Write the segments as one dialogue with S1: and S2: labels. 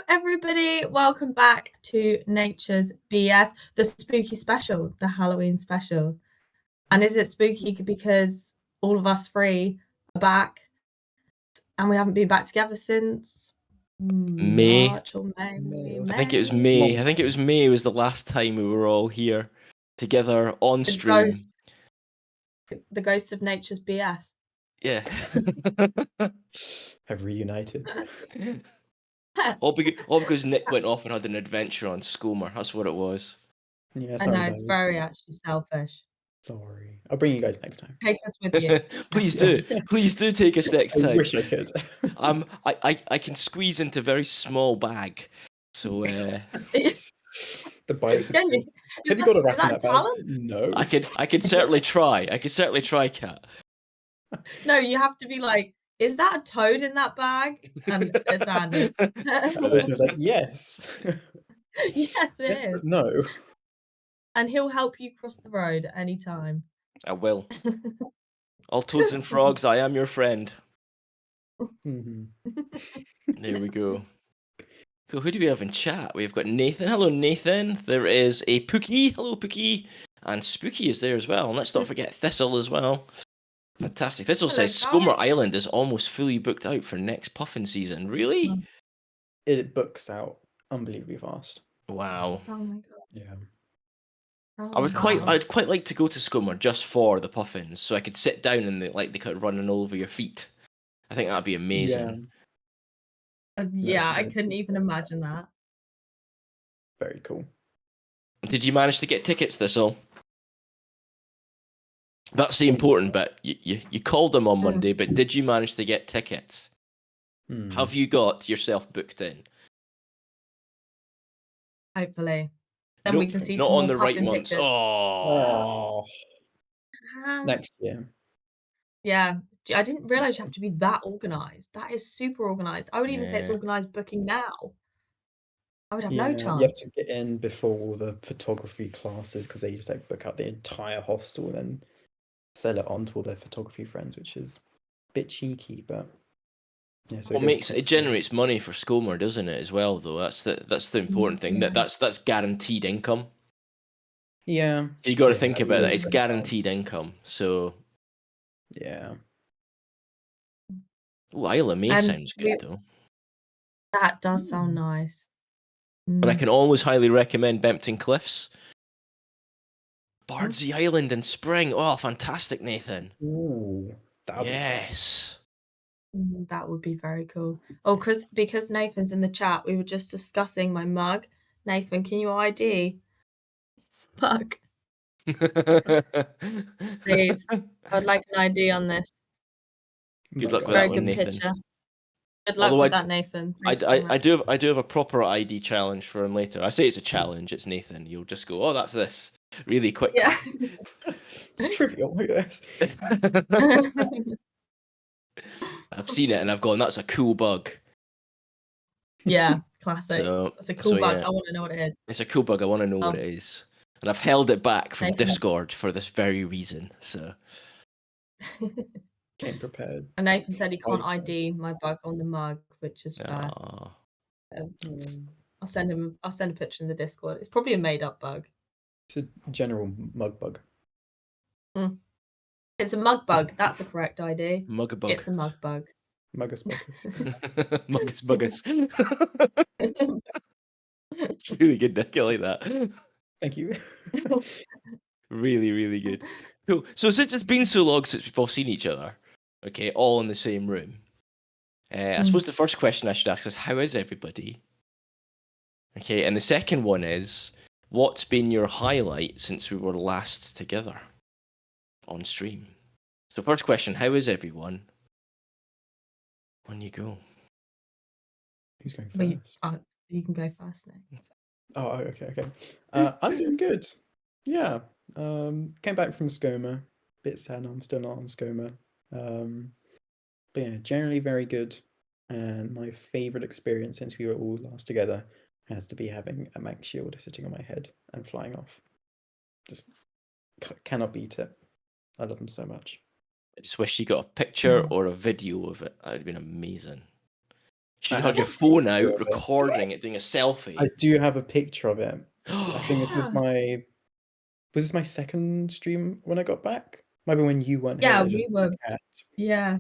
S1: everybody. Welcome back to Nature's BS, the spooky special, the Halloween special. And is it spooky because all of us three are back and we haven't been back together since
S2: May.
S1: March or May?
S2: I think it was May.
S1: May.
S2: I think it was May was the last time we were all here together on
S1: The
S2: stream.
S1: ghost, the ghost of Nature's BS.
S2: Yeah.
S3: Have reunited.
S2: all because Nick went off and had an adventure on Skomer. That's what it was.
S3: Yeah,
S1: I
S3: sorry,
S1: know,
S3: guys.
S1: it's very actually selfish.
S3: Sorry. I'll bring you guys next time.
S1: Take us with you.
S2: Please do. Please do take us next time.
S3: I wish I could.
S2: I can squeeze into a very small bag. So
S3: The bikes.
S1: Can you?
S3: Have you got a rat in
S1: that
S3: that
S1: talent?
S3: bag? No.
S2: I could certainly try. I could certainly try, Kat.
S1: No, you have to be like, is that a toad in that bag? And it's Andy.
S3: Like, yes.
S1: Yes, it
S3: Yes, but
S1: is.
S3: no.
S1: And he'll help you cross the road at any time.
S2: I will. All toads and frogs, I am your friend.
S3: Mhm.
S2: There we go. Cool. Who do we have in chat? We've got Nathan. Hello, Nathan. There is a Pookie. Hello, Pookie. And Spooky is there as well. And let's not forget Thistle as well. Fantastic. Thistle
S1: Hello,
S2: says
S1: guys.
S2: Skomer Island is almost fully booked out for next puffin season. Really?
S3: It books out unbelievably fast.
S2: Wow.
S1: Oh my god.
S3: Yeah.
S1: Oh,
S2: I'd quite like to go to Skomer just for the puffins, so I could sit down and they could running over your feet. I think that'd be amazing.
S1: Yeah, I
S3: That's
S1: couldn't even imagine that.
S3: very cool.
S2: Did you manage to get tickets, Thistle? That's the important bit. You called them on Monday, but did you manage to get tickets? Have you got yourself booked in?
S1: Hopefully. Then we can see
S2: not
S1: some
S2: on
S1: more
S2: the right
S1: puffin
S2: months.
S1: pictures.
S3: Oh. Next year.
S1: Yeah. I didn't realise you have to be that organised. That is super organised. I would even say it's organised booking now. I would have no chance.
S3: You have to get in before all the photography classes because they just like book out the entire hostel and then sell it on to all their photography friends, which is a bit cheeky, but yeah. So
S2: it generates money for Skomer, doesn't it? As well, though. That's the important thing.
S1: Yeah.
S2: That's guaranteed income.
S3: Yeah.
S2: So you got to think about that. It's guaranteed income. So
S3: yeah.
S2: Oh, Isle of May sounds good though.
S1: That does sound nice.
S2: And I can always highly recommend Bempton Cliffs. Bardsey Island in spring. Oh, fantastic, Nathan.
S3: Ooh,
S2: yes.
S1: That would be very cool. Oh, because Nathan's in the chat, we were just discussing my mug. Nathan, can you ID this mug? Please. I'd like an ID on this.
S2: Good luck
S1: It's a
S2: with
S1: very
S2: that one,
S1: good
S2: Nathan.
S1: picture. Good luck with that, Nathan.
S2: I do have a proper ID challenge for him later. I say it's a challenge. It's Nathan. You'll just go, oh, that's this, really quick.
S1: Yeah.
S3: It's trivial. Look at this.
S2: I've seen it and I've gone, that's a cool bug.
S1: Yeah, classic. It's a cool bug.
S2: Yeah.
S1: I want to know what it is.
S2: It's a cool bug. I want to know what it is. And I've held it back from Discord for this very reason. So
S3: came prepared.
S1: And Nathan said he can't ID my bug on the mug, which is fair. I'll send a picture in the Discord. It's probably a made-up bug.
S3: It's a general mug bug.
S1: It's a mug bug. That's a correct ID.
S2: Mug bug.
S1: It's a mug bug.
S3: Muggus buggers.
S2: Muggus buggers. It's really good, Nick. I like that.
S3: Thank you.
S2: Really, really good. Cool. So since it's been so long since we've all seen each other, okay, all in the same room, I suppose the first question I should ask is, how is everybody? Okay, and the second one is, what's been your highlight since we were last together on stream? So first question, how is everyone? On you go.
S3: Who's going first?
S1: You can go first, Nick.
S3: Oh, okay. I'm doing good. Yeah. Came back from Skoma. Bit sad I'm still not on Skoma. But yeah, generally very good. And my favourite experience since we were all last together has to be having a Manx shield sitting on my head and flying off. Just cannot beat it. I love them so much.
S2: I just wish you got a picture or a video of it. That would have been amazing. She'd
S3: I
S2: had
S3: have
S2: your
S3: a
S2: phone
S3: picture
S2: out,
S3: of it.
S2: recording it, doing a
S3: I
S2: selfie.
S3: do have a picture of it. I think this was
S1: Yeah.
S3: my second stream when I got back? Maybe when you weren't
S1: Yeah,
S3: here,
S1: we
S3: just
S1: were.
S3: cat,
S1: Yeah,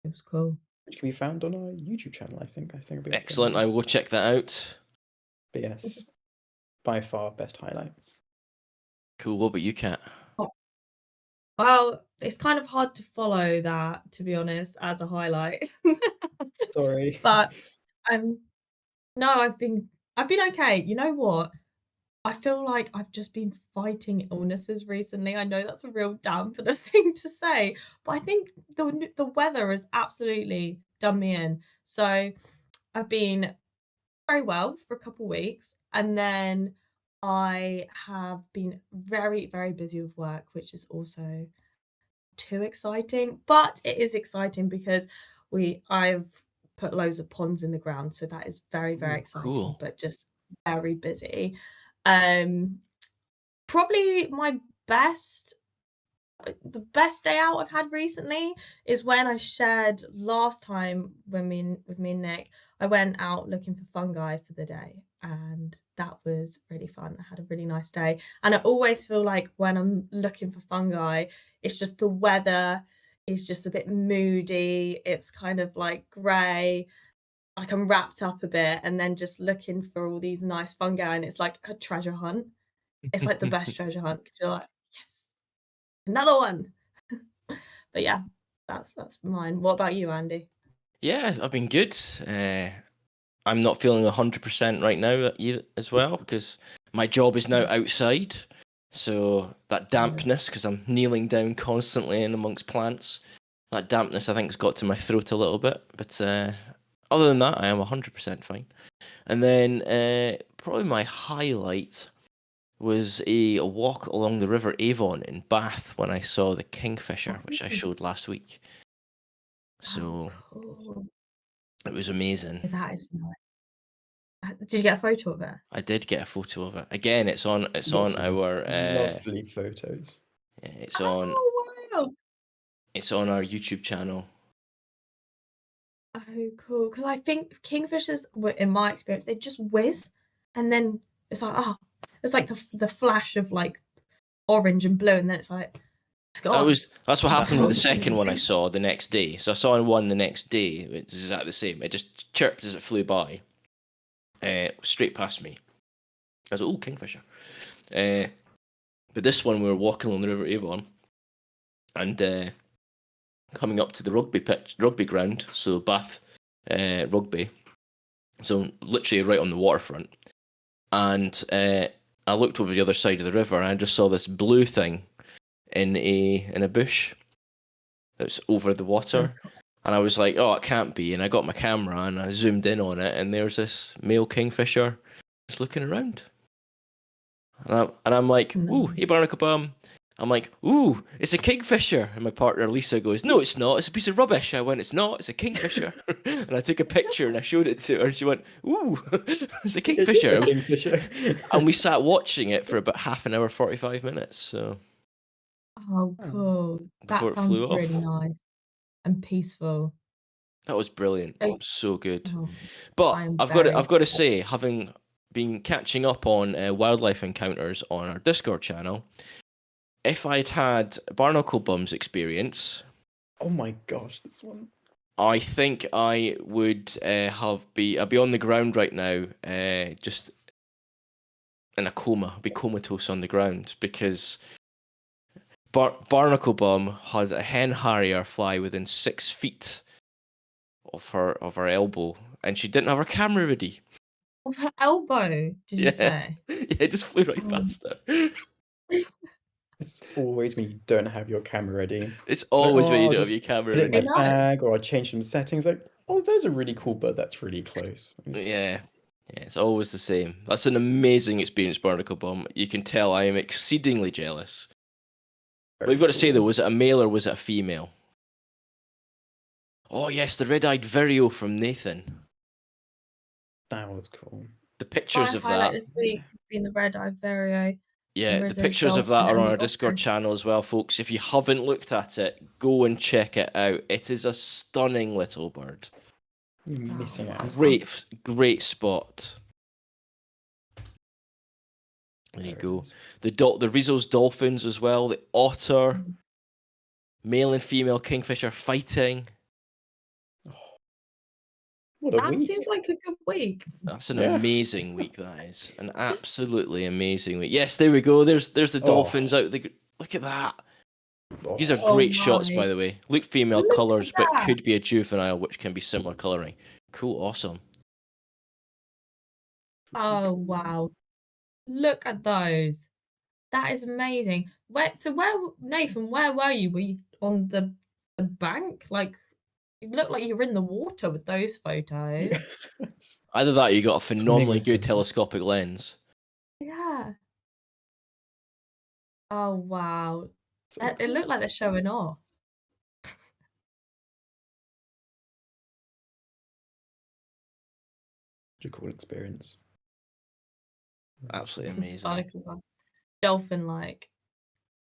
S1: it was cool.
S3: which can be found on our YouTube channel, I think. I think I'll be
S2: Excellent. I will check that out.
S3: But yes, by far best highlight.
S2: Cool. What about you, Kat?
S1: Well, it's kind of hard to follow that, to be honest, as a highlight.
S3: Sorry.
S1: But no, I've been okay. You know what? I feel like I've just been fighting illnesses recently. I know that's a real dampener thing to say, but I think the weather has absolutely done me in. So I've been very well for a couple weeks, and then I have been very, very busy with work, which is also too exciting, but it is exciting because I've put loads of ponds in the ground, so that is very, very
S2: Ooh,
S1: exciting,
S2: cool.
S1: but just very busy. Um, Probably my best the best day out I've had recently is when I shared last time when with me and Nick, I went out looking for fungi for the day, and that was really fun. I had a really nice day, and I always feel like when I'm looking for fungi, it's just the weather is just a bit moody. It's kind of like grey, like I'm wrapped up a bit, and then just looking for all these nice fungi, and it's like a treasure hunt. It's like the best treasure hunt 'cause you're like, yes, another one. But yeah, that's mine. What about you, Andy?
S2: Yeah, I've been good. I'm not feeling 100% right now as well because my job is now outside. So that
S1: Yeah.
S2: dampness, because I'm kneeling down constantly in amongst plants, that dampness I think has got to my throat a little bit. But other than that, I am 100% fine. And then probably my highlight was a walk along the River Avon in Bath when I saw the kingfisher, which I
S1: Oh,
S2: showed last week.
S1: oh,
S2: So
S1: cool.
S2: it was amazing.
S1: That is nice. Did you get a photo of it?
S2: I did get a photo of it. Again, it's on
S3: Lots of
S2: our
S3: lovely photos.
S2: it's on
S1: Oh, wow.
S2: our YouTube channel.
S1: Oh, cool. Because I think kingfishers, in my experience, they just whiz, and then it's like, oh, it's like the flash of like orange and blue, and then it's like it's gone.
S2: That's what happened with the second one I
S1: Amazing.
S2: saw the next day. So I saw one the next day, which is exactly the same. It just chirped as it flew by, straight past me. I was like, "Oh, kingfisher!" But this one we were walking along the River Avon, and coming up to the rugby ground, so Bath rugby, so literally right on the waterfront. And I looked over the other side of the river, and I just saw this blue thing in a bush that was over the
S1: So
S2: water.
S1: cool.
S2: And I was like, "Oh, it can't be!" And I got my camera and I zoomed in on it, and there's this male kingfisher just looking around. And I'm like, "Ooh, hey
S1: Nice.
S2: Barnacle Bum." I'm like, "Ooh, it's a kingfisher." And my partner Lisa goes, "No, it's not. It's a piece of rubbish." I went, "It's not. It's a kingfisher." And I took a picture and I showed it to her. And she went, "Ooh, it's a
S3: It is a
S2: kingfisher."
S3: kingfisher.
S2: And we sat watching it for about half an hour, 45 minutes. So
S1: Oh,
S3: Oh,
S1: cool. That
S2: before it
S1: sounds
S2: flew
S1: really
S2: off,
S1: nice and peaceful.
S2: that was brilliant.
S1: Oh,
S2: So good.
S1: oh, I
S2: But
S1: am
S2: I've
S1: very
S2: got to say, having been catching up on wildlife encounters on our Discord channel, if I'd had Barnacle Bum's experience,
S3: oh my gosh, this one.
S2: I think I would I'd be on the ground right now, just in a coma. I'd be comatose on the ground because Barnacle Bum had a hen harrier fly within 6 feet of her elbow, and she didn't have her camera ready.
S1: of her elbow, did you
S2: Yeah,
S1: say?
S2: yeah, it just flew right
S1: Oh.
S2: past her.
S3: It's always when you don't have your camera ready.
S2: It's
S3: Like,
S2: always when
S3: oh,
S2: you
S3: I'll
S2: don't have
S3: just
S2: your camera
S3: put it in
S1: I
S3: my
S2: ready.
S1: know.
S3: bag or I'll change some settings. Like, oh, there's a really cool bird that's really close.
S2: Yeah, it's always the same. That's an amazing experience, Barnacle Bum. You can tell I am exceedingly jealous.
S3: Very
S2: We've got to say though,
S3: cool.
S2: was it a male or was it a female? Oh yes, the red-eyed vireo from Nathan.
S3: That was cool.
S2: The
S1: My
S2: pictures of
S1: highlight
S2: that.
S1: this week has been the red-eyed vireo.
S2: Yeah, the
S1: Rizo's
S2: pictures of
S1: dolphin
S2: that are
S1: and
S2: on
S1: the
S2: our Discord
S1: otter.
S2: channel as well, folks. If you haven't looked at it, go and check it out. It is a stunning little bird.
S3: You're missing out.
S2: Great spot. There you
S3: There it
S2: go.
S3: is.
S2: The Rizzo's dolphins as well. The otter,
S1: Mm.
S2: male and female kingfisher fighting.
S3: Oh, what a
S1: That
S3: week.
S1: seems like a good week.
S2: That's an
S3: Yeah.
S2: amazing week. That is an absolutely amazing week. Yes, there we go. There's the
S3: Oh.
S2: dolphins out. Look at that. These are
S1: Oh
S2: great shots,
S1: my.
S2: by the way. Look female
S1: Look at
S2: colours, but
S1: that.
S2: could be a juvenile, which can be similar colouring. Cool, awesome.
S1: Oh wow. Look at those. That is amazing. Nathan, where were you? Were you on the bank? Like, you look like you were in the water with those
S3: Yeah.
S1: photos.
S2: Either that, or you got a
S3: Swimming
S2: phenomenally
S3: with
S2: good
S3: them.
S2: telescopic lens.
S1: Yeah. Oh wow.
S3: So
S1: It
S3: cool.
S1: looked like they're showing off.
S3: Such a cool experience.
S2: Absolutely amazing.
S1: Barnacle one. Dolphin-like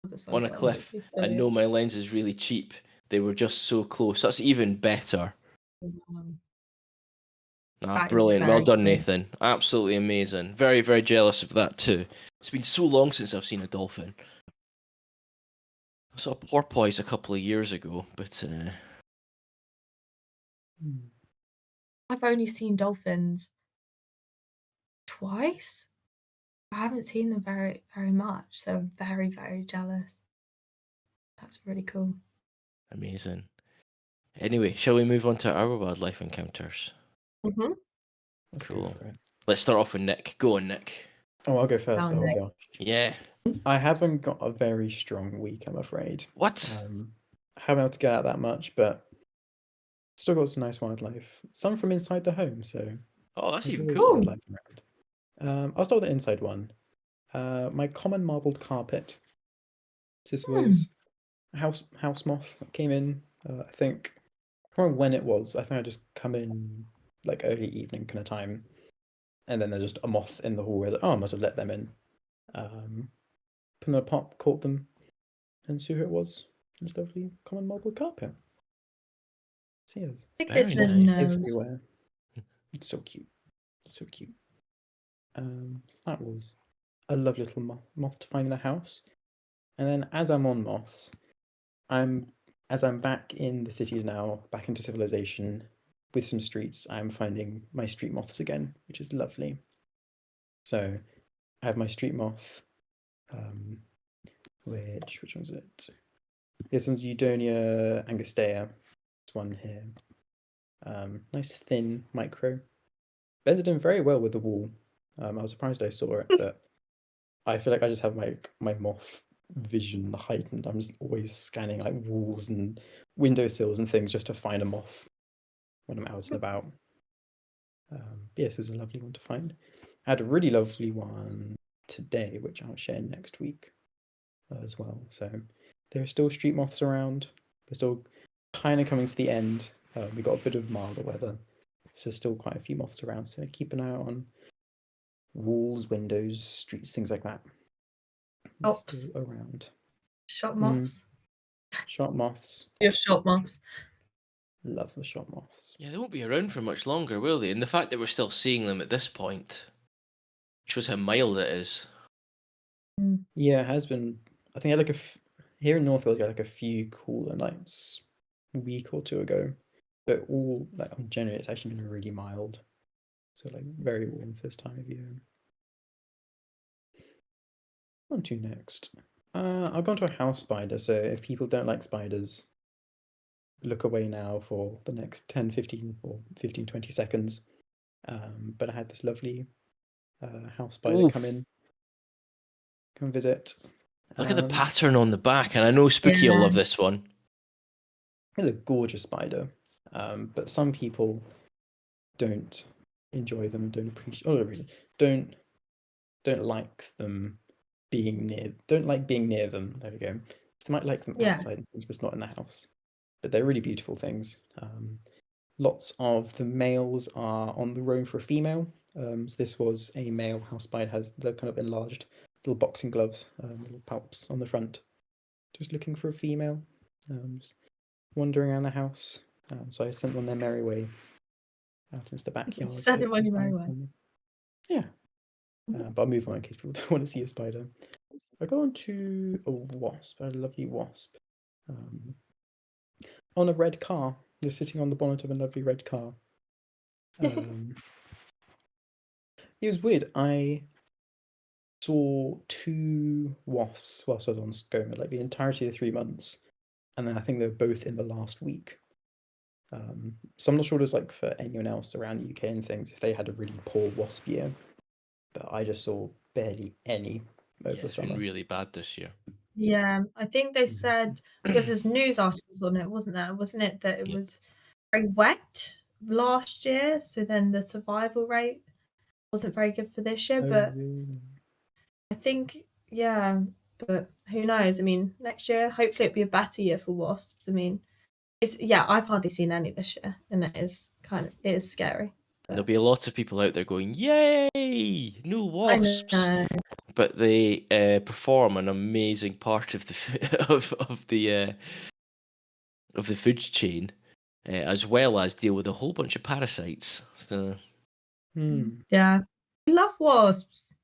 S1: with the
S2: On a
S1: sunglasses.
S2: cliff. I know my lens is really cheap. They were just so close. That's even better.
S1: That is
S2: Brilliant. Well
S1: very
S2: done,
S1: cool.
S2: Nathan. Absolutely amazing. Very, very jealous of that too. It's been so long since I've seen a dolphin. I saw a porpoise a couple of years ago, but
S1: I've only seen dolphins twice. I haven't seen them very, very much, so I'm very, very jealous. That's really cool.
S2: amazing. Anyway, shall we move on to our wildlife encounters?
S1: Mm-hmm.
S3: Let's
S2: Cool.
S3: go for it.
S2: Let's start off with Nick. Go on, Nick.
S3: Oh, I'll go first.
S1: Oh,
S3: Oh
S1: Nick.
S3: gosh.
S2: Yeah.
S3: I haven't got a very strong week, I'm afraid.
S2: What?
S3: I haven't been able to get out that much, but still got some nice wildlife. Some from inside the home, so
S2: Oh, that's
S3: there's
S2: even
S3: always
S2: cool.
S3: wildlife around. I'll start with the inside one. My common marbled carpet. This was a house moth that came in. I think I can't remember when it was. I think I just come in like early evening kind of time, and then there's just a moth in the hallway. Like, oh, I must have let them in. Put them in a pot, caught them, and see who it was. It's lovely common marbled carpet. See, yes,
S1: Look at
S2: Very
S1: his little
S2: nice.
S1: nose.
S3: everywhere. It's so cute, so cute. So that was a lovely little moth to find in the house. And then as I'm on moths, as I'm back in the cities now, back into civilization, with some streets, I'm finding my street moths again, which is lovely. So I have my street moth, which one's it? This one's Eudonia angustea. This one here. Nice thin micro. Bedded in very well with the wall. I was surprised I saw it, but I feel like I just have my moth vision heightened. I'm just always scanning like walls and windowsills and things just to find a moth when I'm out and about. Yes, it's a lovely one to find. I had a really lovely one today, which I'll share next week as well. So there are still street moths around. They're still kind of coming to the end. We got a bit of milder weather, so there's still quite a few moths around. So keep an eye out on walls, windows, streets, things like that.
S1: Shops.
S3: Still around.
S1: Shop moths.
S3: Shop moths.
S1: Your shop moths.
S3: Love the shop moths.
S2: Yeah, they won't be around for much longer, will they? And the fact that we're still seeing them at this point shows how mild it is.
S3: Yeah, it has been. I think I had like here in Northfield, you had like a few cooler nights a week or two ago, but all like generally it's actually been really mild, so like very warm for this time of year. On to next. I'll go on to a house spider. So if people don't like spiders, look away now for the next 10, 15 or 15, 20 seconds. But I had this lovely house spider come visit.
S2: Look at the pattern on the back, and I know Spooky will love this one.
S3: It's a gorgeous spider, but some people don't enjoy them, don't appreciate, oh, really, don't like them don't like being near them. There we go. They might like them outside, but not in the house. But they're really beautiful things. Lots of the males are on the roam for a female. So this was a male house spider, has the kind of enlarged little boxing gloves, little palps on the front. Just looking for a female. Just wandering around the house. So I sent them on their merry way out into the backyard.
S1: Send
S3: to
S1: them on your
S3: find
S1: merry way.
S3: some. Yeah. But I'll move on in case people don't want to see a spider. I go on to a wasp, a lovely wasp. On a red car. They're sitting on the bonnet of a lovely red car. It was weird. I saw 2 wasps whilst I was on Skoma, like the entirety of the 3 months. And then I think they were both in the last week. So I'm not sure what it's like for anyone else around the UK and things, if they had a really poor wasp year. But I just saw barely any over the
S2: It's been
S3: summer.
S2: really bad this year.
S1: Yeah, I think they said, because there's news articles on it, wasn't there? Wasn't it that it was very wet last year? So then the survival rate wasn't very good for this year.
S3: Oh,
S1: But
S3: really?
S1: I think, yeah, but who knows? I mean, next year, hopefully it'll be a better year for wasps. I mean, I've hardly seen any this year, and it is scary.
S2: There'll be a lot of people out there going, "Yay, no wasps!"
S1: I know.
S2: But they perform an amazing part of the of the food chain, as well as deal with a whole bunch of parasites. So
S1: Yeah, I love wasps.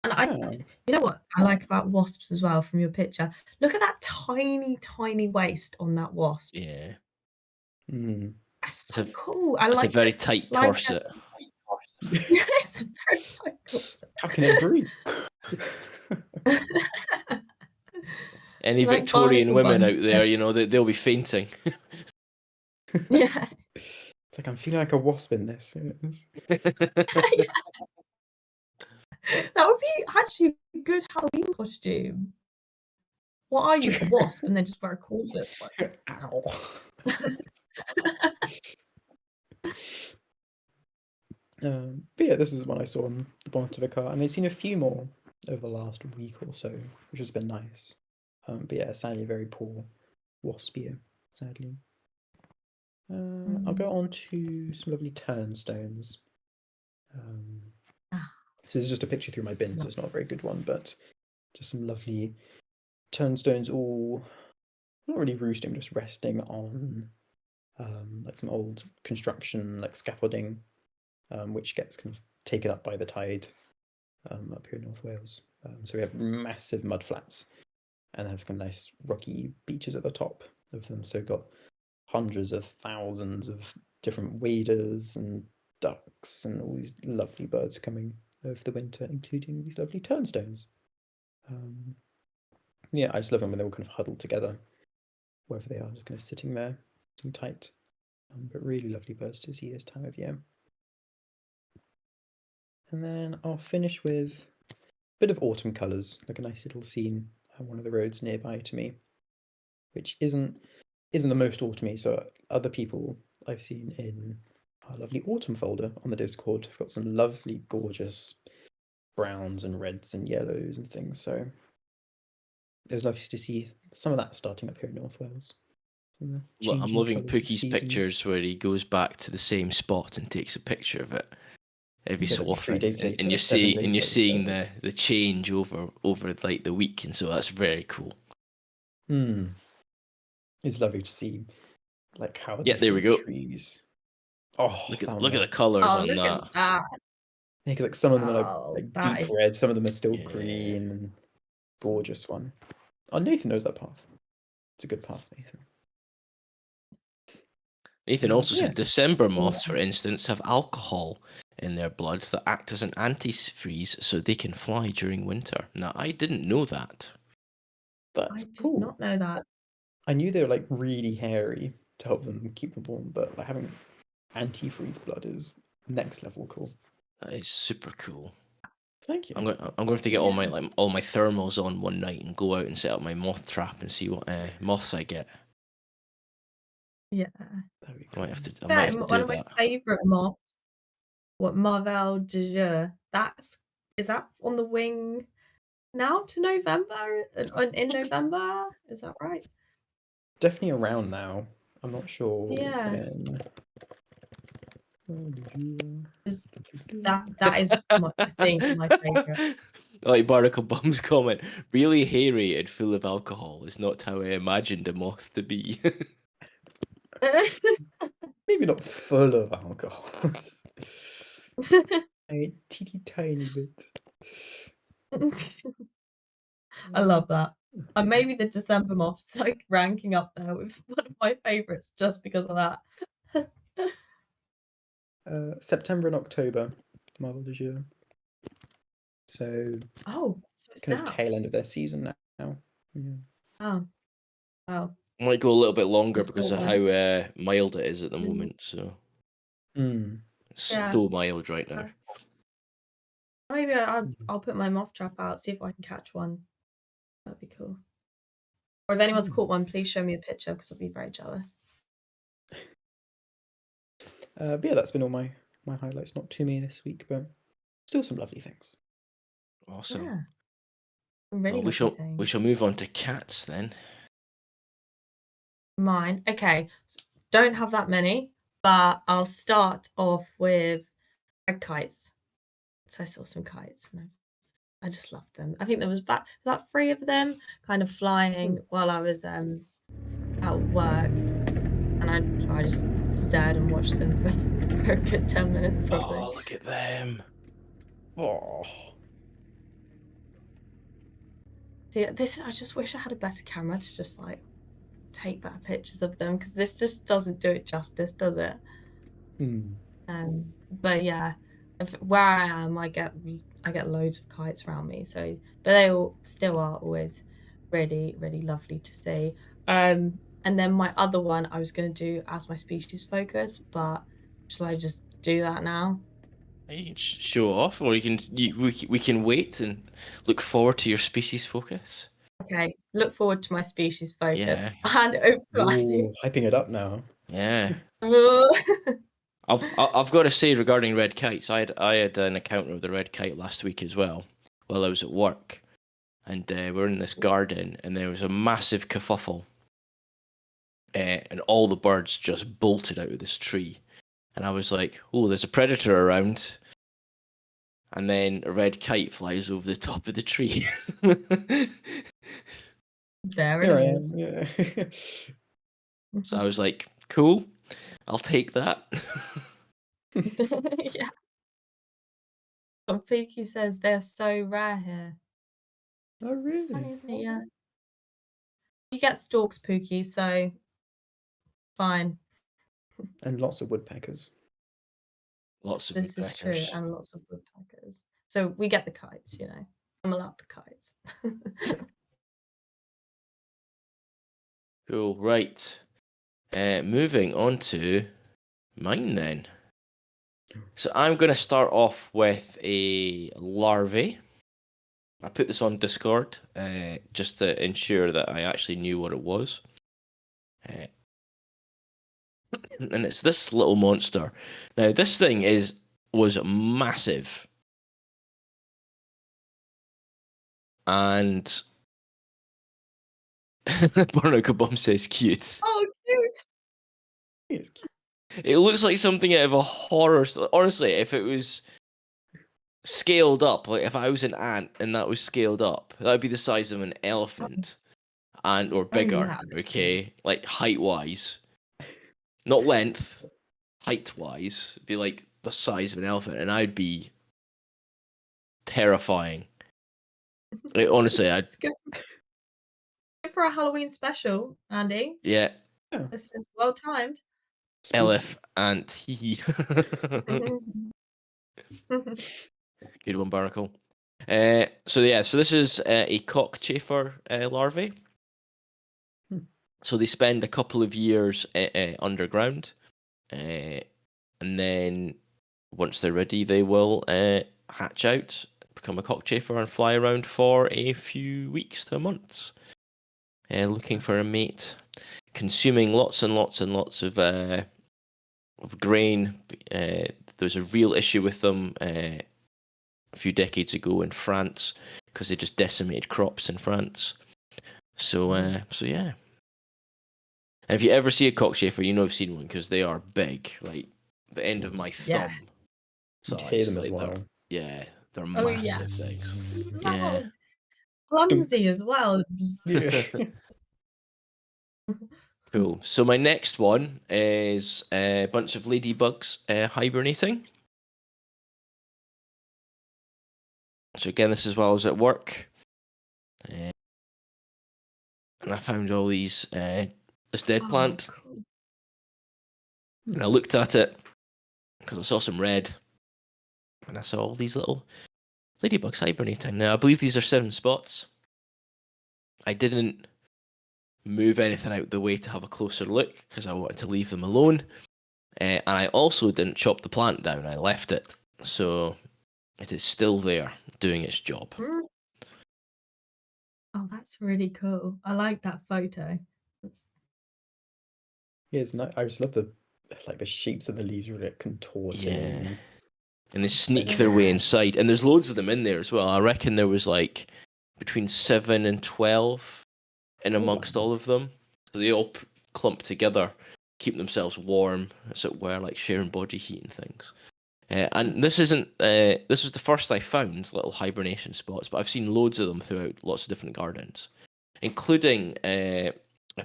S1: And
S3: Yeah.
S1: you know what I like about wasps as well from your picture? Look at that tiny, tiny waist on that wasp.
S2: yeah,
S1: That's
S2: it's
S1: so
S2: a
S1: cool. I
S2: it's a
S1: like
S2: very
S1: it.
S2: tight
S1: Like
S2: corset.
S1: yes, very tight corset.
S3: How can it breathe?
S2: Any
S1: Like
S2: Victorian
S1: barnacle
S2: women
S1: buns.
S2: out there, you know, they'll be fainting.
S1: Yeah.
S3: It's like I'm feeling like a wasp in this.
S1: That would be actually a good Halloween costume. What are you, a wasp, and then just wear a corset?
S3: Ow. But yeah, this is one I saw on the bonnet of a car, and I've seen a few more over the last week or so, which has been nice. But yeah, sadly, a very poor wasp year, sadly. I'll go on to some lovely turnstones. So this is just a picture through my bin, so it's not a very good one, but just some lovely turnstones, all not really roosting, just resting on like some old construction, like scaffolding, which gets kind of taken up by the tide up here in North Wales. So we have massive mud flats and have some nice rocky beaches at the top of them. So we've got hundreds of thousands of different waders and ducks and all these lovely birds coming over the winter, including these lovely turnstones. Yeah, I just love them when they're all kind of huddled together, wherever they are, just kind of sitting there, sitting tight. But really lovely birds to see this time of year. And then I'll finish with a bit of autumn colours, like a nice little scene on one of the roads nearby to me, which isn't the most autumny. So other people I've seen in our lovely autumn folder on the Discord have got some lovely, gorgeous browns and reds and yellows and things. So it was lovely to see some of that starting up here in North Wales.
S2: I'm loving Pookie's pictures where he goes back to the same spot and takes a picture of it every so
S3: like 3
S2: often,
S3: days later,
S2: and you're
S3: 7
S2: seeing
S3: days
S2: seeing
S3: later.
S2: the change over like the week, and so that's very cool.
S3: It's lovely to see, like how
S2: there we go.
S3: trees. Oh,
S2: look at the colours on
S1: look
S2: that.
S1: at that.
S3: Yeah, because like some of them are like deep red, some of them are still
S2: Yeah.
S3: green. And gorgeous one. Oh, Nathan knows that path. It's a good path, Nathan.
S2: Nathan also
S3: Yeah.
S2: said December moths, for instance, have alcohol in their blood that act as an antifreeze so they can fly during winter. Now, I didn't know that.
S3: That's
S1: I did
S3: cool.
S1: not know that.
S3: I knew they were like really hairy to help them keep them warm, but like having antifreeze blood is next level cool.
S2: That is super cool.
S3: Thank you.
S2: I'm going to have to get all my thermals on one night and go out and set up my moth trap and see what moths I get.
S1: Yeah.
S3: That'd be
S2: I
S3: cool.
S2: might have to do
S1: One of my
S2: that.
S1: favourite moths. What, Marvel de Jure? Is that on the wing now to November? In November? Is that right?
S3: Definitely around now. I'm not sure
S1: Yeah.
S3: when.
S1: That is my favourite.
S2: Like Barnacle Bum's comment, really hairy and full of alcohol is not how I imagined a moth to be.
S3: Maybe not full of alcohol. Just a teeny tiny bit.
S1: I love that. And maybe the December moth's like ranking up there with one of my favorites just because of that.
S3: September and October, Marvel du Jour. So
S1: Oh, so it's
S3: kind of
S1: now.
S3: tail end of their season now. Yeah.
S1: Oh, wow.
S2: Might go a little bit longer
S1: That's
S2: because of
S1: cool,
S2: how mild it is at the
S1: Mm.
S2: moment. So
S3: Mm.
S2: it's
S1: Yeah.
S2: so mild right now.
S1: Maybe I'll put my moth trap out, see if I can catch one. That'd be cool. Or if anyone's caught one, please show me a picture because I'll be very jealous.
S3: But yeah, that's been all my highlights. Not too many this week, but still some lovely things.
S2: Awesome.
S1: Yeah. Some really
S2: Well,
S1: lovely
S2: we
S1: things.
S2: shall move on to cats then.
S1: Mine. Okay. Don't have that many, but I'll start off with red kites. So I saw some kites and I just loved them. I think there was about 3 of them kind of flying while I was at work. And I just stared and watched them for a good 10 minutes probably.
S2: Oh, look at them.
S3: Oh,
S1: See, I just wish I had a better camera to just like take better pictures of them because this just doesn't do it justice, does it? But yeah, where I am, I get loads of kites around me. So, but they all still are always really, really lovely to see. And then my other one, I was going to do as my species focus, but shall I just do that now?
S2: You can show off, or we can wait and look forward to your species focus.
S1: Okay, look forward to my species focus.
S2: Yeah.
S1: I'll hand it over to Andy.
S3: ooh, hyping it up now.
S2: Yeah. I've got to say regarding red kites, I had an encounter with a red kite last week as well, while I was at work, and we're in this garden, and there was a massive kerfuffle, and all the birds just bolted out of this tree, and I was like, "Oh, there's a predator around," and then a red kite flies over the top of the tree.
S1: There
S3: Here I
S1: it
S3: am.
S1: is.
S3: Yeah.
S2: So I was like, "Cool, I'll take that."
S1: Yeah. But Pookie says they're so rare here.
S3: Oh,
S1: It's funny,
S3: really?
S1: isn't it? Yeah. You get storks, Pookie, so fine.
S3: And lots of woodpeckers.
S2: Lots of
S1: This is true,
S2: woodpeckers.
S1: and lots of woodpeckers. So we get the kites, you know. I'm allowed the kites.
S2: Cool. Right. Moving on to mine then. So I'm going to start off with a larvae. I put this on Discord just to ensure that I actually knew what it was. And it's this little monster. Now this thing was massive, and Barnacle Bum says cute.
S1: Oh, cute.
S3: It's cute.
S2: It looks like something out of a horror. Honestly, if it was scaled up, like if I was an ant and that was scaled up, that would be the size of an elephant, and or bigger.
S1: yeah.
S2: Okay, like height wise, not length, height wise, it'd be like the size of an elephant, and I'd be terrifying. Like, honestly, I'd
S1: It's good for a Halloween special, Andy.
S2: yeah,
S3: Yeah.
S1: This is well timed.
S2: elef ant. Hee. Good one, Barnacle. So this is a cockchafer larvae. So they spend a couple of years underground, and then once they're ready, they will hatch out, become a cockchafer, and fly around for a few weeks to months, looking for a mate, consuming lots and lots and lots of grain. There's a real issue with them a few decades ago in France because they just decimated crops in France. So yeah. And if you ever see a cockchafer, you know I've seen one because they are big, like the end of my thumb
S3: You'd
S2: size.
S3: hear them as
S2: Like,
S3: well.
S2: yeah, They're
S1: Oh
S2: massive things.
S1: yes.
S2: Yeah.
S1: Wow. Clumsy as well.
S3: Yeah.
S2: Cool. So my next one is a bunch of ladybugs hibernating. So again, this is while I was at work, and I found all these this dead
S1: Oh,
S2: plant,
S1: cool.
S2: and I looked at it because I saw some red, and I saw all these little ladybugs hibernating. Now I believe these are 7 spots. I didn't move anything out the way to have a closer look because I wanted to leave them alone, and I also didn't chop the plant down. I left it, so it is still there doing its job.
S1: Mm. Oh, that's really cool. I like that photo. That's...
S3: Yeah, it's nice. I just love the shapes of the leaves really contorting.
S2: Yeah. And they sneak their way
S1: Yeah.
S2: inside. And there's loads of them in there as well. I reckon there was like between 7 and 12 in amongst
S3: wow.
S2: all of them. So they all clump together, keep themselves warm, as it were, like sharing body heat and things. And this isn't. This was the first I found little hibernation spots, but I've seen loads of them throughout lots of different gardens, including a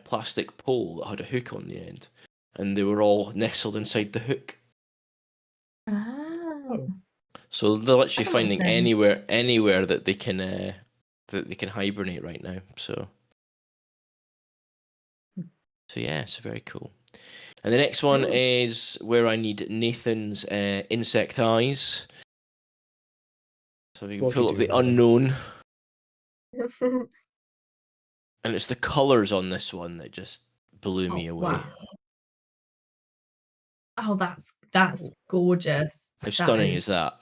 S2: plastic pole that had a hook on the end, and they were all nestled inside the hook.
S1: Ah,
S3: Oh,
S2: So they're literally
S1: that makes
S2: finding
S1: sense.
S2: anywhere that they can hibernate right now. So yeah, it's very cool. And the next one
S1: Cool.
S2: is where I need Nathan's insect eyes. So we can
S3: what do you
S2: pull up
S3: do
S2: the
S3: there?
S2: unknown, and it's the colours on this one that just blew me
S1: Oh,
S2: away.
S1: wow. Oh, that's
S3: Oh,
S1: gorgeous.
S2: How
S1: That
S2: stunning is that?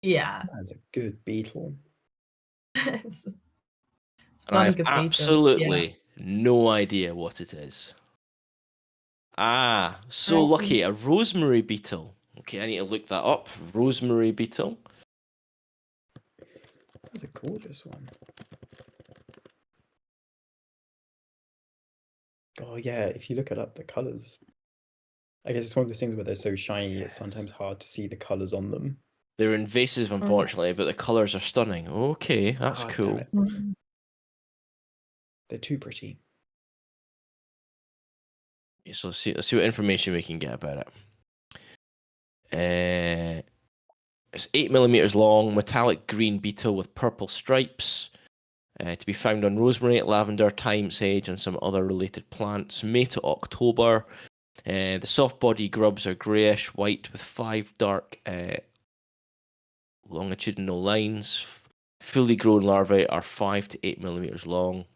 S1: yeah.
S3: that's a good beetle.
S1: It's
S2: And I
S1: bloody
S2: have
S1: good beetle. Yeah.
S2: absolutely no idea what it is. Ah, so lucky, a rosemary beetle. Okay, I need to look that up. Rosemary beetle.
S3: That's a gorgeous one. Oh yeah, if you look it up, the colors. I guess it's one of those things where they're so shiny, it's sometimes hard to see the colors on them.
S2: They're invasive, unfortunately, but the colours are stunning. Okay, that's
S3: Ah, damn
S2: cool.
S3: it.
S1: Mm.
S3: They're too pretty.
S2: Okay, so let's see what information we can get about it. It's 8 millimeters long, metallic green beetle with purple stripes. To be found on rosemary, lavender, thyme, sage, and some other related plants. May to October. The soft body grubs are greyish white with 5 dark longitudinal lines. Fully grown larvae are 5 to 8 millimeters long.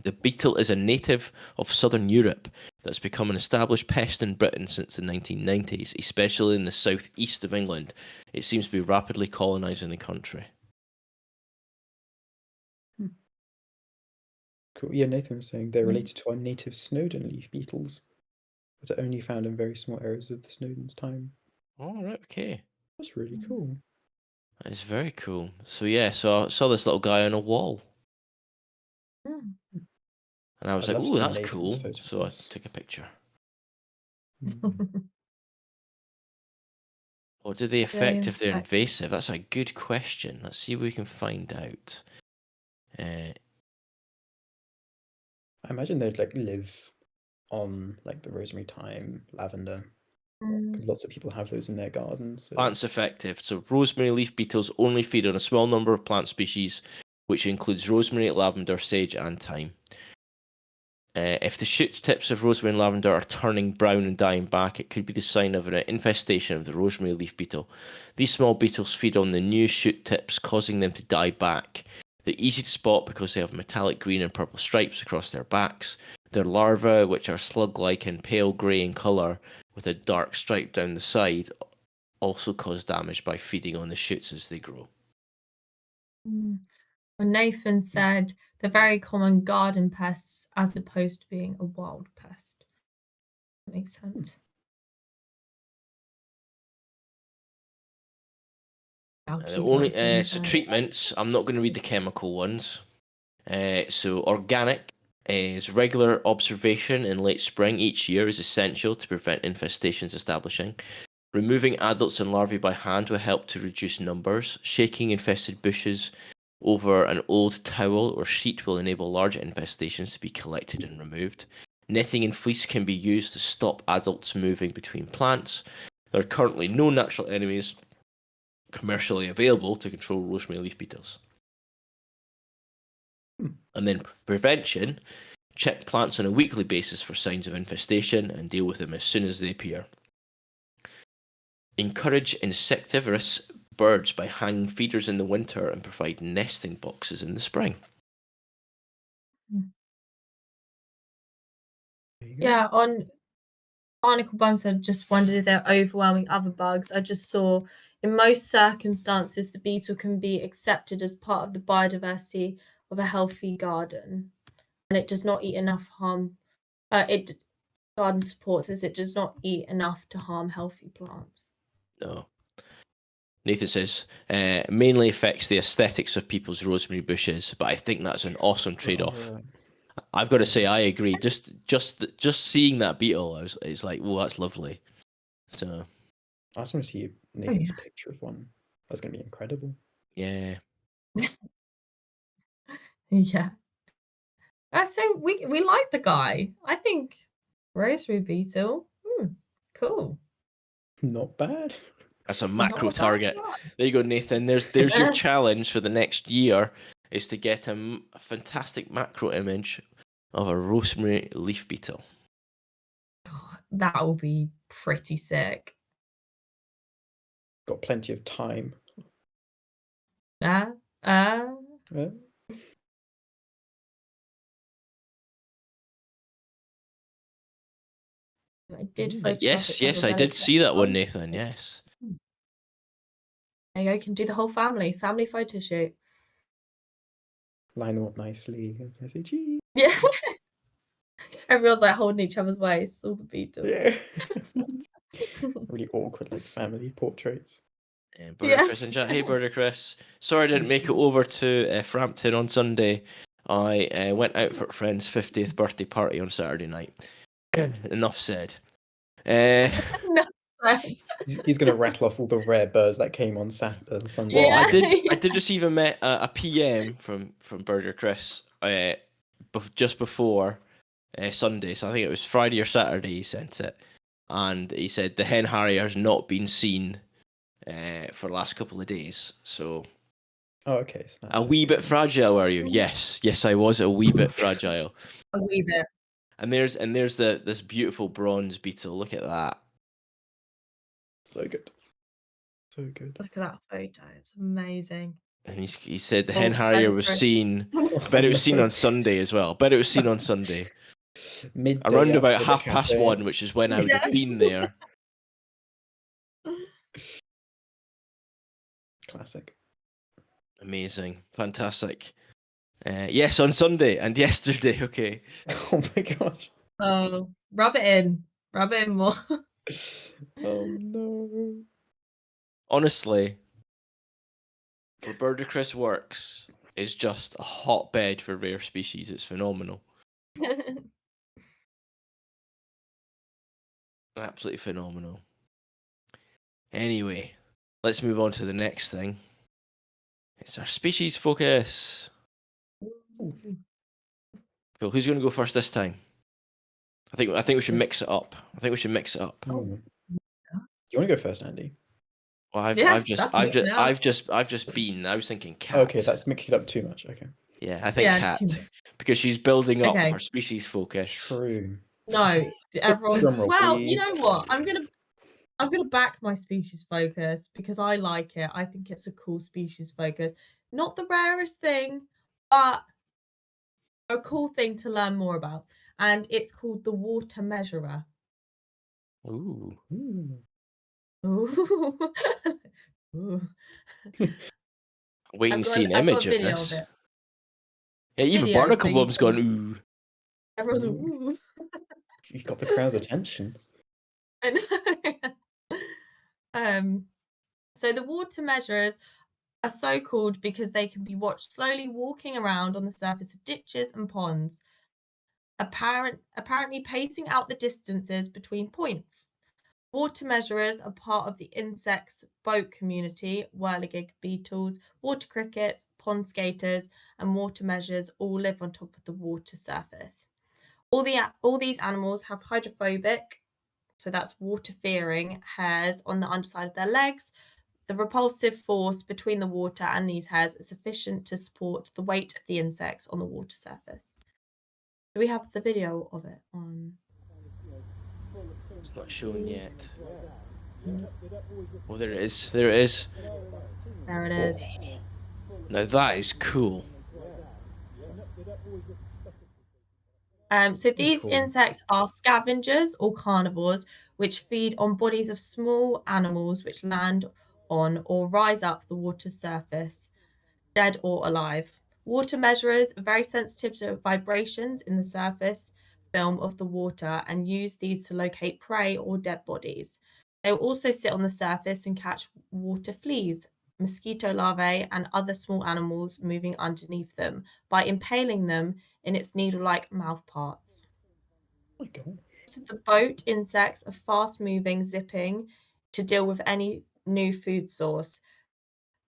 S2: The beetle is a native of southern Europe that's become an established pest in Britain since the 1990s, especially in the southeast of England. It seems to be rapidly colonising the country.
S3: Cool. Yeah, Nathan was saying they're
S1: Mm.
S3: related to our native Snowdon leaf beetles, that are only found in very small areas of the Snowdon's time.
S2: All right, okay.
S3: That's really
S1: Mm.
S3: cool.
S2: That is very cool. So yeah, so I saw this little guy on a wall,
S1: Mm.
S2: and I was
S3: I'd
S2: like,
S3: love
S2: "Ooh,
S3: to see
S2: that's
S3: Nathan's
S2: cool."
S3: photo of
S2: So I
S3: this.
S2: took a picture.
S3: Mm.
S2: What do they
S1: They
S2: affect if they're
S1: infect.
S2: invasive? That's a good question. Let's see if we can find out. Uh,
S3: I imagine they'd live on the rosemary, thyme, lavender,
S1: Mm.
S3: because lots of people have those in their gardens. So
S2: Plants effective. So rosemary leaf beetles only feed on a small number of plant species, which includes rosemary, lavender, sage, and thyme. If the shoot tips of rosemary and lavender are turning brown and dying back, it could be the sign of an infestation of the rosemary leaf beetle. These small beetles feed on the new shoot tips, causing them to die back. They're easy to spot because they have metallic green and purple stripes across their backs. Their larvae, which are slug-like and pale grey in colour, with a dark stripe down the side, also cause damage by feeding on the shoots as they grow.
S1: Mm. Well, Nathan said they're very common garden pests as opposed to being a wild pest. That makes sense. I'll
S2: The
S1: keep
S2: only
S1: looking.
S2: so treatments. I'm not going to read the chemical ones. So organic is regular observation in late spring each year is essential to prevent infestations establishing. Removing adults and larvae by hand will help to reduce numbers. Shaking infested bushes over an old towel or sheet will enable larger infestations to be collected and removed. Netting and fleece can be used to stop adults moving between plants. There are currently no natural enemies commercially available to control rosemary leaf beetles. And then prevention, check plants on a weekly basis for signs of infestation and deal with them as soon as they appear. Encourage insectivorous birds by hanging feeders in the winter and provide nesting boxes in the spring.
S1: Yeah, on barnacle bums, I just wondered if they're overwhelming other bugs. I just saw in most circumstances the beetle can be accepted as part of the biodiversity of a healthy garden, and it does not eat enough harm. Garden supports as it does not eat enough to harm healthy plants.
S2: No. Nathan says, mainly affects the aesthetics of people's rosemary bushes, but I think that's an awesome trade-off. I've got to say, I agree. Just seeing that beetle, it's like, well, that's lovely. So
S3: I just want to see Nathan's picture of one. That's going to be incredible.
S2: yeah.
S1: Yeah. So we like the guy. I think rosemary beetle. Cool.
S3: Not bad.
S2: That's a
S1: Not
S2: macro
S1: a bad
S2: target.
S1: guy.
S2: There you go, Nathan. There's your challenge for the next year, is to get a fantastic macro image of a rosemary leaf beetle.
S1: That will be pretty sick.
S3: Got plenty of time.
S1: Yeah. I did photograph it.
S2: Yes, I did see that one, Nathan. Yes.
S1: There you go. You can do the whole family photo shoot.
S3: Line them up nicely. I say, gee.
S1: Yeah. Everyone's like holding each other's waists, all the beetles.
S3: Yeah. Really awkward, like family portraits.
S2: Burger Chris and chat. Hey, Burger Chris. Sorry I didn't make it over to Frampton on Sunday. I went out for a friend's 50th birthday party on Saturday night. Enough said.
S3: He's going to rattle off all the rare birds that came on Sunday.
S2: Well,
S1: Yeah.
S2: I did receive a PM from Burger Chris just before Sunday. So I think it was Friday or Saturday he sent it. And he said the hen harrier has not been seen for the last couple of days. So
S3: Oh, okay. So
S2: a wee bit fragile, are you? Yes, I was a wee bit fragile.
S1: A wee bit.
S2: And there's this beautiful bronze beetle. Look at that.
S3: So good. So good.
S1: Look at that photo. It's amazing.
S2: And he said the hen harrier was seen. I bet it was seen on Sunday as well. I bet it was seen on Sunday.
S3: Midday
S2: Around about
S3: after the
S2: 1:30, which is when I would have been there.
S3: Classic.
S2: Amazing. Fantastic. Yes, on Sunday and yesterday. Okay.
S3: Oh my gosh.
S1: Oh, rub it in. Rub it in more.
S3: Oh no.
S2: Honestly, where Burger Chris works is just a hotbed for rare species. It's phenomenal. Absolutely phenomenal. Anyway, let's move on to the next thing. It's our species focus. Cool. Who's going to go first this time? I think we should mix it up.
S3: You want to go first, Andy?
S2: Well, I've just been. I was thinking cat.
S3: Okay, that's mixing it up too much. Okay.
S2: Yeah, I think cat because she's building up her species focus.
S3: True.
S1: No, everyone.
S3: Roll,
S1: well,
S3: please.
S1: you know what? I'm gonna back my species focus because I like it. I think it's a cool species focus. Not the rarest thing, but a cool thing to learn more about. And it's called the water measurer.
S2: Ooh.
S1: Ooh. Ooh.
S2: Wait and see an image of this. Yeah, even Barnacle Bob's gone ooh.
S1: Everyone's ooh.
S3: You got the crowd's attention.
S1: I know. So the water measurers are so called because they can be watched slowly walking around on the surface of ditches and ponds, apparently pacing out the distances between points. Water measurers are part of the insects boat community. Whirligig beetles, water crickets, pond skaters, and water measurers all live on top of the water surface. All these animals have hydrophobic, so that's water-fearing, hairs on the underside of their legs. The repulsive force between the water and these hairs is sufficient to support the weight of the insects on the water surface. Do we have the video of it on?
S2: It's not shown yet. Oh, there it is. There it is.
S1: There it is.
S2: Now that is cool.
S1: So these
S3: Cool.
S1: insects are scavengers or carnivores, which feed on bodies of small animals which land on or rise up the water surface, dead or alive. Water measurers are very sensitive to vibrations in the surface film of the water and use these to locate prey or dead bodies. They will also sit on the surface and catch water fleas, mosquito larvae, and other small animals moving underneath them by impaling them in its needle-like mouth parts.
S3: Oh my God.
S1: The boat insects are fast-moving, zipping to deal with any new food source,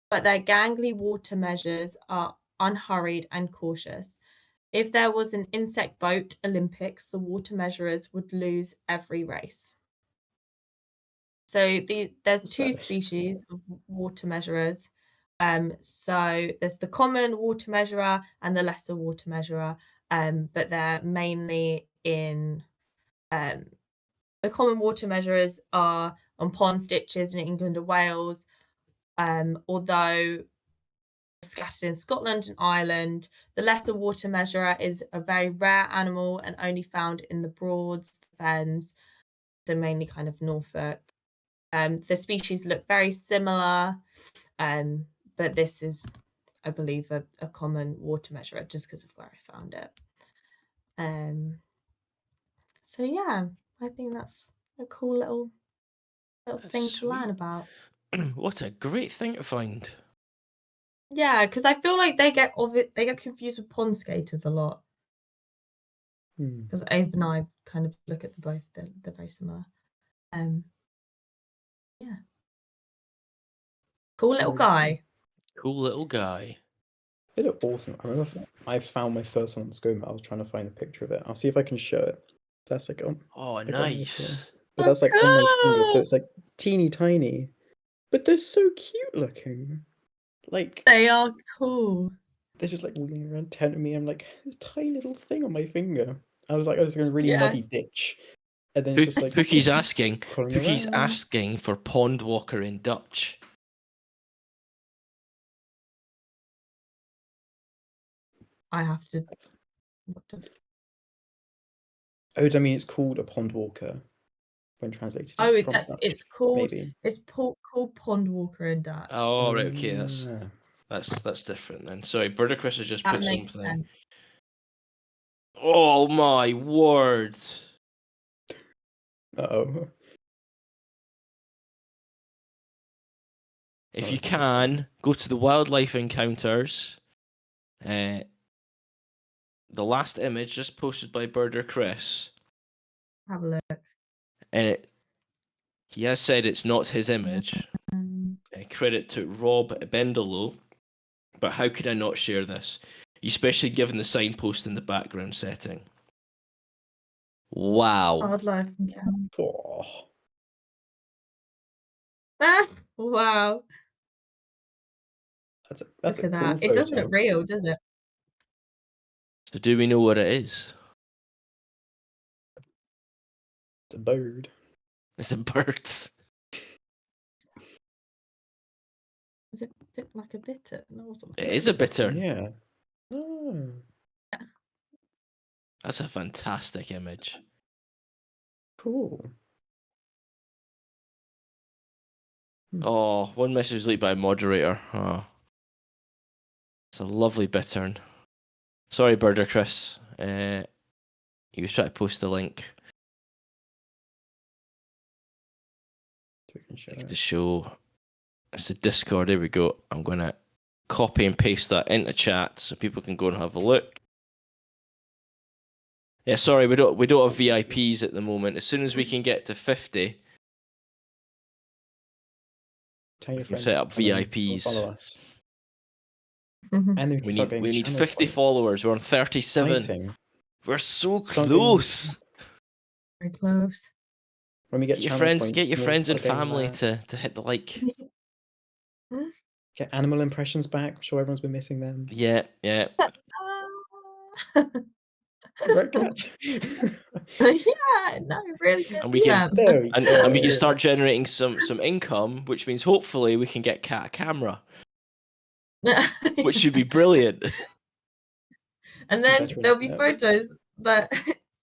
S1: but their gangly water measures are unhurried and cautious. If there was an insect boat Olympics, the water measurers would lose every race. So there's two species of water measurers. So there's the common water measurer and the lesser water measurer, but they're mainly in the common water measurers are on pond stitches in England and Wales, although scattered in Scotland and Ireland. The lesser water measurer is a very rare animal and only found in the Broads, Fens, so mainly kind of Norfolk. The species look very similar, but this is, I believe, a common water measurer just because of where I found it. So yeah, I think that's a cool little thing to learn about.
S2: What a great thing to find.
S1: Yeah, because I feel like they get confused with pond skaters a lot. Because Ave and I kind of look at them both; they're very similar. Yeah, cool little guy.
S2: Cool little guy.
S3: They look awesome. I remember I found my first one on Skoma. I was trying to find a picture of it. I'll see if I can show it. That's like on.
S2: Oh,
S3: I got it
S2: nice.
S3: here. But that's like on my finger, so it's like teeny tiny. But they're so cute looking. Like
S1: They are cool.
S3: they're just like wheeling around, tempting me. I'm like, this tiny little thing on my finger. I was in a really
S1: Yeah.
S3: muddy ditch. And then it's just like
S2: Pookie's asking.
S3: crawling
S2: Pookie's
S3: around.
S2: asking for pond walker in Dutch.
S1: I have to.
S3: Oh, I mean it's called a pond walker when translated
S1: Oh,
S3: from Dutch,
S1: it's called
S3: maybe.
S1: it's called pond walker in Dutch.
S2: Oh, right, okay,
S3: Ah.
S2: that's different then. Sorry, Burder Chris has just
S1: That
S2: put
S1: makes
S2: something.
S1: sense.
S2: Oh my word!
S3: Uh-oh.
S2: If you can, go to the wildlife encounters. The last image just posted by Burder Chris.
S1: Have a look.
S2: And he has said it's not his image. Credit to Rob Bendelow. But how could I not share this? Especially given the signpost in the background setting. Wow.
S1: Wildlife encounter.
S3: Oh.
S1: Wow.
S3: That's
S1: Look
S3: a
S1: at
S3: cool
S1: that. It doesn't
S3: photo.
S1: look real, does it?
S2: So do we know what it is?
S3: It's a bird.
S2: It's a bird.
S1: Is it a bit like a bittern or something?
S2: It is a bittern.
S3: Yeah. Oh.
S2: That's a fantastic image.
S3: Cool.
S2: Oh, one message leaked by a moderator. Oh. It's a lovely bittern. Sorry, Burder Chris. He was trying to post the link.
S3: We can show
S2: The
S3: it.
S2: show. It's the Discord. There we go. I'm going to copy and paste that into chat so people can go and have a look. Yeah, sorry, we don't have VIPs at the moment. As soon as we can get to 50,
S3: Tell your
S2: We can
S3: friends
S2: set
S3: to
S2: up
S3: come and
S2: VIPs.
S3: follow us.
S1: Mhm.
S3: And then we can start getting
S2: We
S3: a
S2: need
S3: channel
S2: 50
S3: point.
S2: followers. We're on 37.
S3: Exciting.
S2: We're so
S3: Start getting-
S2: close.
S1: Very close.
S3: When we get channel points,
S2: Get your
S3: we'll
S2: friends and
S3: start getting
S2: family
S3: that.
S2: to hit the like.
S3: Get animal impressions back. I'm sure everyone's been missing them.
S2: Yeah.
S3: Right, Kat?
S1: Yeah, no, really good
S2: And
S1: to
S2: we
S1: see
S2: can-
S1: them.
S3: There we
S2: And
S3: go.
S2: we can start generating some income, which means hopefully we can get Kat a camera, which should be brilliant.
S1: And
S3: Some
S1: then
S3: better
S1: there'll be
S3: internet.
S1: photos that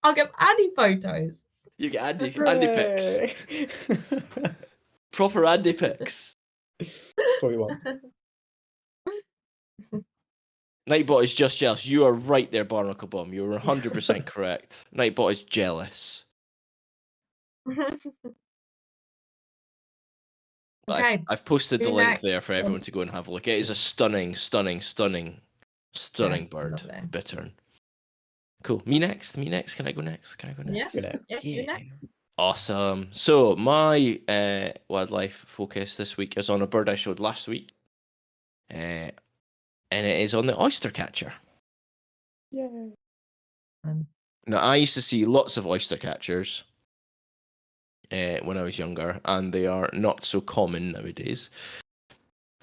S1: I'll get Annie photos.
S2: You get Andy pics.
S3: Hooray!
S2: Proper Andy pics.
S3: That's what we want.
S2: Nightbot is just jealous. You are right there, Barnacle Bomb. You were 100% correct. Nightbot is jealous. But
S1: Okay.
S2: I've posted the
S1: Who
S2: link
S1: next?
S2: there for everyone to go and have a look. It is a stunning
S1: Yes,
S2: bird.
S1: lovely.
S2: Bittern. Cool. Me next. Can I go next?
S1: Yeah,
S3: Good night.
S1: yeah, you next.
S2: Awesome. So my wildlife focus this week is on a bird I showed last week. And it is on the oyster catcher.
S3: Yay.
S2: Now, I used to see lots of oyster catchers when I was younger, and they are not so common nowadays.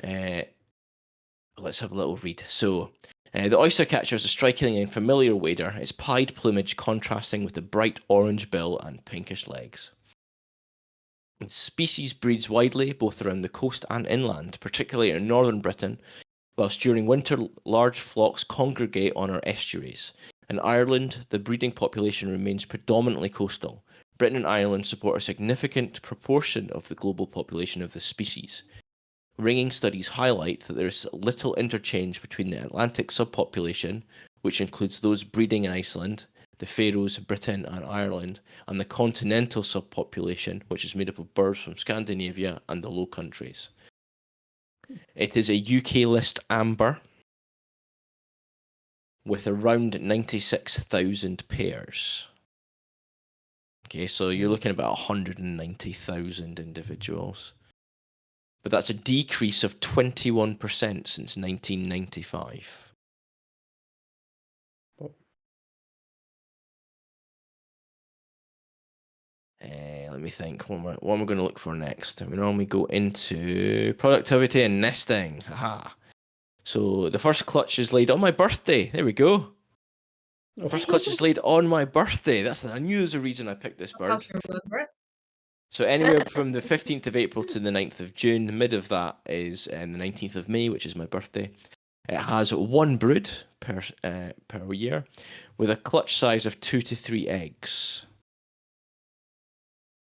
S2: Let's have a little read. So, the oyster catcher is a strikingly and familiar wader, its pied plumage contrasting with the bright orange bill and pinkish legs. The species breeds widely, both around the coast and inland, particularly in northern Britain, whilst during winter large flocks congregate on our estuaries. In Ireland, the breeding population remains predominantly coastal. Britain and Ireland support a significant proportion of the global population of the species. Ringing studies highlight that there is little interchange between the Atlantic subpopulation, which includes those breeding in Iceland, the Faroes, Britain and Ireland, and the continental subpopulation, which is made up of birds from Scandinavia and the Low Countries. It is a UK list amber with around 96,000 pairs. Okay, so you're looking at about 190,000 individuals. But that's a decrease of 21% since 1995.
S3: Oh.
S2: Let me think. What am I going to look for next? We normally go into productivity and nesting. Haha. So the first clutch is laid on my birthday. There we go. First clutch is laid on my birthday. I knew there's a reason I picked this bird.
S1: That's how to remember it.
S2: So anywhere from the 15th of April to the 9th of June, the mid of that is the 19th of May, which is my birthday. It has one brood per year, with a clutch size of 2 to 3 eggs.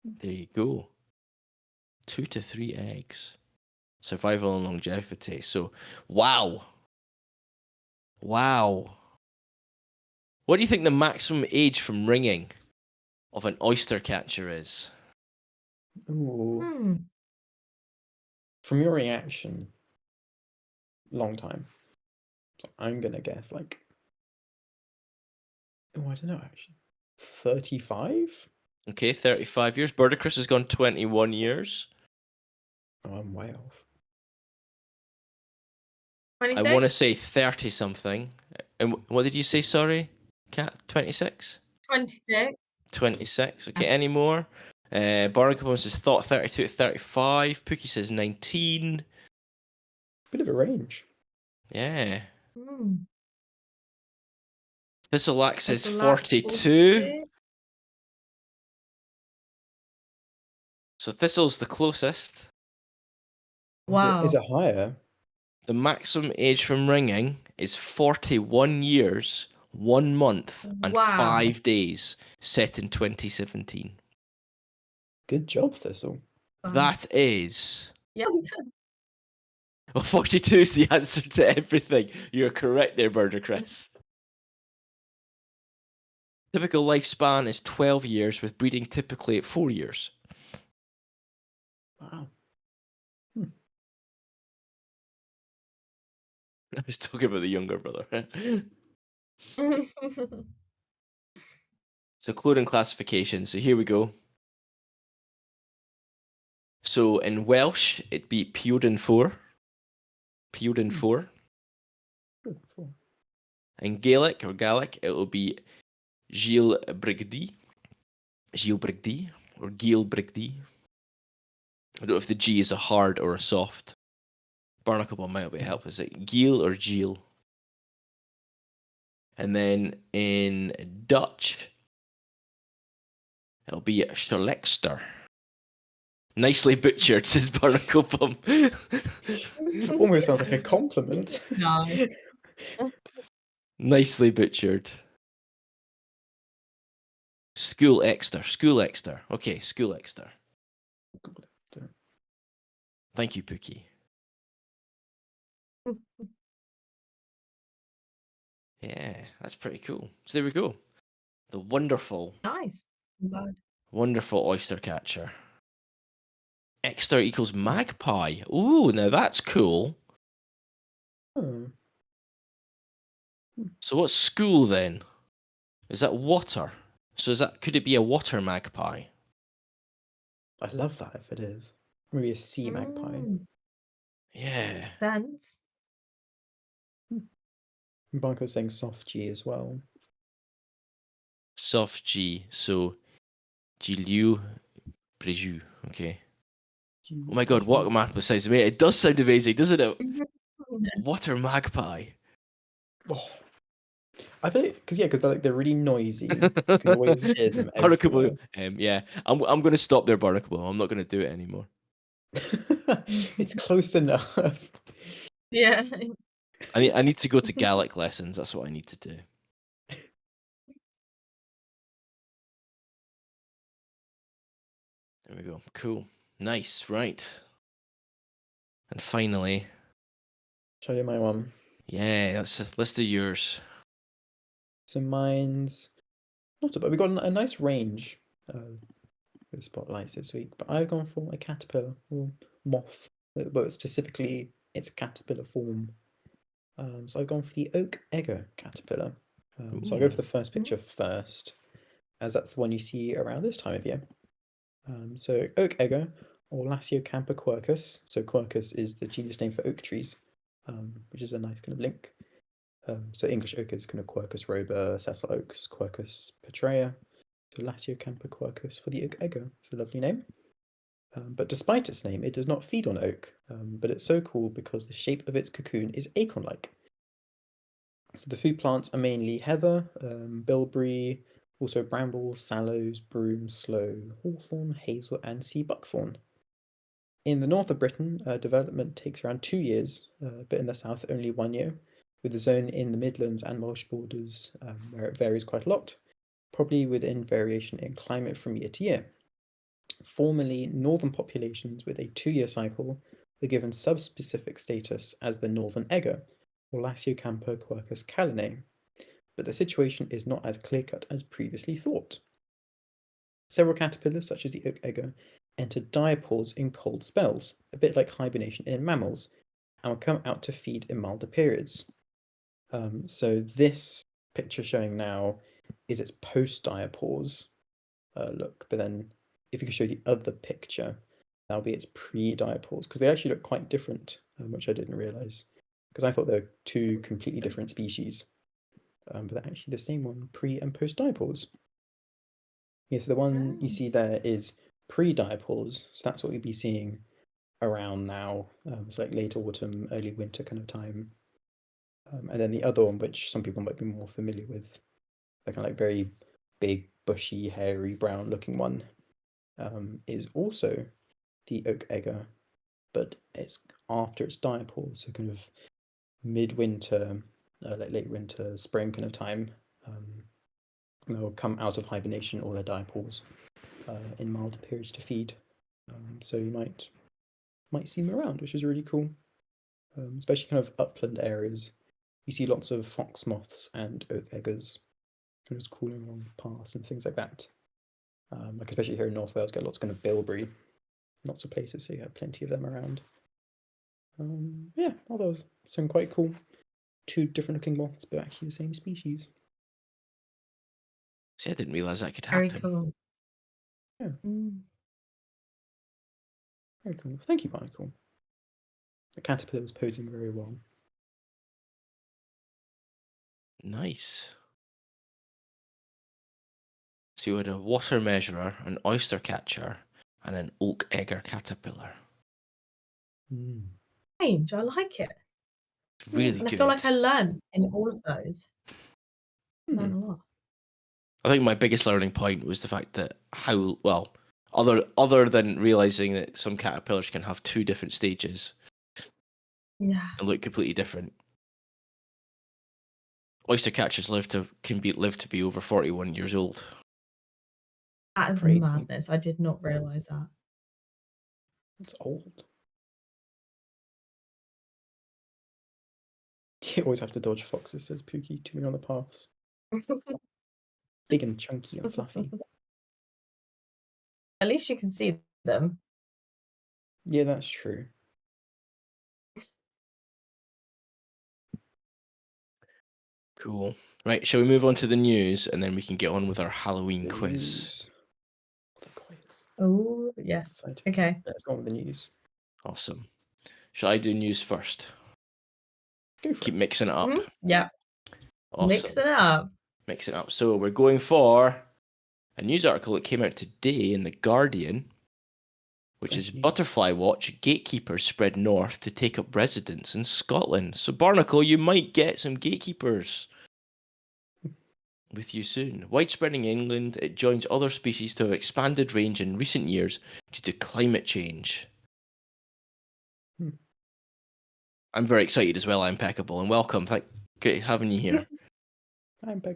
S2: There you go. 2 to 3 eggs. Survival and longevity. So, wow. What do you think the maximum age from ringing of an oyster catcher is?
S3: Ooh. From your reaction, long time. So I'm gonna guess I don't know actually. 35?
S2: Okay, 35 years. Birdicus has gone 21 years.
S3: Oh, I'm way off.
S1: 26?
S2: I want to say 30 something. And what did you say, sorry? Cat, 26?
S1: 26.
S2: 26. Okay, any more? Barnacle says thought 32 to 35. Pookie says 19.
S3: Bit of a range.
S2: Yeah.
S1: Mm.
S2: Thistleax says
S1: Thistleax,
S2: 42. So Thistle's the closest.
S1: Wow.
S3: Is it higher?
S2: The maximum age from ringing is 41 years, 1 month, and
S1: Wow.
S2: 5 days, set in 2017.
S3: Good job, Thistle.
S2: That is...
S1: Yeah.
S2: Well, 42 is the answer to everything. You're correct there, Murder Chris. Typical lifespan is 12 years, with breeding typically at 4 years.
S3: Wow.
S2: I was talking about the younger brother. So clothing classification. So here we go. So in Welsh, it'd be Pioden Fawr. Pioden Fawr.
S3: Good. Cool.
S2: In Gaelic or Gaelic, it'll be Gil Brigdi. Gil Brigdi or Gil Brigdi. I don't know if the G is a hard or a soft. Barnacle might be help. Is it Gil or Gil? And then in Dutch, it'll be Schlekster. Nicely butchered, says Barnacle Bum.
S3: Almost sounds like a compliment.
S1: Nice.
S2: Nicely butchered. School Exter. School Exter. Okay, School Exter. Thank you, Pookie. Yeah, that's pretty cool. So there we go. The wonderful,
S1: Nice. I'm glad.
S2: wonderful oyster catcher. Exter equals magpie. Ooh, now that's cool.
S3: Oh,
S2: So what's school then? Is that water? So could it be a water magpie?
S3: I love that if it is. Maybe a sea magpie.
S2: Yeah.
S1: Sense.
S3: Barco's saying soft G as well.
S2: Soft G. So Giliu Preju. Okay. Oh my god, what a map besides me. It does sound amazing, doesn't it? Water magpie.
S3: Oh. I think because they're really noisy. You can always hear them
S2: Barnacle.
S3: everywhere.
S2: Yeah. I'm gonna stop there, Barnacle. I'm not gonna do it anymore.
S3: It's close enough.
S1: Yeah.
S2: I need to go to Gaelic lessons. That's what I need to do. There we go. Cool. Nice. Right. And finally,
S3: Show you my one.
S2: yeah, let's do yours.
S3: So mine's not bad. We got a nice range with spotlights this week, but I've gone for a caterpillar or moth, but specifically it's caterpillar form. So I've gone for the oak egger caterpillar. So I'll go for the first picture first, as that's the one you see around this time of year. So oak egger, or Lasiocampa quercus. So quercus is the genus name for oak trees, which is a nice kind of link. So English oak is kind of Quercus robur, sessile oaks, Quercus petrea. So Lasiocampa quercus for the oak egger. It's a lovely name. But despite its name, it does not feed on oak, but it's so called because the shape of its cocoon is acorn-like. So the food plants are mainly heather, bilberry, also brambles, sallows, broom, sloe, hawthorn, hazel, and sea buckthorn. In the north of Britain, development takes around 2 years, but in the south only 1 year, with the zone in the Midlands and Welsh borders where it varies quite a lot, probably within variation in climate from year to year. Formerly, northern populations with a 2-year cycle were given subspecific status as the northern egger, or Lasiocampa quercus calinae, but the situation is not as clear-cut as previously thought. Several caterpillars, such as the oak egger, enter diapause in cold spells, a bit like hibernation in mammals, and will come out to feed in milder periods. So this picture showing now is its post-diapause look, but then if you could show the other picture, that'll be its pre-diapause, because they actually look quite different, which I didn't realize, because I thought they were two completely different species, but they're actually the same one, pre and post-diapause. Yes, the one you see there is pre-diapause, so that's what we'd be seeing around now. It's like late autumn, early winter kind of time. And then the other one, which some people might be more familiar with, the kind of like very big, bushy, hairy, brown-looking one, is also the oak egger, but it's after its diapause, so kind of midwinter, like late winter, spring kind of time. They'll come out of hibernation or their diapause in milder periods to feed. So you might see them around, which is really cool. Especially kind of upland areas. You see lots of fox moths and oak eggers kind of crawling along paths and things like that. Like especially here in North Wales, get lots of kind of bilberry, lots of places, so you have plenty of them around. Yeah, all those sound quite cool. Two different looking moths, but actually the same species.
S2: See, I didn't realize that could happen.
S1: Very cool.
S3: Yeah. Very cool. Thank you, Barnacle. The caterpillar was posing very well.
S2: Nice. So you had a water measurer, an oyster catcher, and an oak egger caterpillar.
S1: Strange, I like it.
S2: It's really
S1: And I
S2: good.
S1: feel like I learned in all of those. Learn a lot.
S2: I think my biggest learning point was the fact that how well, other than realizing that some caterpillars can have 2 different stages
S1: Yeah.
S2: and look completely different. Oyster catchers live to be over 41 years old.
S1: That is
S3: Crazy.
S1: madness. I did not realise that.
S3: It's old. You always have to dodge foxes, says Pookie, to me on the paths. Big and chunky and fluffy.
S1: At least you can see them.
S3: Yeah, that's true.
S2: Cool. Right, shall we move on to the news and then we can get on with our Halloween
S3: The
S2: quiz?
S3: news. The quiz.
S1: Oh, yes.
S3: Exciting.
S1: Okay.
S3: Let's go on with the news.
S2: Awesome. Shall I do news first?
S3: Go for
S2: Keep
S3: it.
S2: mixing it up.
S1: Yeah.
S2: Awesome.
S1: Mix it up.
S2: Mix it up. So we're going for a news article that came out today in The Guardian, which
S3: Fresh
S2: is
S3: news.
S2: Butterfly Watch gatekeepers spread north to take up residence in Scotland. So Barnacle, you might get some gatekeepers with you soon. Widespread in England, it joins other species to have expanded range in recent years due to climate change. I'm very excited as well, Impeccable, and welcome. Great having you here.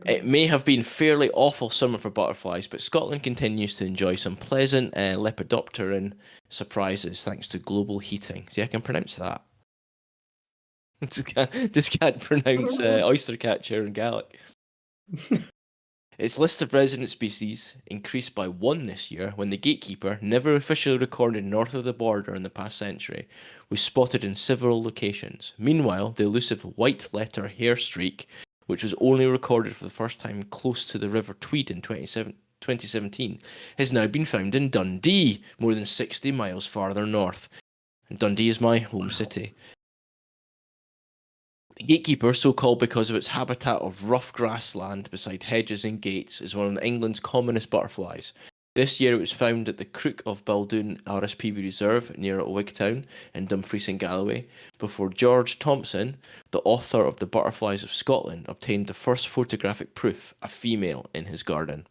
S2: It may have been fairly awful summer for butterflies, but Scotland continues to enjoy some pleasant lepidopteran surprises thanks to global heating. See, I can pronounce that. Just can't pronounce oyster catcher and Gaelic. Its list of resident species increased by 1 this year when the gatekeeper, never officially recorded north of the border in the past century, was spotted in several locations. Meanwhile, the elusive white letter hair streak, which was only recorded for the first time close to the River Tweed in 2017, has now been found in Dundee, more than 60 miles farther north. And Dundee is my home city. The gatekeeper, so called because of its habitat of rough grassland beside hedges and gates, is one of England's commonest butterflies. This year it was found at the Crook of Baldoon RSPB Reserve near Wigtown in Dumfries and Galloway, before George Thompson, the author of The Butterflies of Scotland, obtained the first photographic proof, a female, in his garden.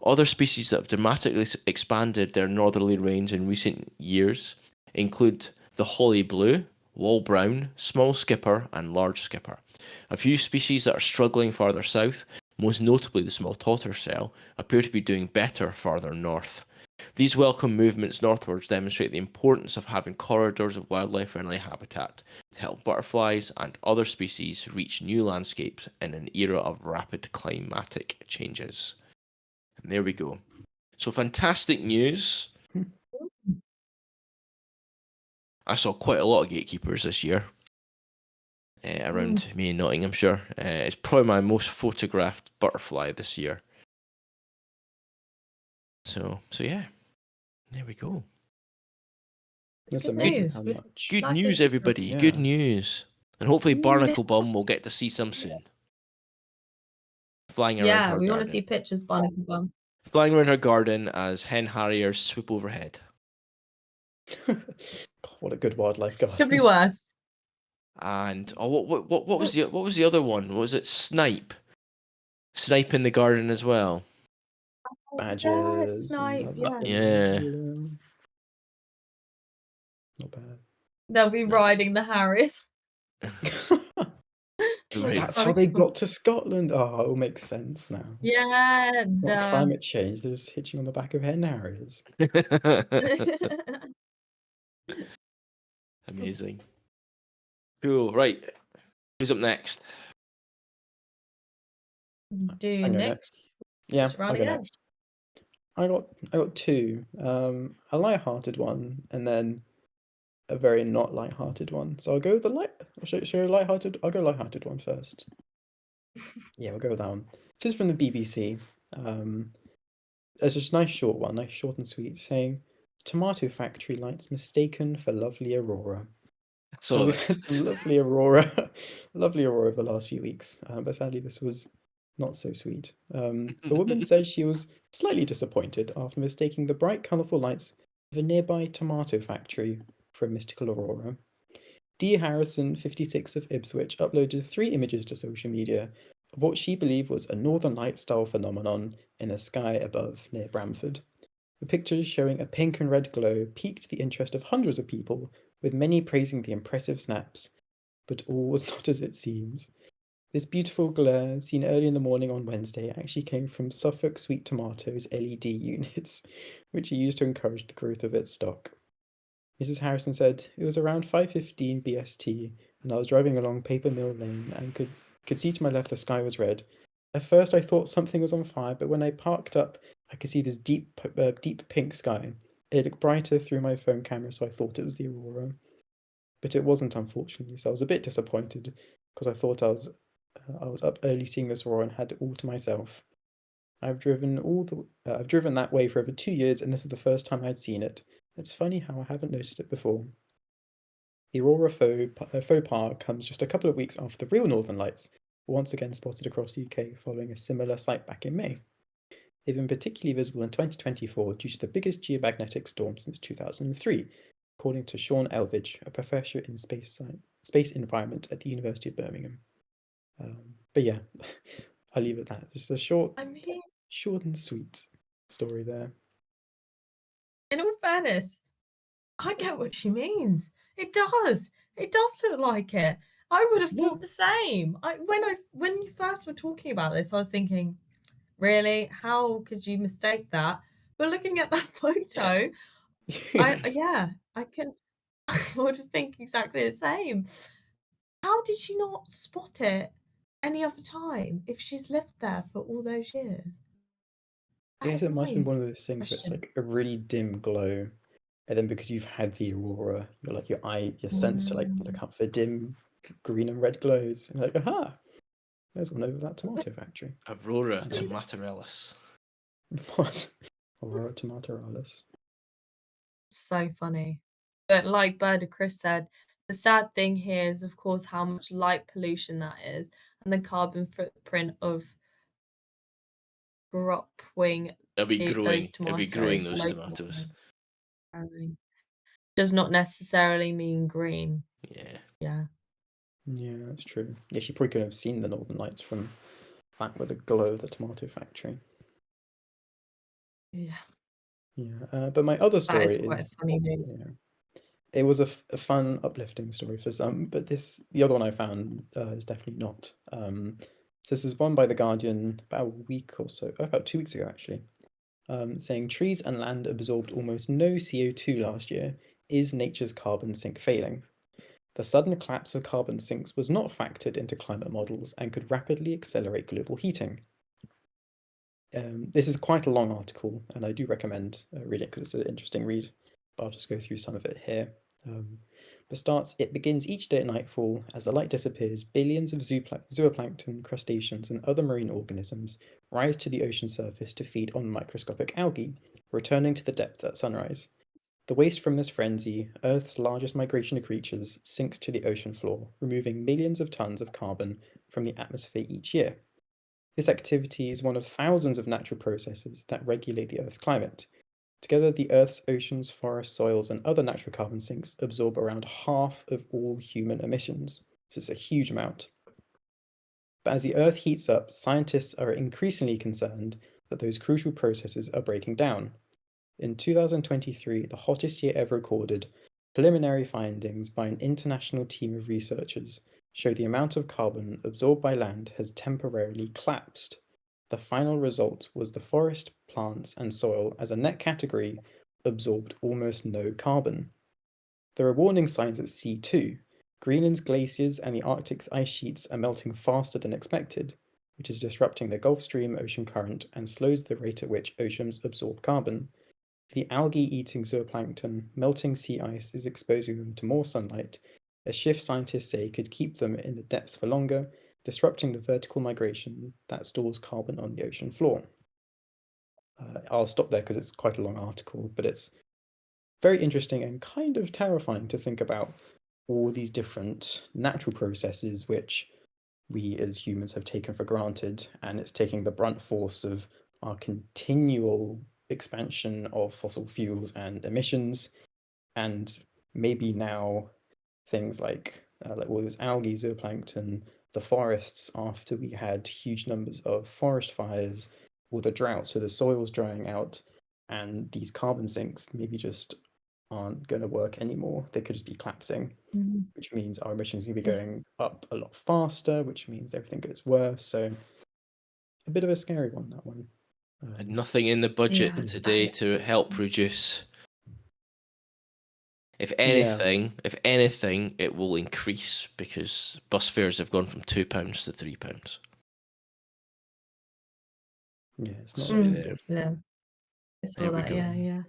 S2: Other species that have dramatically expanded their northerly range in recent years include the holly blue, wall brown, small skipper, and large skipper. A few species that are struggling farther south, most notably the small tortoiseshell, appear to be doing better farther north. These welcome movements northwards demonstrate the importance of having corridors of wildlife-friendly habitat to help butterflies and other species reach new landscapes in an era of rapid climatic changes. And there we go. So fantastic news. I saw quite a lot of gatekeepers this year around me in Nottinghamshire. It's probably my most photographed butterfly this year. So yeah, there we go.
S1: It's
S3: That's
S1: good
S3: amazing
S1: news.
S3: how
S1: We
S3: much.
S2: Good
S1: like
S2: news,
S1: it.
S2: everybody.
S3: Yeah.
S2: Good news. And hopefully Barnacle Bum will get to see some soon. Flying around
S1: Yeah,
S2: her
S1: we want to
S2: garden.
S1: see pictures, Barnacle Bum.
S2: Flying around her garden as hen harriers swoop overhead.
S3: God, what a good wildlife garden.
S1: Could be worse.
S2: And what was the other one? Was it snipe? Snipe in the garden as well.
S3: Badgers.
S1: Snipe,
S3: love
S1: yeah.
S3: them.
S2: Yeah.
S3: Not bad.
S1: They'll be riding the Harris.
S3: That's how they got to Scotland. Oh, it all makes sense now.
S1: Yeah.
S3: Not climate change. They're just hitching on the back of hen harriers.
S2: Amazing. Cool. Right. Who's up next?
S1: Do
S3: I go
S1: Nick?
S3: next. Yeah,
S1: Which round
S3: I'll go
S1: again?
S3: next. I got two. A light-hearted one, and then a very not light-hearted one. So I'll go with the light. Should I light-hearted? I'll go light-hearted one first. Yeah, we'll go with that one. This is from the BBC. It's just a nice short one, nice short and sweet, saying tomato factory lights mistaken for lovely aurora.
S2: I
S3: So
S2: saw
S3: we've
S2: that.
S3: had some lovely aurora, lovely aurora over the last few weeks, but sadly this was not so sweet. A woman says she was slightly disappointed after mistaking the bright, colourful lights of a nearby tomato factory for a mystical aurora. D. Harrison, 56 of Ipswich, uploaded 3 images to social media of what she believed was a northern light style phenomenon in the sky above near Bramford. The pictures showing a pink and red glow piqued the interest of hundreds of people, with many praising the impressive snaps, but all was not as it seems. This beautiful glare, seen early in the morning on Wednesday, actually came from Suffolk Sweet Tomatoes LED units, which are used to encourage the growth of its stock. Mrs. Harrison said, "It was around 5:15 BST, and I was driving along Paper Mill Lane and could see to my left the sky was red. At first I thought something was on fire, but when I parked up, I could see this deep pink sky. It looked brighter through my phone camera, so I thought it was the aurora. But it wasn't, unfortunately, so I was a bit disappointed because I thought I was up early seeing this aurora and had it all to myself. I've driven that way for over 2 years, and this was the first time I'd seen it. It's funny how I haven't noticed it before." The aurora faux pas comes just a couple of weeks after the real northern lights were once again spotted across the UK following a similar sight back in May. They've been particularly visible in 2024 due to the biggest geomagnetic storm since 2003, according to Sean Elvidge, a professor in space environment at the University of Birmingham. But yeah, I'll leave it at that. Just a short and sweet story there.
S1: In all fairness, I get what she means. It does. It does look like it. I would have thought the same. When you first were talking about this, I was thinking, really, how could you mistake that? But looking at that photo, I can. I would think exactly the same. How did she not spot it any other time if she's lived there for all those years?
S3: I
S1: That
S3: guess
S1: is
S3: it might have been
S1: my
S3: one of those things where it's
S1: question.
S3: like a really dim glow, and then because you've had the aurora, your sense to look out for dim green and red glows, and you're like, aha, there's one over that tomato factory.
S2: Aurora tomatorellis.
S3: What? Aurora tomatoralis.
S1: So funny. But like Bird Chris said, the sad thing here is, of course, how much light pollution that is, and the carbon footprint of growing
S2: It'll be
S1: those
S2: growing
S1: tomatoes
S2: those tomatoes.
S1: locally does not necessarily mean green.
S2: Yeah.
S1: Yeah.
S3: Yeah, that's true. Yeah, she probably could have seen the northern lights from back with the glow of the tomato factory.
S1: Yeah.
S3: Yeah, but my other
S1: That
S3: story
S1: is quite funny news.
S3: yeah, it was a fun, uplifting story for some, but the other one I found is definitely not. So this is one by The Guardian about a week or so, about 2 weeks ago actually, saying trees and land absorbed almost no CO2 last year. Is nature's carbon sink failing? The sudden collapse of carbon sinks was not factored into climate models and could rapidly accelerate global heating. This is quite a long article, and I do recommend reading it because it's an interesting read, but I'll just go through some of it here. It begins each day at nightfall. As the light disappears, billions of zooplankton, crustaceans, and other marine organisms rise to the ocean surface to feed on microscopic algae, returning to the depths at sunrise. The waste from this frenzy, Earth's largest migration of creatures, sinks to the ocean floor, removing millions of tons of carbon from the atmosphere each year. This activity is one of thousands of natural processes that regulate the Earth's climate. Together, the Earth's oceans, forests, soils, and other natural carbon sinks absorb around half of all human emissions. So it's a huge amount. But as the Earth heats up, scientists are increasingly concerned that those crucial processes are breaking down. In 2023, the hottest year ever recorded, preliminary findings by an international team of researchers show the amount of carbon absorbed by land has temporarily collapsed. The final result was the forest, plants, and soil as a net category absorbed almost no carbon. There are warning signs at sea too. Greenland's glaciers and the Arctic's ice sheets are melting faster than expected, which is disrupting the Gulf Stream ocean current and slows the rate at which oceans absorb carbon. The algae-eating zooplankton, melting sea ice is exposing them to more sunlight, a shift scientists say could keep them in the depths for longer, disrupting the vertical migration that stores carbon on the ocean floor. I'll stop there because it's quite a long article, but it's very interesting and kind of terrifying to think about all these different natural processes which we as humans have taken for granted, and it's taking the brunt force of our continual expansion of fossil fuels and emissions, and maybe now things like all this algae, zooplankton, the forests after we had huge numbers of forest fires, or the drought, so the soil's drying out, and these carbon sinks maybe just aren't going to work anymore. They could just be collapsing, which means our emissions are going to be going up a lot faster, which means everything gets worse. So a bit of a scary one, that one.
S2: And nothing in the budget
S1: Yeah,
S2: today
S1: that is
S2: to help reduce.
S3: Yeah.
S2: If anything, it will increase because bus fares have gone from £2 to £3.
S3: Yeah, it's not
S2: So
S3: looking
S2: there,
S3: good.
S1: yeah. I saw
S2: there we
S1: that.
S2: go.
S1: Yeah.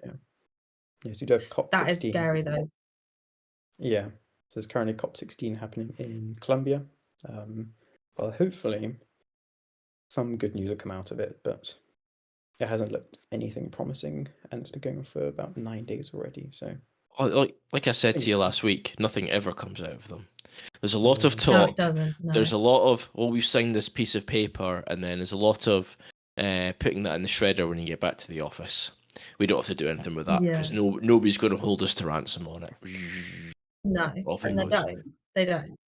S3: Yeah, so you do have
S1: That is
S3: COP16.
S1: scary though.
S3: Yeah, so there's currently COP16 happening in Colombia. Well, hopefully some good news will come out of it, but it hasn't looked anything promising, and it's been going on for about 9 days already. So
S2: Like I said to you
S3: fingers
S2: last week, nothing ever comes out of them. There's a lot of
S3: Yeah.
S1: No, it
S2: talk.
S1: doesn't. No.
S2: There's a lot of, we've signed this piece of paper, and then there's a lot of putting that in the shredder when you get back to the office. We don't have to do anything with that
S1: Yeah.
S2: because nobody's going to hold us to ransom on it.
S1: No.
S2: Off it
S1: And they
S2: goes.
S1: don't. They don't.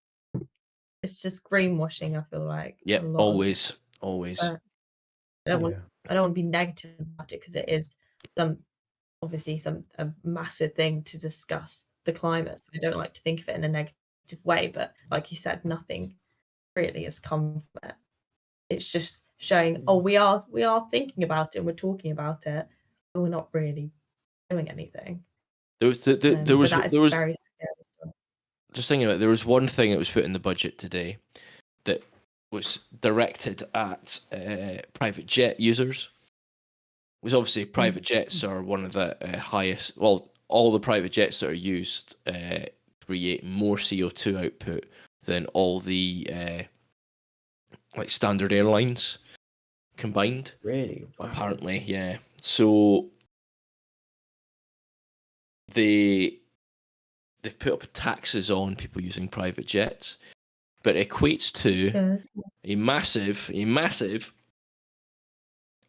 S1: It's just greenwashing, I feel like.
S2: Yeah,
S1: A lot of
S2: always.
S1: but I don't want
S3: Yeah.
S1: I don't want to be negative about it because it is obviously a massive thing to discuss the climate. So I don't like to think of it in a negative way, but like you said, nothing really has come from it. It's just showing, oh, we are thinking about it and we're talking about it, but we're not really doing anything.
S2: There was
S1: But that is very scary stuff.
S2: just thinking about it, there was one thing that was put in the budget today that was directed at private jet users. It was obviously private jets are one of the highest. Well, all the private jets that are used create more CO2 output than all the like standard airlines combined.
S3: Really? Wow.
S2: Apparently, yeah. So they've put up taxes on people using private jets, but it equates to
S1: Good.
S2: a massive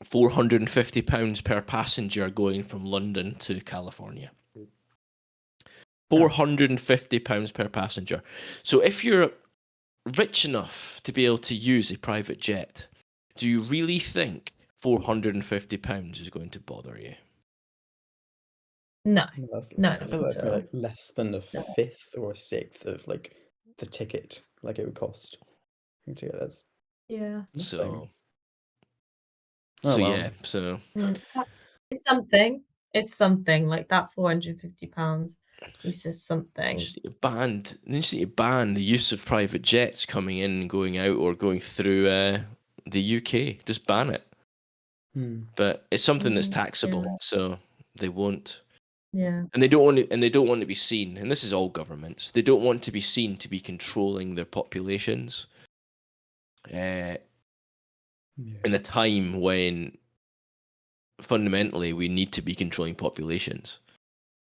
S2: £450 per passenger going from London to California. £450 per passenger. So if you're rich enough to be able to use a private jet, do you really think £450 is going to bother you?
S1: No,
S3: I feel
S1: not
S3: that's
S1: at
S3: maybe
S1: all.
S3: like less than a
S1: No.
S3: fifth or a sixth of like the ticket, like it would cost. That's
S1: Yeah.
S3: nothing.
S2: So
S3: Oh well.
S2: yeah, so
S1: It's something. It's something like that. £450. At least it's something.
S2: they just need to ban the use of private jets coming in and going out or going through the UK. Just ban it. But it's something that's taxable,
S1: Yeah.
S2: so they won't.
S1: Yeah.
S2: And they don't want to be seen, and this is all governments. They don't want to be seen to be controlling their populations. In a time when fundamentally we need to be controlling populations,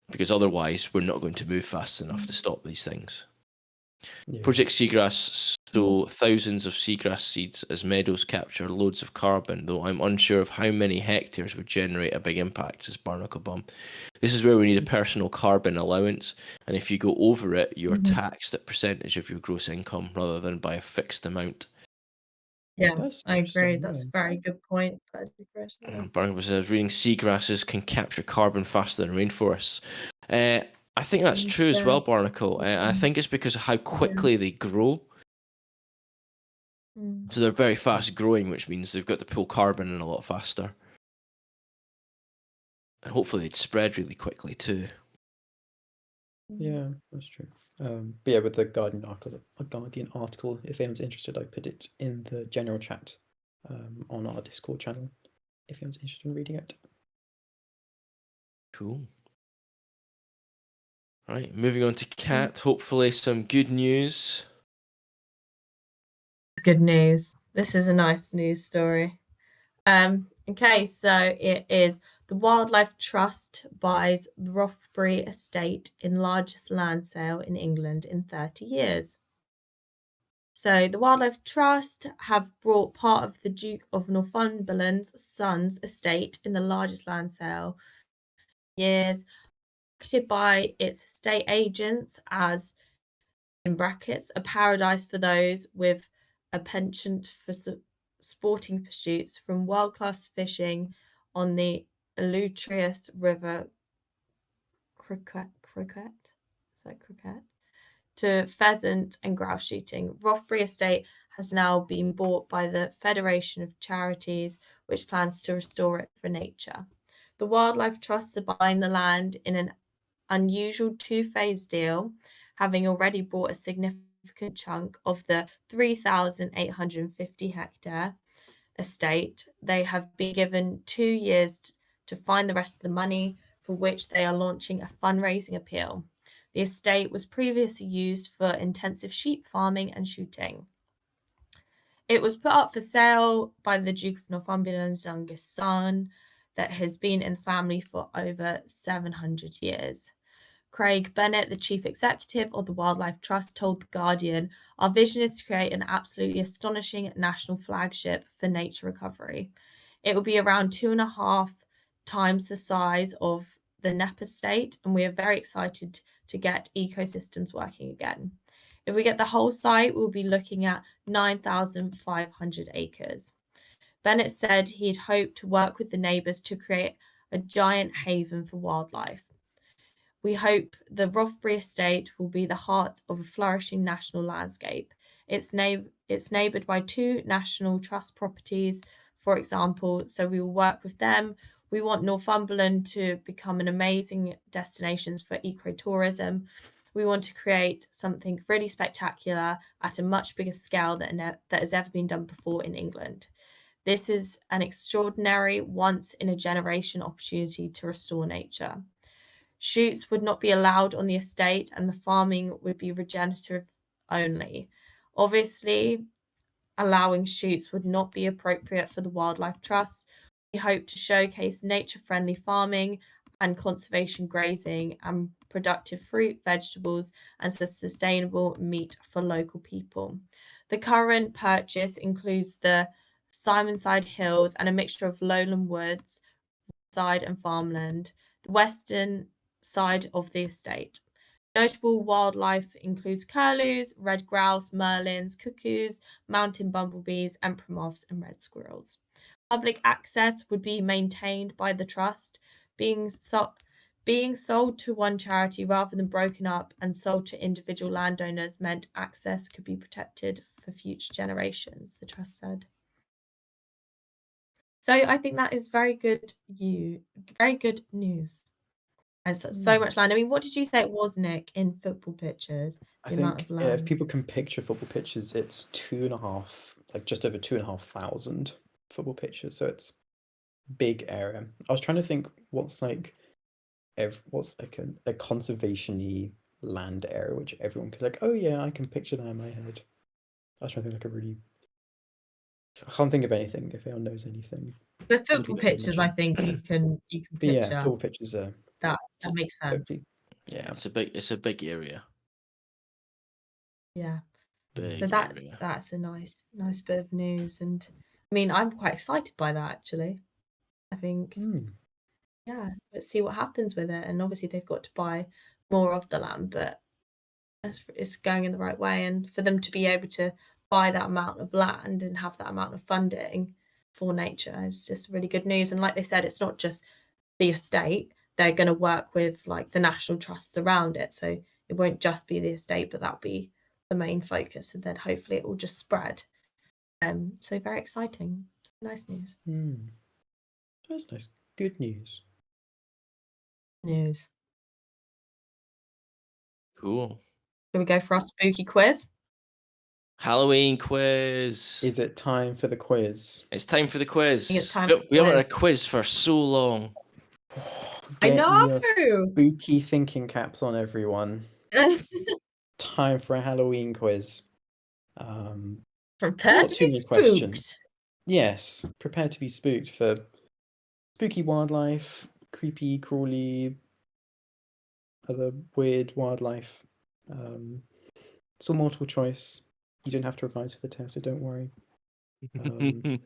S2: because otherwise we're not going to move fast enough to stop these things. Project Seagrass sow thousands of seagrass seeds as meadows capture loads of carbon, though I'm unsure of how many hectares would generate a big impact, says Barnacle Bum. This is where we need a personal carbon allowance, and if you go over it, you're taxed at percentage of your gross income rather than by a fixed amount.
S1: Yeah,
S3: That's
S1: I agree.
S3: interesting,
S1: That's
S3: yeah.
S1: a very good point. Chris. Yeah.
S2: Barnacle says reading seagrasses can capture carbon faster than rainforests. I think that's true as well, Barnacle. I think it's because of how quickly they grow. So they're very fast growing, which means they've got to pull carbon in a lot faster. And hopefully they'd spread really quickly too.
S3: Yeah, that's true. But yeah, with the Guardian article, if anyone's interested, I put it in the general chat on our Discord channel. If anyone's interested in reading it.
S2: Cool. Right, moving on to Cat. Hopefully some good news.
S1: Good news. This is a nice news story. Okay, so it is the Wildlife Trust buys Rothbury estate in largest land sale in England in 30 years. So the Wildlife Trust have bought part of the Duke of Northumberland's son's estate in the largest land sale years, marketed by its estate agents as, in brackets, a paradise for those with a penchant for sporting pursuits, from world-class fishing on the illustrious river Croquet, is that Croquet? To pheasant and grouse shooting. Rothbury Estate has now been bought by the Federation of Charities, which plans to restore it for nature. The Wildlife Trusts are buying the land in an unusual two-phase deal, having already bought a significant chunk of the 3,850 hectare estate. They have been given 2 years to find the rest of the money, for which they are launching a fundraising appeal. The estate was previously used for intensive sheep farming and shooting. It was put up for sale by the Duke of Northumberland's youngest son, that has been in the family for over 700 years. Craig Bennett, the chief executive of the Wildlife Trust, told The Guardian, "Our vision is to create an absolutely astonishing national flagship for nature recovery. It will be around 2.5 times the size of the Knepp estate, and we are very excited to get ecosystems working again. If we get the whole site, we'll be looking at 9,500 acres." Bennett said he'd hoped to work with the neighbours to create a giant haven for wildlife. "We hope the Rothbury estate will be the heart of a flourishing national landscape. It's neighboured by 2 National Trust properties, for example, so we will work with them. We want Northumberland to become an amazing destination for ecotourism. We want to create something really spectacular at a much bigger scale that has ever been done before in England. This is an extraordinary, once-in-a-generation opportunity to restore nature. Shoots would not be allowed on the estate, and the farming would be regenerative only. Obviously, allowing shoots would not be appropriate for the Wildlife Trust. We hope to showcase nature-friendly farming and conservation grazing and productive fruit, vegetables, and sustainable meat for local people. The current purchase includes the Simonside Hills and a mixture of lowland woods, side and farmland, the western side of the estate. Notable wildlife includes curlews, red grouse, merlins, cuckoos, mountain bumblebees, emperor moths, and red squirrels. Public access would be maintained by the trust, being sold to one charity rather than broken up and sold to individual landowners meant access could be protected for future generations, the trust said. So I think that is very good news. And so much land. I mean, what did you say it was, Nick, in football pitches?
S3: I
S1: amount
S3: think
S1: of
S3: if
S1: land.
S3: people can picture football pitches, it's 2.5, like just over 2,500 football pitches. So it's big area. I was trying to think what's like a conservation-y land area which everyone could like, oh yeah, I can picture that in my head. I was trying to think like a really. I can't think of anything. If anyone knows anything,
S1: The football pitches, I think you can
S3: but yeah,
S1: picture.
S3: football pitches are
S1: That makes sense.
S3: hopefully, yeah.
S2: It's a big area.
S1: Yeah.
S2: Big
S1: So
S2: area.
S1: that's a nice bit of news, and I mean, I'm quite excited by that actually. I think, yeah, let's see what happens with it. And obviously they've got to buy more of the land, but it's going in the right way. And for them to be able to buy that amount of land and have that amount of funding for nature is just really good news. And like they said, it's not just the estate. They're going to work with like the national trusts around it. So it won't just be the estate, but that'll be the main focus. And then hopefully it will just spread. So very exciting. Nice news.
S3: That's nice. Good news.
S2: Cool.
S1: Shall we go for our spooky quiz?
S2: Halloween quiz.
S3: Is it time for the quiz?
S2: It's time for the quiz.
S1: I think it's time for the
S2: We haven't had a
S1: quiz.
S2: quiz for so long.
S1: I
S3: Get
S1: know.
S3: your spooky thinking caps on, everyone. Time for a Halloween quiz.
S1: Prepare
S3: Not
S1: to
S3: too
S1: be
S3: many
S1: spooked.
S3: questions. Yes, prepare to be spooked for spooky wildlife, creepy, crawly, other weird wildlife. It's all multiple choice. You don't have to revise for the test, so don't worry. Only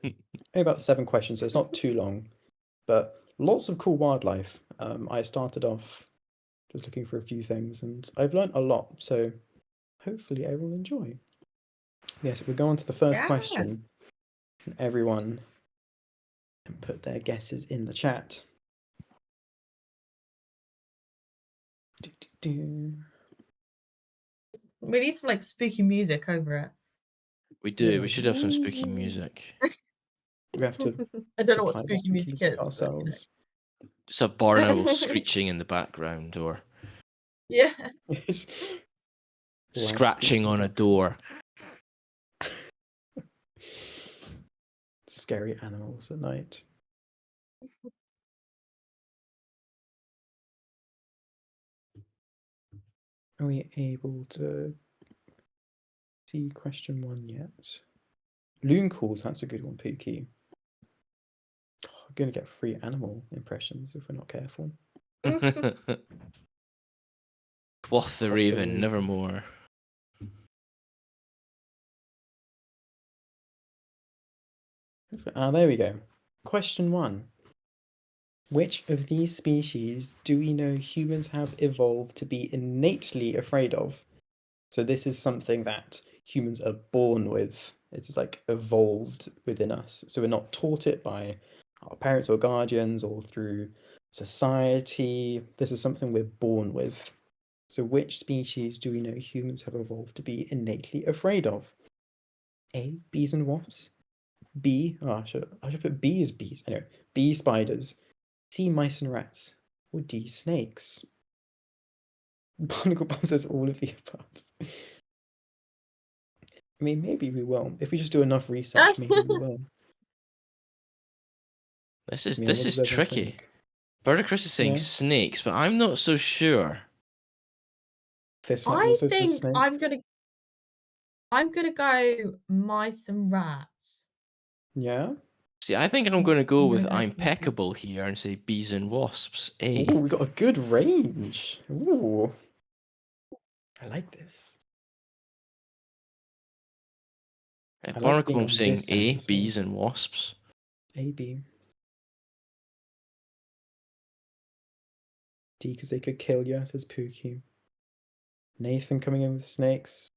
S3: about 7 questions, so it's not too long, but lots of cool wildlife. I started off just looking for a few things, and I've learned a lot, so hopefully I will enjoy. Yes, we'll go on to the first question. And everyone can put their guesses in the chat.
S1: We need some like spooky music over it.
S2: We do.
S3: Yeah,
S2: We should have some spooky music.
S3: We have to
S1: I don't know what
S3: supply the
S1: spooky music is. But, you know.
S3: ourselves.
S2: Just have barn owls screeching in the background, or
S1: Yeah.
S2: scratching on a door.
S3: Scary animals at night. Are we able to see question 1 yet? Loon calls, that's a good one, Pookie. Oh, I'm going to get free animal impressions if we're not careful.
S2: Quoth the raven, nevermore.
S3: There we go. Question 1. Which of these species do we know humans have evolved to be innately afraid of? So this is something that humans are born with. It's like evolved within us. So we're not taught it by our parents or guardians or through society. This is something we're born with. So which species do we know humans have evolved to be innately afraid of? A, bees and wasps. B, I should put B as bees. Anyway, B, spiders. C, mice and rats. Or D, snakes. Barnacle Bomb says all of the above. I mean, maybe we will. If we just do enough research, maybe we will.
S2: This is
S3: Yeah, what does everyone
S2: tricky.
S3: think?
S2: Chris is saying
S3: Yeah.
S2: snakes, but I'm not so sure.
S3: This
S1: I
S3: also says
S1: think
S3: snakes.
S1: I'm gonna go mice and rats.
S3: Yeah.
S2: See, I think I'm going to go
S1: I'm
S2: with
S1: gonna go
S2: I'm peckable here and say bees and wasps. A.
S3: Ooh, we got a good range. Ooh. I like this. I like
S2: Barnacle
S3: being
S2: Bomb
S3: on
S2: saying
S3: this
S2: A,
S3: end as well.
S2: bees and wasps.
S3: A, B. D, because they could kill you, says Pookie. Nathan coming in with snakes.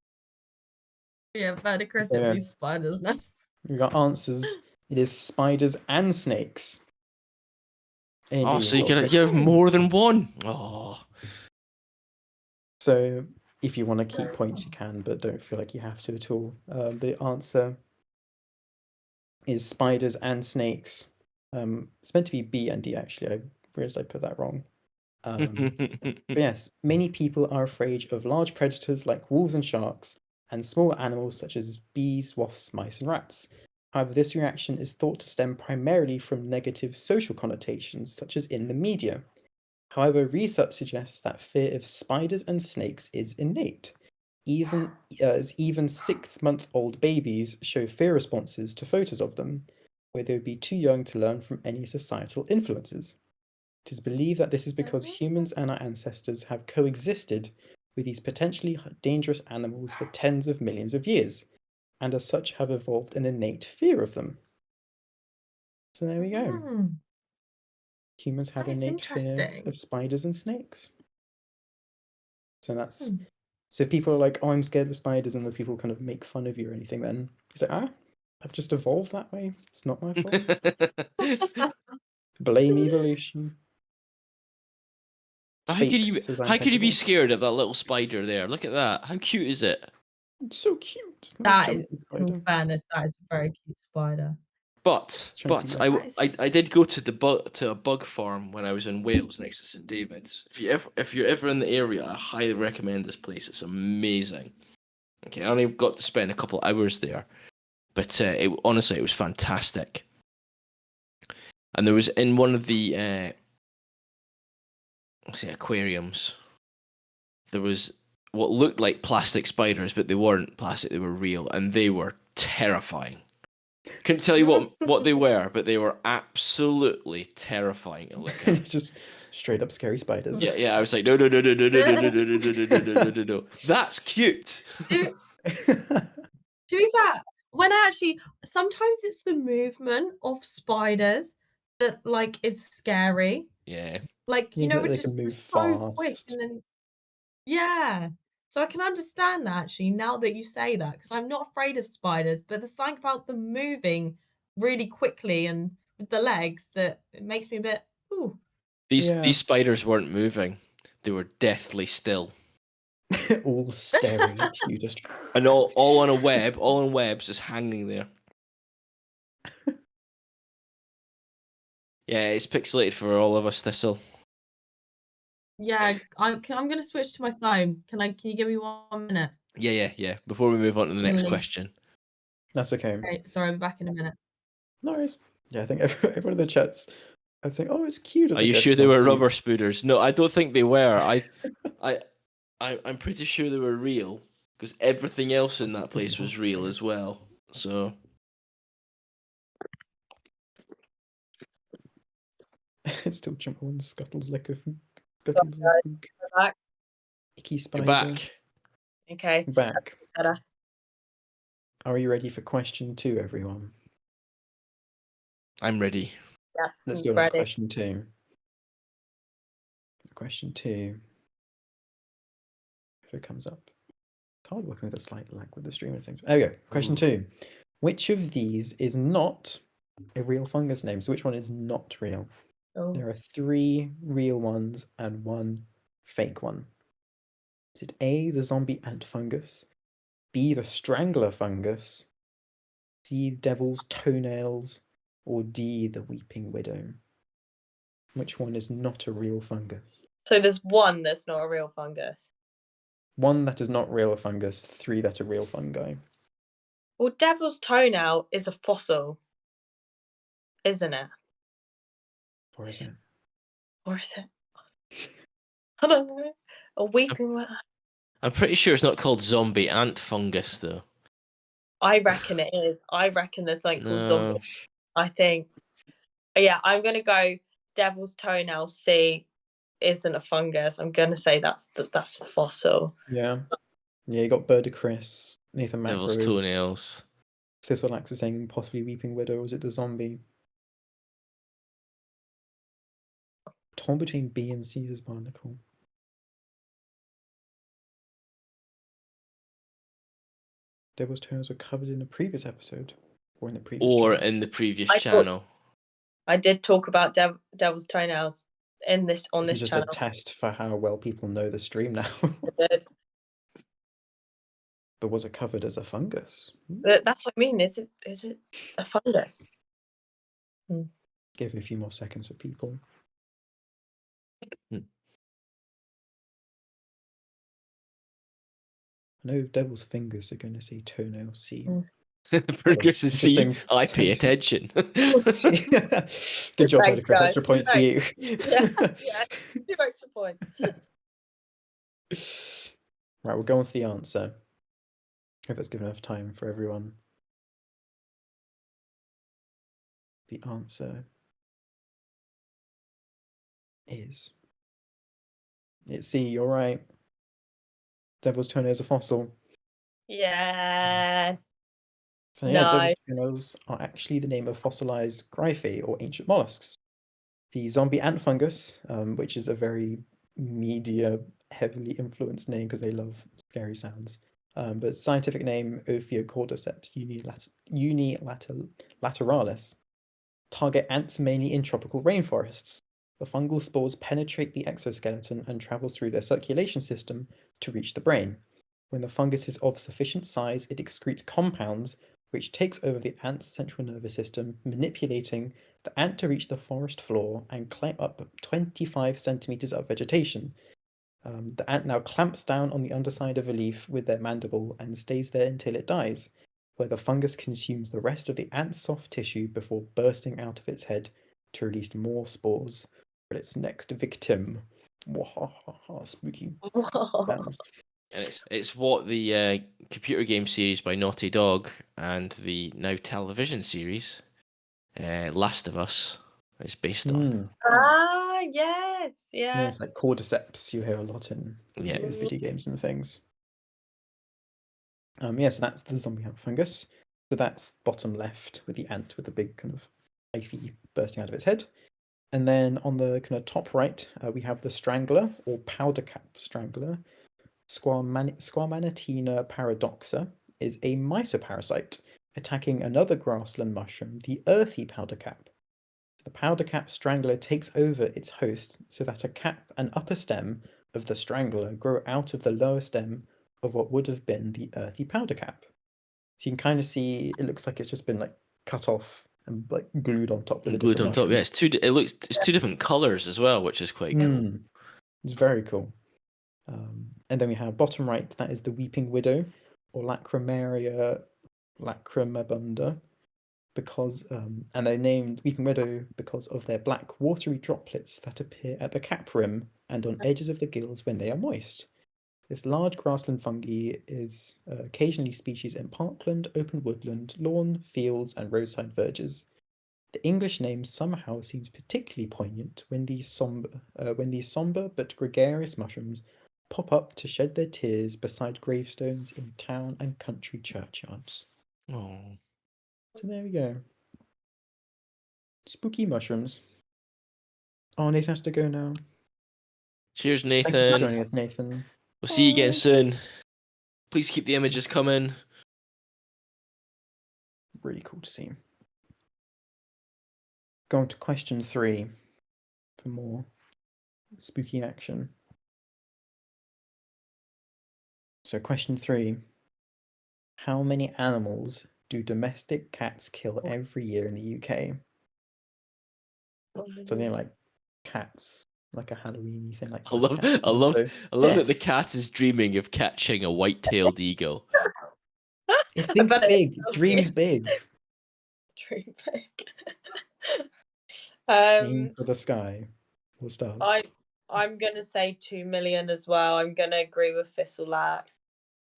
S1: Yeah, but Chris, it'll be spiders now.
S3: We got answers. It is spiders and snakes. A and D,
S2: So you
S3: got
S2: can have more than one. Oh.
S3: So if you want to keep points, you can, but don't feel like you have to at all. The answer is spiders and snakes. It's meant to be B and D, actually. I realized I put that wrong. But yes, many people are afraid of large predators like wolves and sharks, and small animals such as bees, wasps, mice, and rats. However, this reaction is thought to stem primarily from negative social connotations, such as in the media. However, research suggests that fear of spiders and snakes is innate. Even 6-month-old babies show fear responses to photos of them, where they would be too young to learn from any societal influences. It is believed that this is because humans and our ancestors have coexisted with these potentially dangerous animals for tens of millions of years, and as such have evolved an innate fear of them. So there we go. Humans have innate fear of spiders and snakes. So that's so people are like, oh, I'm scared of spiders, and the people kind of make fun of you or anything. Then it's like, I've just evolved that way. It's not my fault. Blame evolution.
S2: How could you be scared of that little spider there? Look at that. How cute is it?
S3: It's so cute.
S1: That is, in fairness, that is a very cute spider.
S2: But I did go to a bug farm when I was in Wales next to St David's. If you're ever in the area, I highly recommend this place. It's amazing. Okay, I only got to spend a couple hours there, but honestly, it was fantastic. And there was in one of the aquariums, there was what looked like plastic spiders, but they weren't plastic; they were real, and they were terrifying. Couldn't tell you what they were, but they were absolutely terrifying to look at.
S3: Just straight up scary spiders.
S2: Yeah. I was like, no. That's cute.
S1: To be fair, when I actually sometimes it's the movement of spiders that like is scary.
S2: Yeah.
S1: Like,
S3: Yeah,
S1: it
S3: they
S1: just
S3: can move
S1: so quick
S3: fast.
S1: and then yeah. So I can understand that actually now that you say that because I'm not afraid of spiders, but there's something about them moving really quickly and with the legs that it makes me a bit, ooh.
S2: These spiders weren't moving. They were deathly still.
S3: All staring at you, just
S2: And all on a web, all on webs, just hanging there. Yeah, it's pixelated for all of us, Thistle.
S1: Yeah, I'm gonna switch to my phone. Can you give me 1 minute?
S2: Yeah. Before we move on to the next question.
S3: That's okay.
S1: Okay, sorry, I'll be back in a minute.
S3: No worries. Yeah, I think everyone in the chats, I'd say, oh, it's cute.
S2: Are you sure they were rubber spooders? No, I don't think they were. I'm pretty sure they were real because everything else in that place was real as well. So
S3: It's still jumping on Scuttles like a
S1: Back.
S3: icky
S2: you're
S3: spider.
S2: back.
S1: Okay.
S3: Back.
S1: Better.
S3: Are you ready for question 2, everyone?
S2: I'm ready.
S1: Yeah.
S3: Let's go on to question 2. Question 2. If it comes up. It's hard working with a slight lag with the stream and things. There we go. Question 2. Which of these is not a real fungus name? So which one is not real?
S1: Oh.
S3: There are 3 real ones and 1 fake one. Is it A, the zombie ant fungus, B, the strangler fungus, C, devil's toenails, or D, the weeping widow? Which one is not a real fungus?
S1: So there's one that's not a real fungus.
S3: 1 that is not real fungus, 3 that are real fungi.
S1: Well, devil's toenail is a fossil, isn't it?
S3: Or is it?
S1: Or is it? I don't know. A weeping widow.
S2: I'm pretty sure it's not called zombie ant fungus though.
S1: I reckon it is. I reckon there's something called
S2: No.
S1: zombie. I think. Yeah, I'm gonna go devil's toenail. C isn't a fungus. I'm gonna say that's a fossil.
S3: Yeah. Yeah, you got Birdicris, Nathan
S2: Devil's
S3: Macro,
S2: toenails.
S3: Thistleaxe is saying possibly Weeping Widow, or is it the zombie? Torn between B and C is barnacle. Devil's toenails were covered in a previous episode, or in the previous channel.
S2: In the previous channel.
S1: I did talk about devil's toenails in this on this
S3: just
S1: channel.
S3: A test for how well people know the stream now.
S1: I did.
S3: But was it covered as a fungus?
S1: That's what I mean. Is it a fungus?
S3: Give it a few more seconds for people. I know devil's fingers are going to say toenail C.
S2: Burgers is C. I pay attention.
S3: Good job, Birdicris. Extra points for you.
S1: Yeah. 2 extra points.
S3: Right, we'll go on to the answer. Hope that's given enough time for everyone. The answer is... It's C, you're right. Devil's toenail is a fossil.
S1: Yeah.
S3: So yeah, devil's toenails are actually the name of fossilized gryphae, or ancient mollusks. The zombie ant fungus, which is a very media heavily influenced name because they love scary sounds. But scientific name Ophiocordyceps unilateralis. Target ants mainly in tropical rainforests. The fungal spores penetrate the exoskeleton and travels through their circulation system to reach the brain. When the fungus is of sufficient size, it excretes compounds which takes over the ant's central nervous system, manipulating the ant to reach the forest floor and climb up 25 centimeters of vegetation. The ant now clamps down on the underside of a leaf with their mandible and stays there until it dies, where the fungus consumes the rest of the ant's soft tissue before bursting out of its head to release more spores for its next victim. Spooky sounds.
S2: And it's what the computer game series by Naughty Dog and the now television series Last of Us is based on.
S1: Yes,
S3: Yeah,
S1: yeah.
S3: it's like cordyceps you hear a lot in
S2: Yeah.
S3: those video games and things. Yeah, so that's the zombie ant fungus. So that's bottom left with the ant with the big kind of hyphae bursting out of its head. And then on the kind of top right, we have the strangler or powder cap strangler. Squamanatina paradoxa is a mysoparasite attacking another grassland mushroom, the earthy powder cap. The powder cap strangler takes over its host so that a cap and upper stem of the strangler grow out of the lower stem of what would have been the earthy powder cap. So you can kind of see it looks like it's just been like cut off and like glued on top with a
S2: Glued
S3: different
S2: on top.
S3: mushroom.
S2: Yeah, it's two different colors as well, which is quite cool.
S3: It's very cool. And then we have bottom right, that is the weeping widow or Lacrymaria lacrymabunda, because and they're named weeping widow because of their black watery droplets that appear at the cap rim and on edges of the gills when they are moist. This large grassland fungi is occasionally species in parkland, open woodland, lawn, fields, and roadside verges. The English name somehow seems particularly poignant when these somber but gregarious mushrooms pop up to shed their tears beside gravestones in town and country churchyards.
S2: Oh.
S3: So there we go. Spooky mushrooms. Oh, Nathan has to go now.
S2: Cheers,
S3: Thank you for
S2: Nathan.
S3: joining us, Nathan.
S2: We'll see you again soon. Please keep the images coming.
S3: Really cool to see. Go on to question 3 for more spooky action. So, question 3. How many animals do domestic cats kill every year in the UK? So they're like cats, like a Halloween thing, like
S2: I love,
S3: black cat,
S2: I love,
S3: also
S2: I love that the
S3: death.
S2: cat is dreaming of catching a white-tailed eagle.
S3: It thinks
S1: bet it
S3: big,
S1: does,
S3: dreams big.
S1: Dream big.
S3: Aim for the sky, or the stars.
S1: I'm gonna say 2 million as well. I'm gonna agree with Thistleax.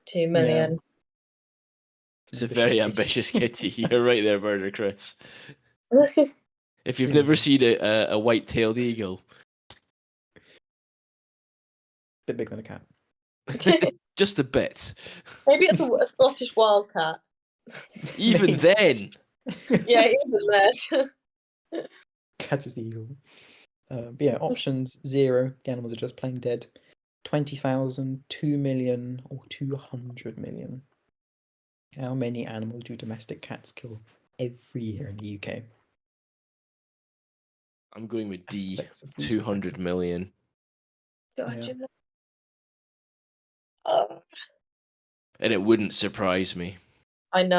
S1: 2 million.
S2: It's a very ambitious kitty. You're right there, Murder Chris. If you've never seen a white-tailed eagle,
S3: Bit bigger than a cat.
S2: just a bit.
S1: Maybe it's a Scottish wildcat.
S2: Even then,
S1: Yeah, even then.
S3: Catches the eagle. But yeah, options 0, the animals are just plain dead. 20,000, 2 million, or 200 million. How many animals do domestic cats kill every year in the UK?
S2: I'm going with D.
S3: Aspects of food
S2: 200
S3: supply.
S2: million.
S3: Yeah.
S2: And it wouldn't surprise me.
S1: I know.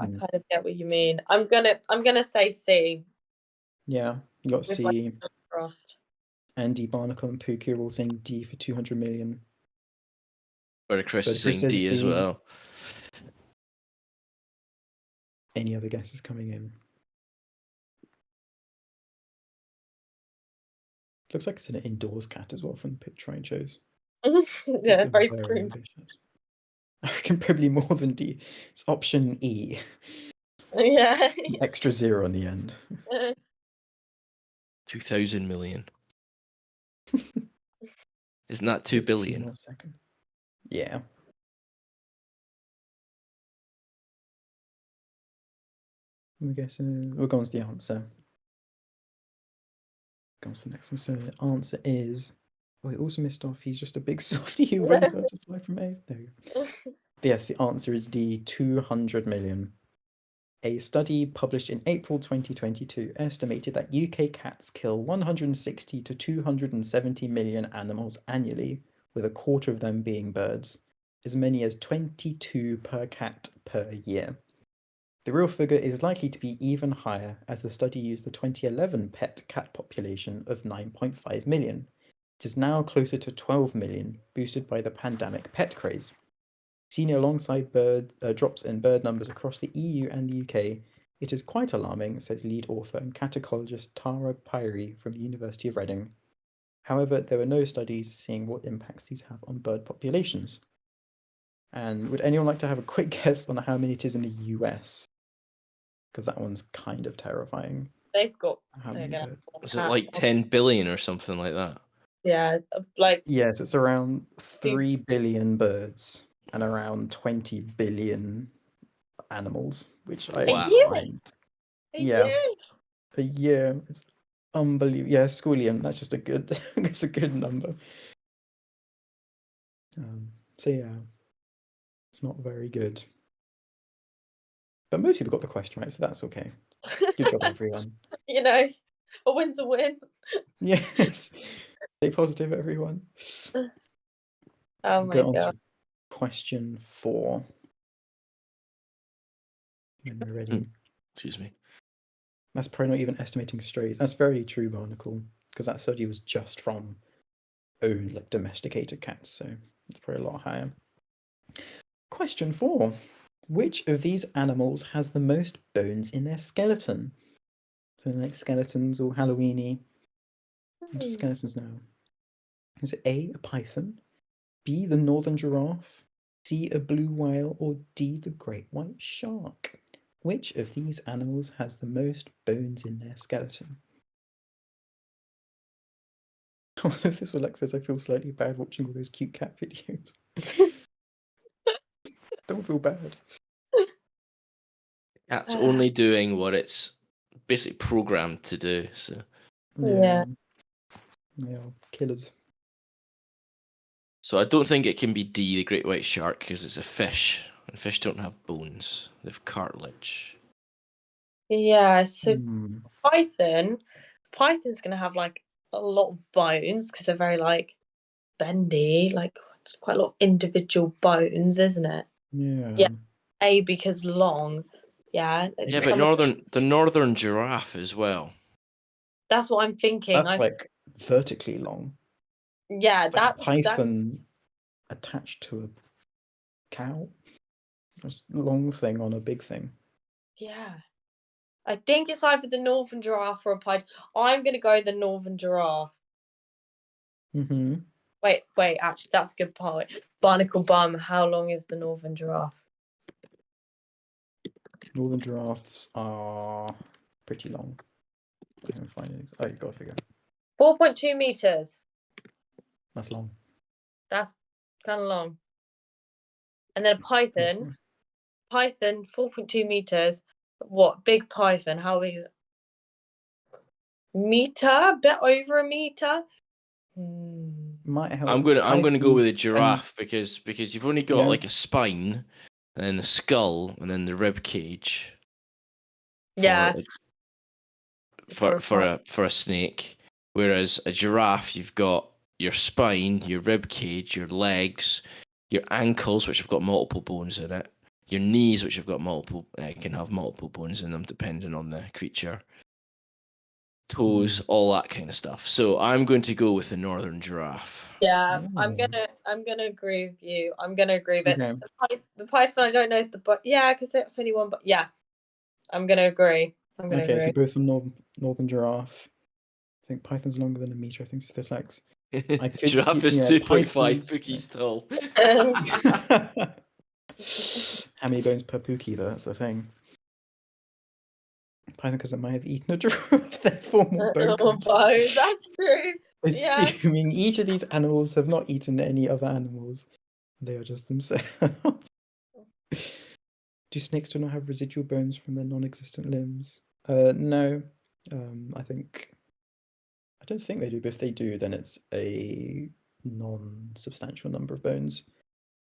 S1: I kind of get what you mean. I'm gonna say C.
S3: Yeah, you got
S1: With
S3: C.
S1: my fingers crossed.
S3: Andy, Barnacle, and Pookie are all saying D for 200 million.
S2: Murder Chris
S3: But
S2: is
S3: Chris
S2: saying
S3: says
S2: D as
S3: D.
S2: well.
S3: Any other guesses coming in? Looks like it's an indoors cat as well from the picture it shows.
S1: Yeah,
S3: It's
S1: very
S3: very
S1: scream.
S3: ambitious. I reckon probably more than D. It's option E.
S1: Yeah.
S3: Extra 0 on the end.
S2: 2,000 million. Isn't that 2
S3: Give it a few
S2: billion?
S3: more seconds. Yeah. I'm guessing we'll go on to the answer. Go on to the next one. So the answer is. Oh, he also missed off. He's just a big softie who went birds to fly from A. There you go. But yes, the answer is D, 200 million. A study published in April 2022 estimated that UK cats kill 160 to 270 million animals annually, with a quarter of them being birds, as many as 22 per cat per year. The real figure is likely to be even higher, as the study used the 2011 pet cat population of 9.5 million. It is now closer to 12 million, boosted by the pandemic pet craze. Seen alongside drops in bird numbers across the EU and the UK, it is quite alarming, says lead author and catacologist Tara Pyrie from the University of Reading. However, there were no studies seeing what impacts these have on bird populations. And would anyone like to have a quick guess on how many it is in the US? Because that one's kind of terrifying.
S1: They've got.
S3: How
S1: They're
S3: many
S1: gonna
S3: birds?
S1: have
S2: Is it
S1: cats.
S2: like 10 billion or something like that?
S1: Yeah, like
S3: Yes, it's around 3 billion birds and around 20 billion animals, which I
S2: Wow.
S3: find
S1: a
S3: yeah.
S1: year.
S3: a year. It's unbelievable. Yeah, squillion. That's just a good. It's a good number. So yeah, it's not very good. But most people got the question right, so that's okay. Good job, everyone.
S1: You know, a win's a win.
S3: Yes. Stay positive, everyone.
S1: Oh my
S3: Go on
S1: god.
S3: to question 4. When we're ready.
S2: Excuse me.
S3: That's probably not even estimating strays. That's very true, Barnacle, because that study was just from owned, like domesticated cats, so it's probably a lot higher. Question 4. Which of these animals has the most bones in their skeleton? So like skeletons or Halloweeny. Into skeletons now. Is it A, a python, B, the northern giraffe, C, a blue whale, or D, the great white shark? Which of these animals has the most bones in their skeleton? Oh, this Alexis, I feel slightly bad watching all those cute cat videos. Don't feel bad.
S2: Cat's only doing what it's basically programmed to do. So
S1: Yeah.
S3: They are killers.
S2: I don't think it can be D, the great white shark, because it's a fish, and fish don't have bones; they have cartilage.
S1: Yeah. So
S3: Hmm.
S1: Python's gonna have like a lot of bones because they're very like bendy, like it's quite a lot of individual bones, isn't it?
S3: Yeah.
S1: Yeah. A because long. Yeah.
S2: Yeah, but the northern giraffe as well.
S1: That's what I'm thinking.
S3: That's like vertically long.
S1: Yeah,
S3: It's like a
S1: that's
S3: python attached to a cow. Just a long thing on a big thing.
S1: yeah. I think it's either the northern giraffe or a python. I'm gonna go the northern giraffe.
S3: Mm-hmm.
S1: Wait, actually, that's a good point. Barnacle bum, how long is the northern giraffe?
S3: Northern giraffes are pretty long. I can find it. Oh, you got to figure.
S1: 4.2 meters.
S3: That's long.
S1: That's kind of long. And then a python, 4.2 meters. What? Big python, how big is it? Meter? Bit over a meter?
S3: Might help.
S2: I'm gonna go with a
S3: Pythons
S2: giraffe because you've only got
S3: Yeah.
S2: like a spine, and then the skull, and then the rib cage.
S1: Yeah.
S2: For a snake, whereas a giraffe, you've got your spine, your rib cage, your legs, your ankles, which have got multiple bones in it, your knees, which have got multiple can have multiple bones in them depending on the creature, toes, all that kind of stuff. So I'm going to go with the northern giraffe.
S1: Yeah, I'm
S3: Oh.
S1: gonna agree with you. I'm gonna agree with it.
S3: Okay.
S1: The python, I don't know if yeah, because there's only one, but yeah, I'm gonna agree.
S3: Okay, so both the northern giraffe. I think python's longer than a meter. I think it's this X. I could
S2: Giraffe is 2.5
S3: pythons.
S2: cookies tall.
S3: How many bones per pookie, though? That's the thing. Python, because it might have eaten a giraffe, therefore more bone content.
S1: That's true. Yeah.
S3: Assuming each of these animals have not eaten any other animals, they are just themselves. Do snakes do not have residual bones from their non-existent limbs? No. I don't think they do, but if they do, then it's a non-substantial number of bones.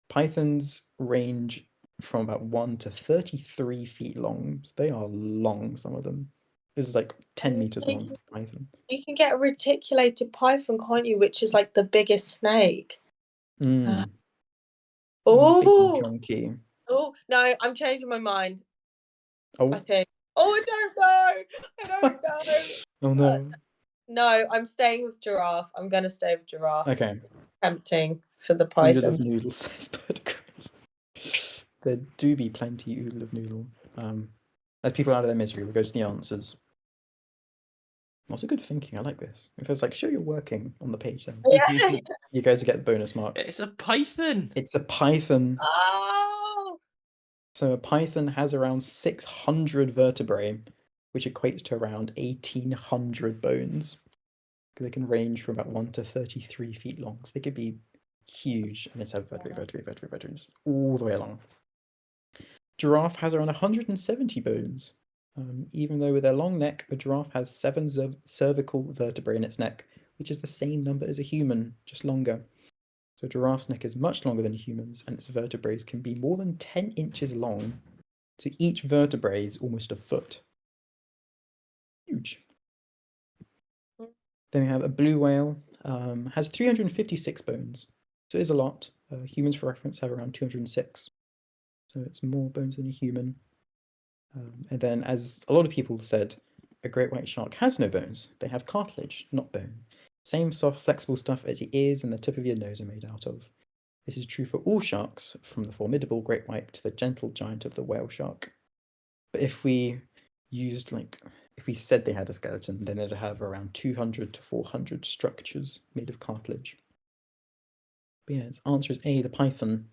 S3: Pythons range from about 1 to 33 feet long. So they are long, some of them. This is like 10 meters long python.
S1: You can get a reticulated python, can't you? Which is like the biggest snake.
S3: Big
S1: Oh,
S3: chunky.
S1: oh no! I'm changing my mind.
S3: Oh.
S1: I think. Oh, I don't know. I don't know.
S3: Oh no.
S1: No, I'm staying with giraffe. I'm gonna stay with giraffe.
S3: Okay.
S1: Tempting for the
S3: Oodle of
S1: python.
S3: noodle, says Birdcrest. There do be plenty oodle of noodle. As people out of their misery, we'll go to the answers. That's a good thinking. I like this. If it's like, show you're working on the page, then
S1: Yeah.
S3: you guys get bonus marks.
S2: It's a python.
S3: It's a python.
S1: Oh.
S3: So a python has around 600 vertebrae, which equates to around 1,800 bones. They can range from about 1 to 33 feet long. So they could be huge, and they just have vertebrae all the way along. Giraffe has around 170 bones. Even though with their long neck, a giraffe has 7 cervical vertebrae in its neck, which is the same number as a human, just longer. So a giraffe's neck is much longer than a human's, and its vertebrae can be more than 10 inches long. So each vertebrae is almost a foot. Huge. Then we have a blue whale, has 356 bones. So it is a lot. Humans, for reference, have around 206. So it's more bones than a human. And then, as a lot of people said, a great white shark has no bones. They have cartilage, not bone. Same soft, flexible stuff as your ears and the tip of your nose are made out of. This is true for all sharks, from the formidable great white to the gentle giant of the whale shark. But if we used, if we said they had a skeleton, then it'd have around 200 to 400 structures made of cartilage. But yeah, its answer is A, the python.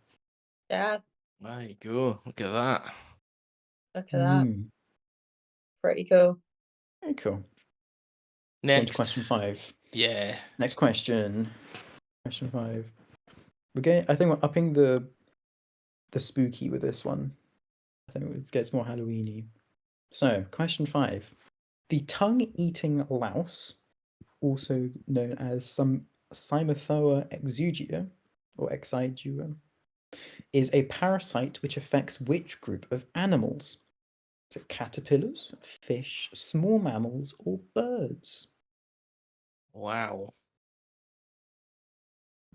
S1: Yeah.
S2: There you go. Look at that.
S1: Look at that. Pretty cool.
S3: Very cool.
S2: Next.
S3: On to question 5.
S2: Yeah.
S3: Next question. Question 5. I think we're upping the spooky with this one. I think it gets more Halloweeny. So, question 5. The tongue-eating louse, also known as Cymothoa exugia, or exigua, is a parasite which affects which group of animals? Is it caterpillars, fish, small mammals, or birds?
S2: Wow.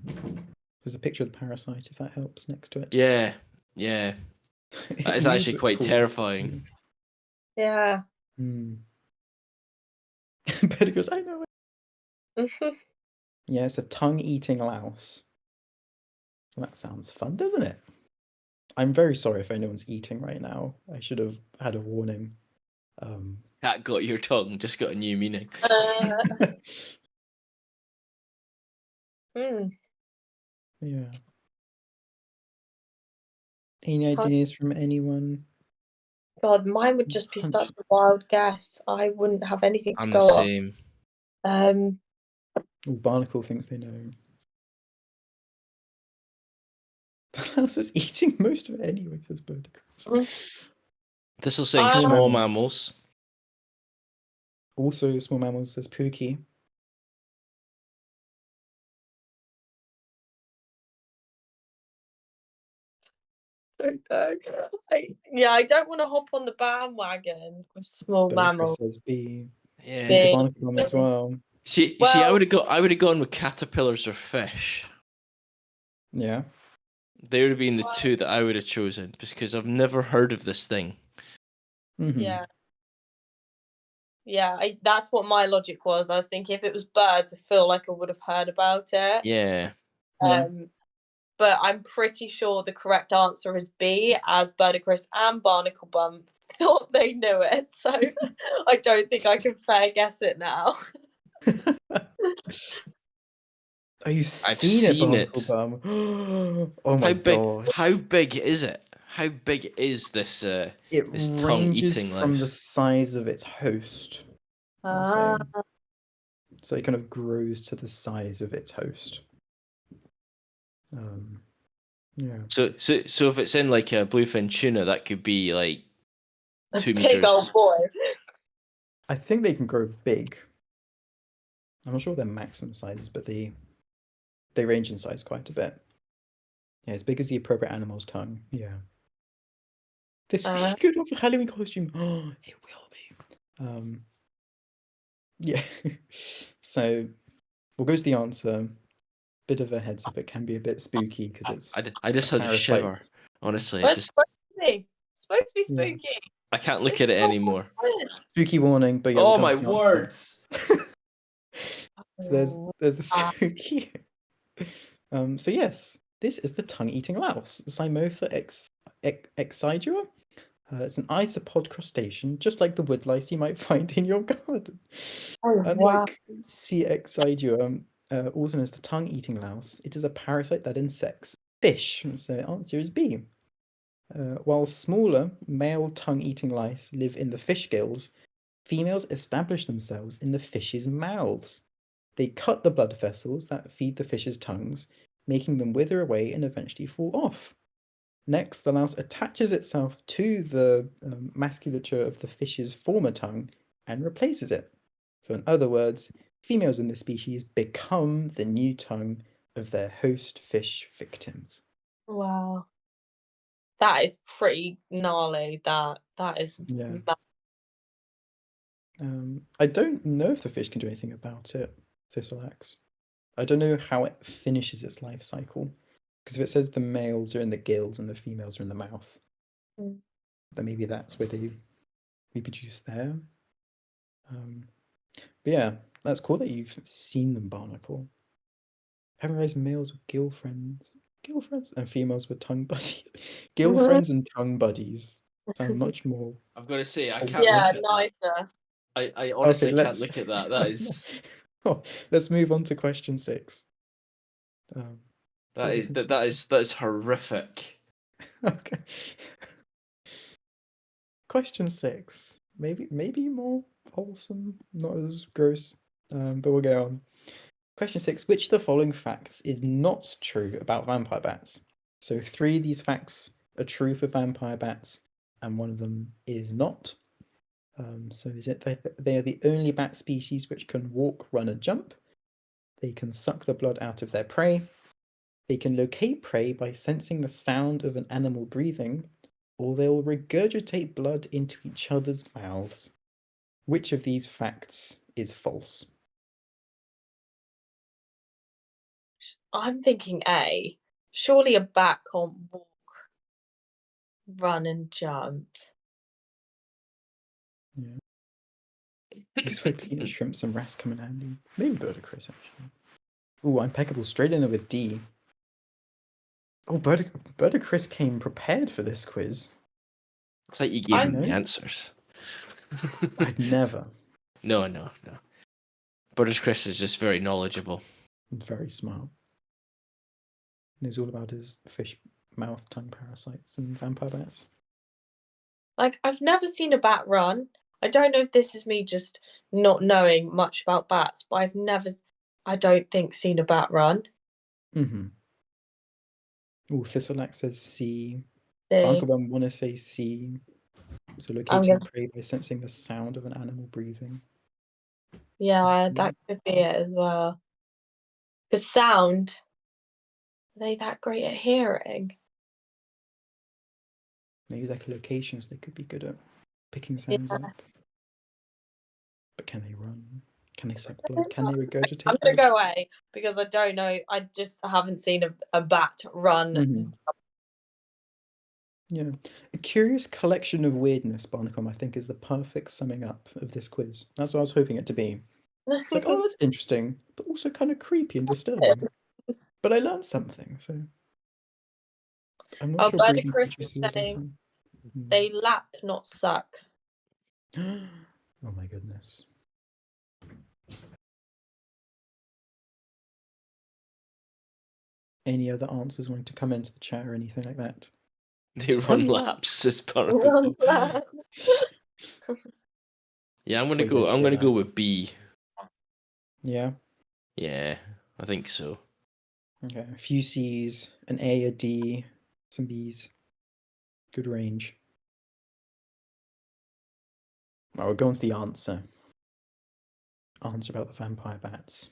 S3: There's a picture of the parasite, if that helps, next to it.
S2: Yeah. Yeah. That is actually quite terrifying.
S1: Yeah.
S3: Betty goes, I know it. Yeah, it's a tongue-eating louse. That sounds fun, doesn't it? I'm very sorry if anyone's eating right now. I should have had a warning.
S2: Cat got your tongue, just got a new meaning.
S3: Yeah. Any ideas from anyone?
S1: God, mine would just be such a wild guess. I wouldn't have anything to
S2: I'm
S1: go
S2: the
S1: off.
S2: same.
S3: Barnacle thinks they know. The louse was eating most of it anyway, says Birdicus.
S2: This will say small mammals.
S3: Also, small mammals, says Pookie.
S1: I don't want to hop on the bandwagon with small mammals.
S3: Says B.
S2: Yeah.
S3: B for barnacle as well.
S2: See, I would have gone with caterpillars or fish.
S3: Yeah.
S2: They would have been the two that I would have chosen because I've never heard of this thing.
S1: Yeah. Yeah, that's what my logic was. I was thinking if it was birds, I feel like I would have heard about it.
S2: Yeah.
S1: But I'm pretty sure the correct answer is B, as Birdicus and Barnacle Bump thought they knew it. So I don't think I can fair guess it now.
S3: Oh, you've seen it, Barnacle Bum? Oh my gosh.
S2: How big is it? How big is this
S3: it
S2: this
S3: ranges
S2: tongue-eating
S3: from
S2: louse?
S3: the size of its host, I'll say. So it kind of grows to the size of its host. Yeah.
S2: So if it's in like a bluefin tuna, that could be like 2 meters.
S1: Big old boy.
S3: I think they can grow big. I'm not sure what their maximum size is, but they range in size quite a bit. Yeah, as big as the appropriate animal's tongue. Yeah. This would be good for Halloween costume. Oh, it will be. Yeah. So we'll go to the answer. Bit of a heads up, it can be a bit spooky because it's.
S2: I just had a shiver. Honestly,
S1: It's supposed to be spooky.
S2: Yeah. I can't look at it anymore.
S3: Spooky warning, but yeah.
S2: Oh my words!
S3: So there's the spooky. So yes, this is the tongue-eating louse, Cymothoa exigua. It's an isopod crustacean, just like the woodlice you might find in your garden.
S1: Oh, wow.
S3: Unlike Cxidua, also known as the tongue-eating louse, it is a parasite that insects fish. So the answer is B. While smaller male tongue-eating lice live in the fish gills, females establish themselves in the fish's mouths. They cut the blood vessels that feed the fish's tongues, making them wither away and eventually fall off. Next, the louse attaches itself to the musculature of the fish's former tongue and replaces it. So, in other words, females in this species become the new tongue of their host fish victims.
S1: Wow. That is pretty gnarly. That is
S3: Yeah.
S1: mad.
S3: I don't know if the fish can do anything about it, Thistleaxe. I don't know how it finishes its life cycle. Because if it says the males are in the gills and the females are in the mouth,
S1: Mm.
S3: then maybe that's where they reproduce there. But yeah, that's cool that you've seen them, Barnacle. I haven't realized males were gill friends. Gill friends? And females were tongue buddies. Gill friends and tongue buddies sound much more
S2: I've got to say, I can't
S3: wholesome.
S1: Yeah,
S2: look at that.
S1: nicer.
S2: I honestly
S3: Okay,
S2: can't
S3: let's
S2: look at that. That is
S3: let's move on to question 6.
S2: that is that is horrific.
S3: Okay. Question 6. Maybe more wholesome, not as gross. But we'll go on. Question 6. Which of the following facts is not true about vampire bats? So 3 of these facts are true for vampire bats, and one of them is not. So is it that they are the only bat species which can walk, run, and jump? They can suck the blood out of their prey. They can locate prey by sensing the sound of an animal breathing, or they'll regurgitate blood into each other's mouths. Which of these facts is false?
S1: I'm thinking A. Surely a bat can't walk, run, and jump.
S3: Yeah. This is where cleaner shrimps and wrasse come in handy. Maybe Birdicris, actually. Ooh, impeccable. Straight in there with D. Oh, Birdicris came prepared for this quiz.
S2: It's like you gave him the
S3: know?
S2: answers.
S3: I'd never.
S2: No. British Chris is just very knowledgeable.
S3: Very smart. Knows all about his fish mouth tongue parasites and vampire bats.
S1: Like, I've never seen a bat run. I don't know if this is me just not knowing much about bats, but I've never, I don't think, seen a bat run.
S3: Mm-hmm. Oh, Thistleaxe says C.
S1: See,
S3: Barnkabum want to say C. So
S1: I'm
S3: locating
S1: gonna,
S3: prey by sensing the sound of an animal breathing.
S1: yeah, that could be it as well. Because sound, are they that great at hearing?
S3: Maybe like locations they could be good at picking
S1: Yeah.
S3: sounds up. But can they run? Can they suck blood? Can they regurgitate
S1: I'm gonna
S3: blood?
S1: go away because I don't know. I just haven't seen a bat run.
S3: Mm-hmm. Yeah. A curious collection of weirdness, Barnacle, I think, is the perfect summing up of this quiz. That's what I was hoping it to be. It's like, oh, that's interesting, but also kind of creepy and disturbing. But I learned something, so I'm not
S1: Oh,
S3: sure
S1: Bertie
S3: breeding
S1: Chris is
S3: produces it
S1: saying
S3: also.
S1: they lap, not suck.
S3: Oh my goodness. Any other answers wanting to come into the chat or anything like that?
S2: They run laps as part of
S1: Run,
S2: people.
S1: lap.
S2: Yeah, I'm
S3: That's what you
S2: gonna
S3: say
S2: go
S3: that.
S2: with B.
S3: Yeah.
S2: Yeah, I think so.
S3: Okay. A few C's, an A, a D, some B's. Good range. Well, we'll go on to the answer. Answer about the vampire bats.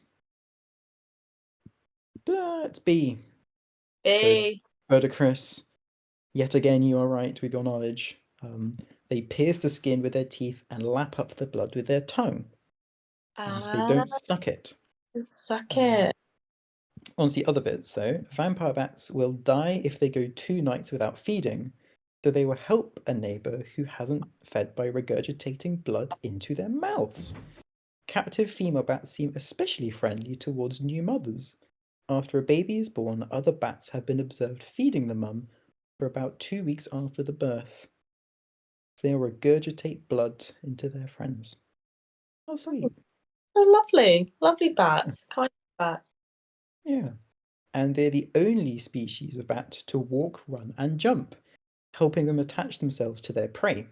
S3: It's B.
S1: B.
S3: So, Birdicris, yet again, you are right with your knowledge. They pierce the skin with their teeth and lap up the blood with their tongue. So they don't suck it.
S1: Suck it.
S3: On to the other bits, though. Vampire bats will die if they go 2 nights without feeding, so they will help a neighbour who hasn't fed by regurgitating blood into their mouths. Captive female bats seem especially friendly towards new mothers. After a baby is born, other bats have been observed feeding the mum for about 2 weeks after the birth. They regurgitate blood into their friends. How sweet.
S1: So lovely. Lovely bats. Kind bat.
S3: Yeah. And they're the only species of bat to walk, run, and jump, helping them attach themselves to their prey.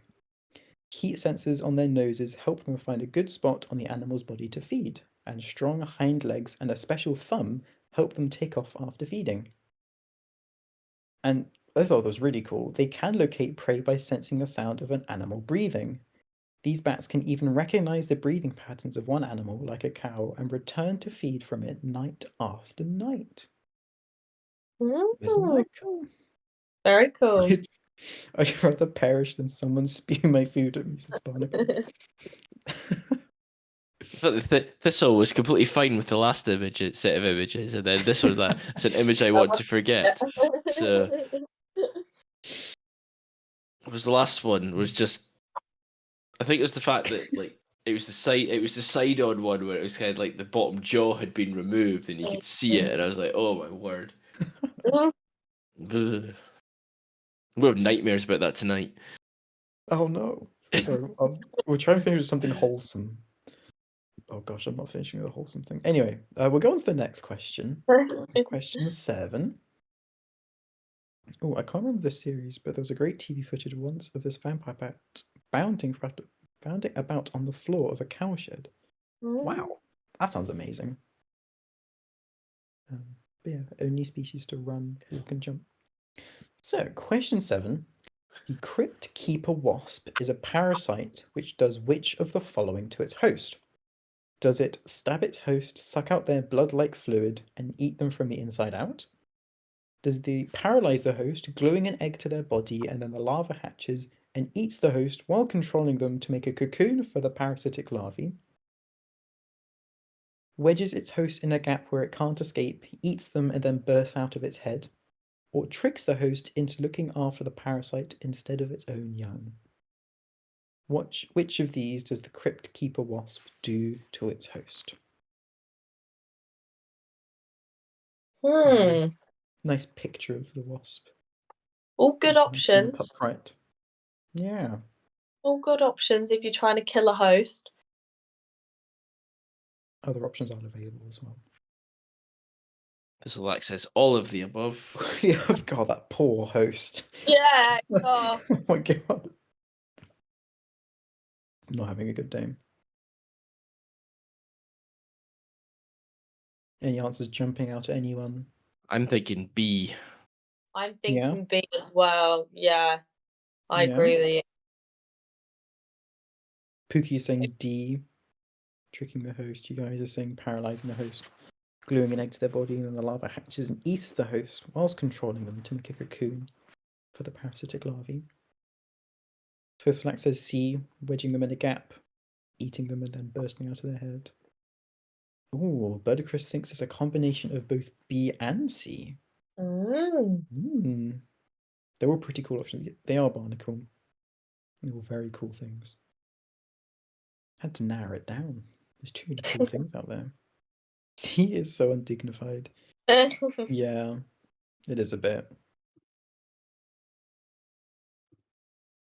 S3: Heat sensors on their noses help them find a good spot on the animal's body to feed, and strong hind legs and a special thumb help them take off after feeding. And I thought that was really cool. They can locate prey by sensing the sound of an animal breathing. These bats can even recognize the breathing patterns of one animal, like a cow, and return to feed from it night after night. Isn't that cool?
S1: Very cool.
S3: I'd rather perish than someone spew my food at me, says Barnacle.
S2: But the thistle was completely fine with the last set of images, and then this was it's an image I want to forget. So it was the last one was just, I think it was the fact that it was the side on one where it was kind of like the bottom jaw had been removed and you could see it, and I was like, oh my word. Ugh. We'll have nightmares about that tonight.
S3: Oh no. Sorry, we're trying to finish with something wholesome. Oh gosh, I'm not finishing with a wholesome thing. Anyway, we'll go on to the next question. Question 7. Oh, I can't remember this series, but there was a great TV footage once of this vampire bat bounding about on the floor of a cowshed. Wow, that sounds amazing. But yeah, only species to run, walk, and jump. So, question 7. The crypt keeper wasp is a parasite which does which of the following to its host? Does it stab its host, suck out their blood-like fluid, and eat them from the inside out? Does it paralyze the host, gluing an egg to their body, and then the larva hatches and eats the host while controlling them to make a cocoon for the parasitic larvae? Wedges its host in a gap where it can't escape, eats them, and then bursts out of its head? Or tricks the host into looking after the parasite instead of its own young? Which of these does the crypt keeper wasp do to its host? Nice picture of the wasp.
S1: All good options.
S3: Top right. Yeah.
S1: All good options if you're trying to kill a host.
S3: Other options are available as well.
S2: This will access all of the above.
S3: Yeah, God, that poor host.
S1: Yeah. Oh.
S3: Oh my God. Not having a good day. Any answers jumping out at anyone?
S2: I'm thinking B.
S1: I'm thinking B as well. Yeah. I agree with you.
S3: Pookie's saying D, tricking the host. You guys are saying paralyzing the host, gluing an egg to their body, and then the larva hatches and eats the host whilst controlling them to make a cocoon for the parasitic larvae. First Slack says C, wedging them in a gap, eating them, and then bursting out of their head. Ooh, Birdicris thinks it's a combination of both B and C. They're all pretty cool options. They are Barnacle. They're all very cool things. Had to narrow it down. There's too many cool things out there. C is so undignified. Yeah, it is a bit.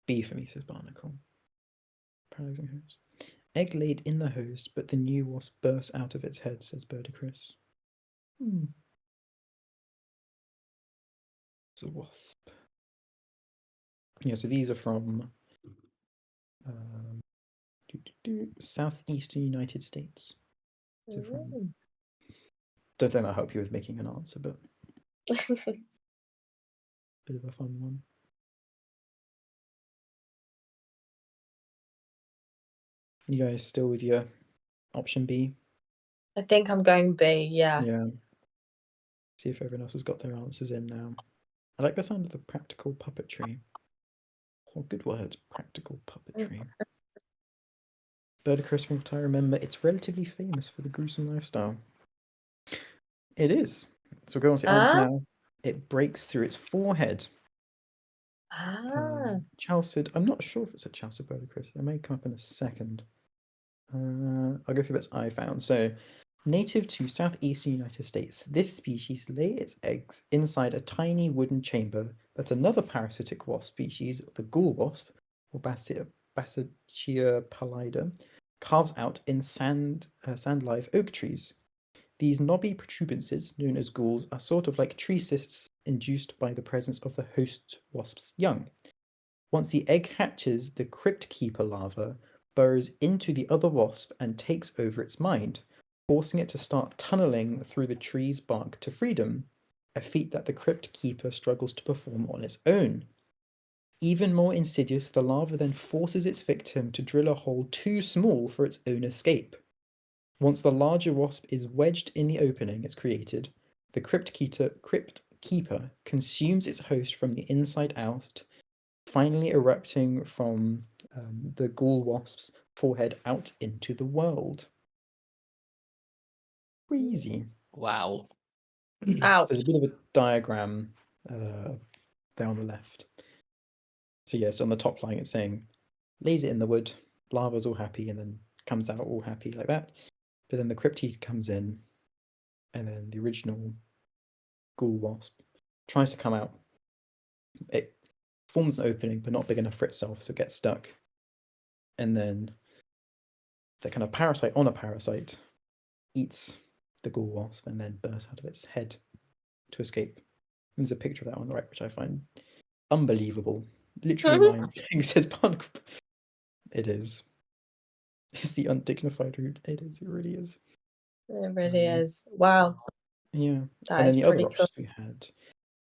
S3: B for me, says Barnacle. Paralyzing host. Egg laid in the host, but the new wasp bursts out of its head, says Birdicris. It's a wasp. Yeah, so these are from southeastern United States. So from, don't think that'll help you with making an answer, but bit of a fun one. You guys still with your option B?
S1: I think I'm going B, yeah.
S3: Yeah. See if everyone else has got their answers in now. I like the sound of the practical puppetry. Oh, good words, practical puppetry. Birdicris, from what I remember, it's relatively famous for the gruesome lifestyle. It is. So we'll go on to the answer now. It breaks through its forehead. Chalcid. I'm not sure if it's a Chalcid Birdicris. It may come up in a second. I'll go through bits I found. So, native to southeastern United States, this species lay its eggs inside a tiny wooden chamber that another parasitic wasp species, the ghoul wasp, or Bassachia pallida, carves out in sand-live oak trees. These knobby protuberances, known as galls, are sort of like tree cysts induced by the presence of the host wasp's young. Once the egg hatches, the crypt keeper larva burrows into the other wasp and takes over its mind, forcing it to start tunneling through the tree's bark to freedom, a feat that the crypt keeper struggles to perform on its own. Even more insidious, the larva then forces its victim to drill a hole too small for its own escape. Once the larger wasp is wedged in the opening it's created, the crypt keeper consumes its host from the inside out, finally erupting from the ghoul wasp's forehead out into the world. Crazy.
S2: Wow.
S1: Ouch.
S3: There's a bit of a diagram there on the left. So yes, on the top line it's saying, lays it in the wood, larva's all happy, and then comes out all happy like that. But then the cryptid comes in, and then the original ghoul wasp tries to come out. It forms an opening, but not big enough for itself, so it gets stuck. And then the kind of parasite on a parasite eats the ghoul wasp and then bursts out of its head to escape. And there's a picture of that on the right, which I find unbelievable. Literally mind-blowing, says Barnacle. It is. It's the undignified route. It is. It really is.
S1: It really is. Wow.
S3: Yeah.
S1: That
S3: And
S1: is
S3: then the other
S1: pretty cool.
S3: options we had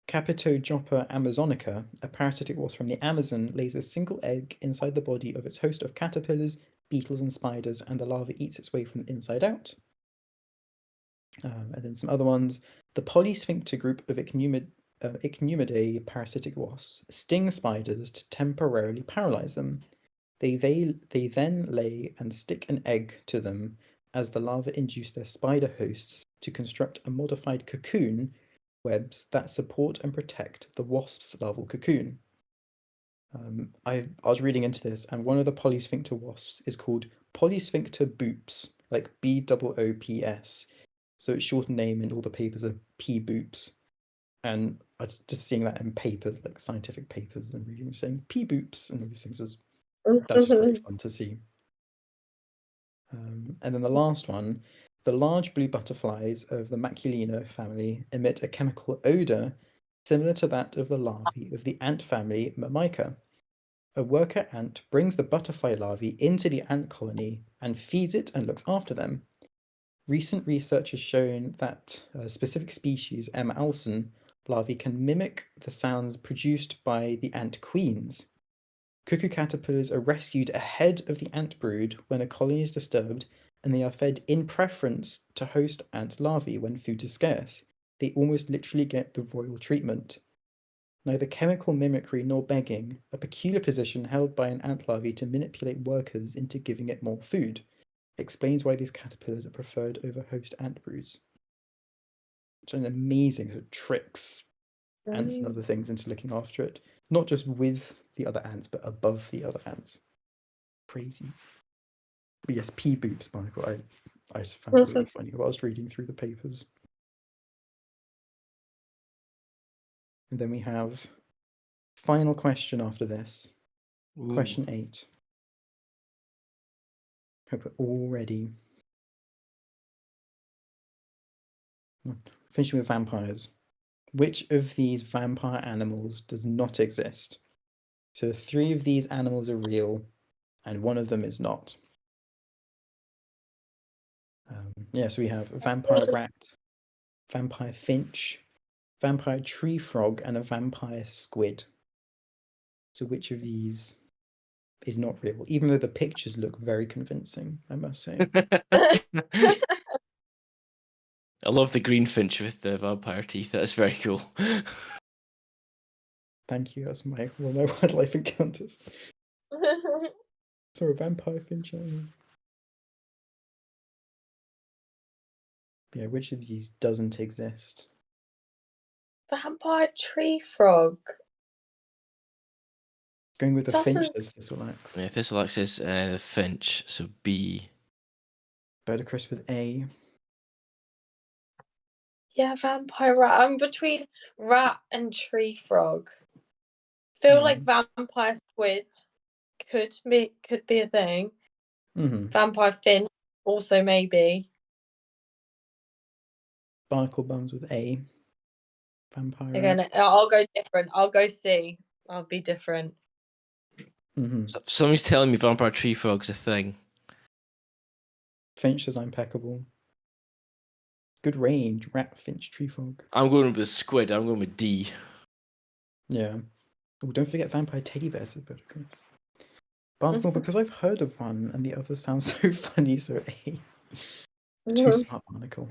S3: Capitojoppa amazonica, a parasitic wasp from the Amazon, lays a single egg inside the body of its host of caterpillars, beetles, and spiders, and the larva eats its way from the inside out. And then some other ones. The polysphincter group of Ichneumonidae parasitic wasps sting spiders to temporarily paralyze them. They then lay and stick an egg to them as the larvae induce their spider hosts to construct a modified cocoon webs that support and protect the wasp's larval cocoon. I was reading into this, and one of the polysphincter wasps is called Polysphincter boops, like BOOPS. So its short name in all the papers are P boops. And I just seeing that in papers, like scientific papers, and reading saying P boops and all these things that's just quite fun to see. And then the last one, the large blue butterflies of the Maculina family emit a chemical odor similar to that of the larvae of the ant family Myrmica. A worker ant brings the butterfly larvae into the ant colony and feeds it and looks after them. Recent research has shown that specific species, M. alcyon, larvae can mimic the sounds produced by the ant queens. Cuckoo caterpillars are rescued ahead of the ant brood when a colony is disturbed, and they are fed in preference to host ant larvae when food is scarce. They almost literally get the royal treatment. Neither chemical mimicry nor begging, a peculiar position held by an ant larvae to manipulate workers into giving it more food, explains why these caterpillars are preferred over host ant broods. It's an amazing sort of tricks ants and other things into looking after it, not just with the other ants, but above the other ants. Crazy. But yes, P boops, Michael. I just found it really funny whilst reading through the papers. And then we have final question after this.
S2: Ooh.
S3: Question 8. Hope we're all ready. Finishing with vampires. Which of these vampire animals does not exist? So 3 of these animals are real, and 1 of them is not. So we have a vampire rat, vampire finch, vampire tree frog, and a vampire squid. So which of these is not real? Even though the pictures look very convincing, I must say.
S2: I love the green finch with the vampire teeth. That's very cool.
S3: Thank you. That's my wildlife encounters. So a vampire finch. Yeah, which of these doesn't exist?
S1: Vampire tree frog.
S3: Going with the finch,
S1: Doesn't-
S3: there's Thistleaxe.
S2: Yeah, Thistleaxe is finch, so B.
S3: Chris with A.
S1: Yeah, vampire rat. I'm between rat and tree frog. Feel like vampire squid could be a thing.
S3: Mm-hmm.
S1: Vampire finch also maybe.
S3: Barnacle bums with A. Vampire
S1: Again,
S3: rat.
S1: I'll go different. I'll go C. I'll be different.
S3: Mm-hmm.
S2: Somebody's telling me vampire tree frog's a thing.
S3: Finch is impeccable. Good range. Rat, finch, tree frog.
S2: I'm going with squid. I'm going with D.
S3: Yeah. Oh, don't forget vampire teddy bears. Barnacle, because I've heard of one and the other sounds so funny, so A. Too smart, Barnacle.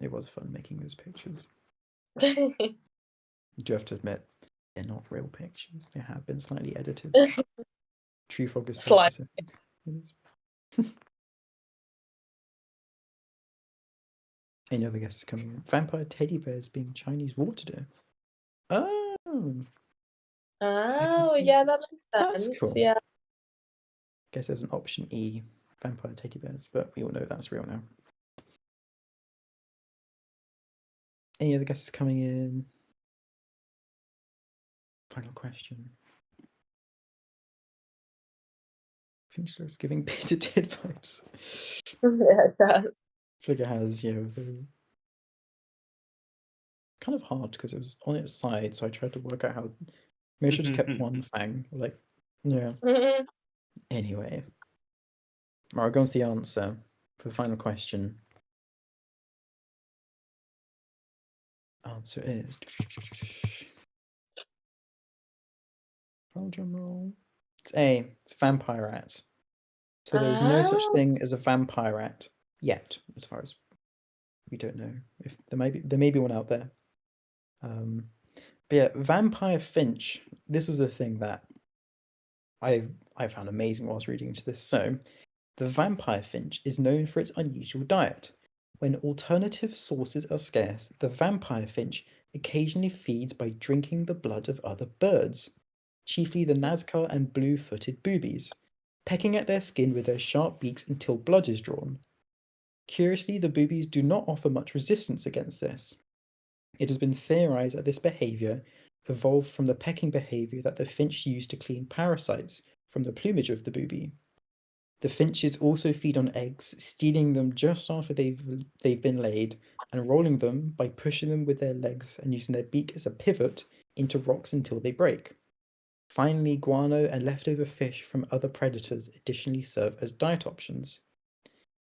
S3: It was fun making those pictures. You do have to admit, they're not real pictures. They have been slightly edited. Tree frog is so specific. It is. Any other guesses coming in? Vampire teddy bears being Chinese water deer. Oh,
S1: Oh, yeah, that makes
S3: that's
S1: sense.
S3: cool.
S1: Yeah.
S3: Guess there's an option E, vampire teddy bears, but we all know that's real now. Any other guesses coming in? Final question. Finchler's giving Peter Tid vibes.
S1: Yeah, it does.
S3: Flicker has, kind of hard because it was on its side, so I tried to work out how. Maybe I should just kept one fang. Like, yeah. Anyway, we're going to the answer for the final question. Answer is. Roll drum roll. It's A. It's vampire rat. So there is no such thing as a vampire rat yet, as far as we don't know. If there may be one out there. But yeah, vampire finch. This was a thing that I found amazing whilst reading into this. So, the vampire finch is known for its unusual diet. When alternative sources are scarce, the vampire finch occasionally feeds by drinking the blood of other birds, chiefly the Nazca and blue-footed boobies, pecking at their skin with their sharp beaks until blood is drawn. Curiously, the boobies do not offer much resistance against this. It has been theorized that this behavior evolved from the pecking behavior that the finch used to clean parasites from the plumage of the booby. The finches also feed on eggs, stealing them just after they've been laid, and rolling them by pushing them with their legs and using their beak as a pivot into rocks until they break. Finally, guano and leftover fish from other predators additionally serve as diet options.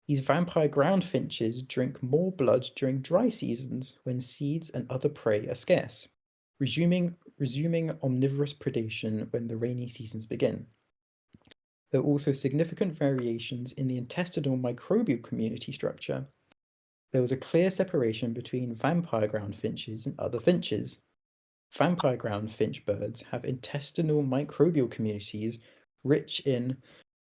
S3: These vampire ground finches drink more blood during dry seasons when seeds and other prey are scarce, resuming omnivorous predation when the rainy seasons begin. There are also significant variations in the intestinal microbial community structure. There was a clear separation between vampire ground finches and other finches. Vampire ground finch birds have intestinal microbial communities rich in,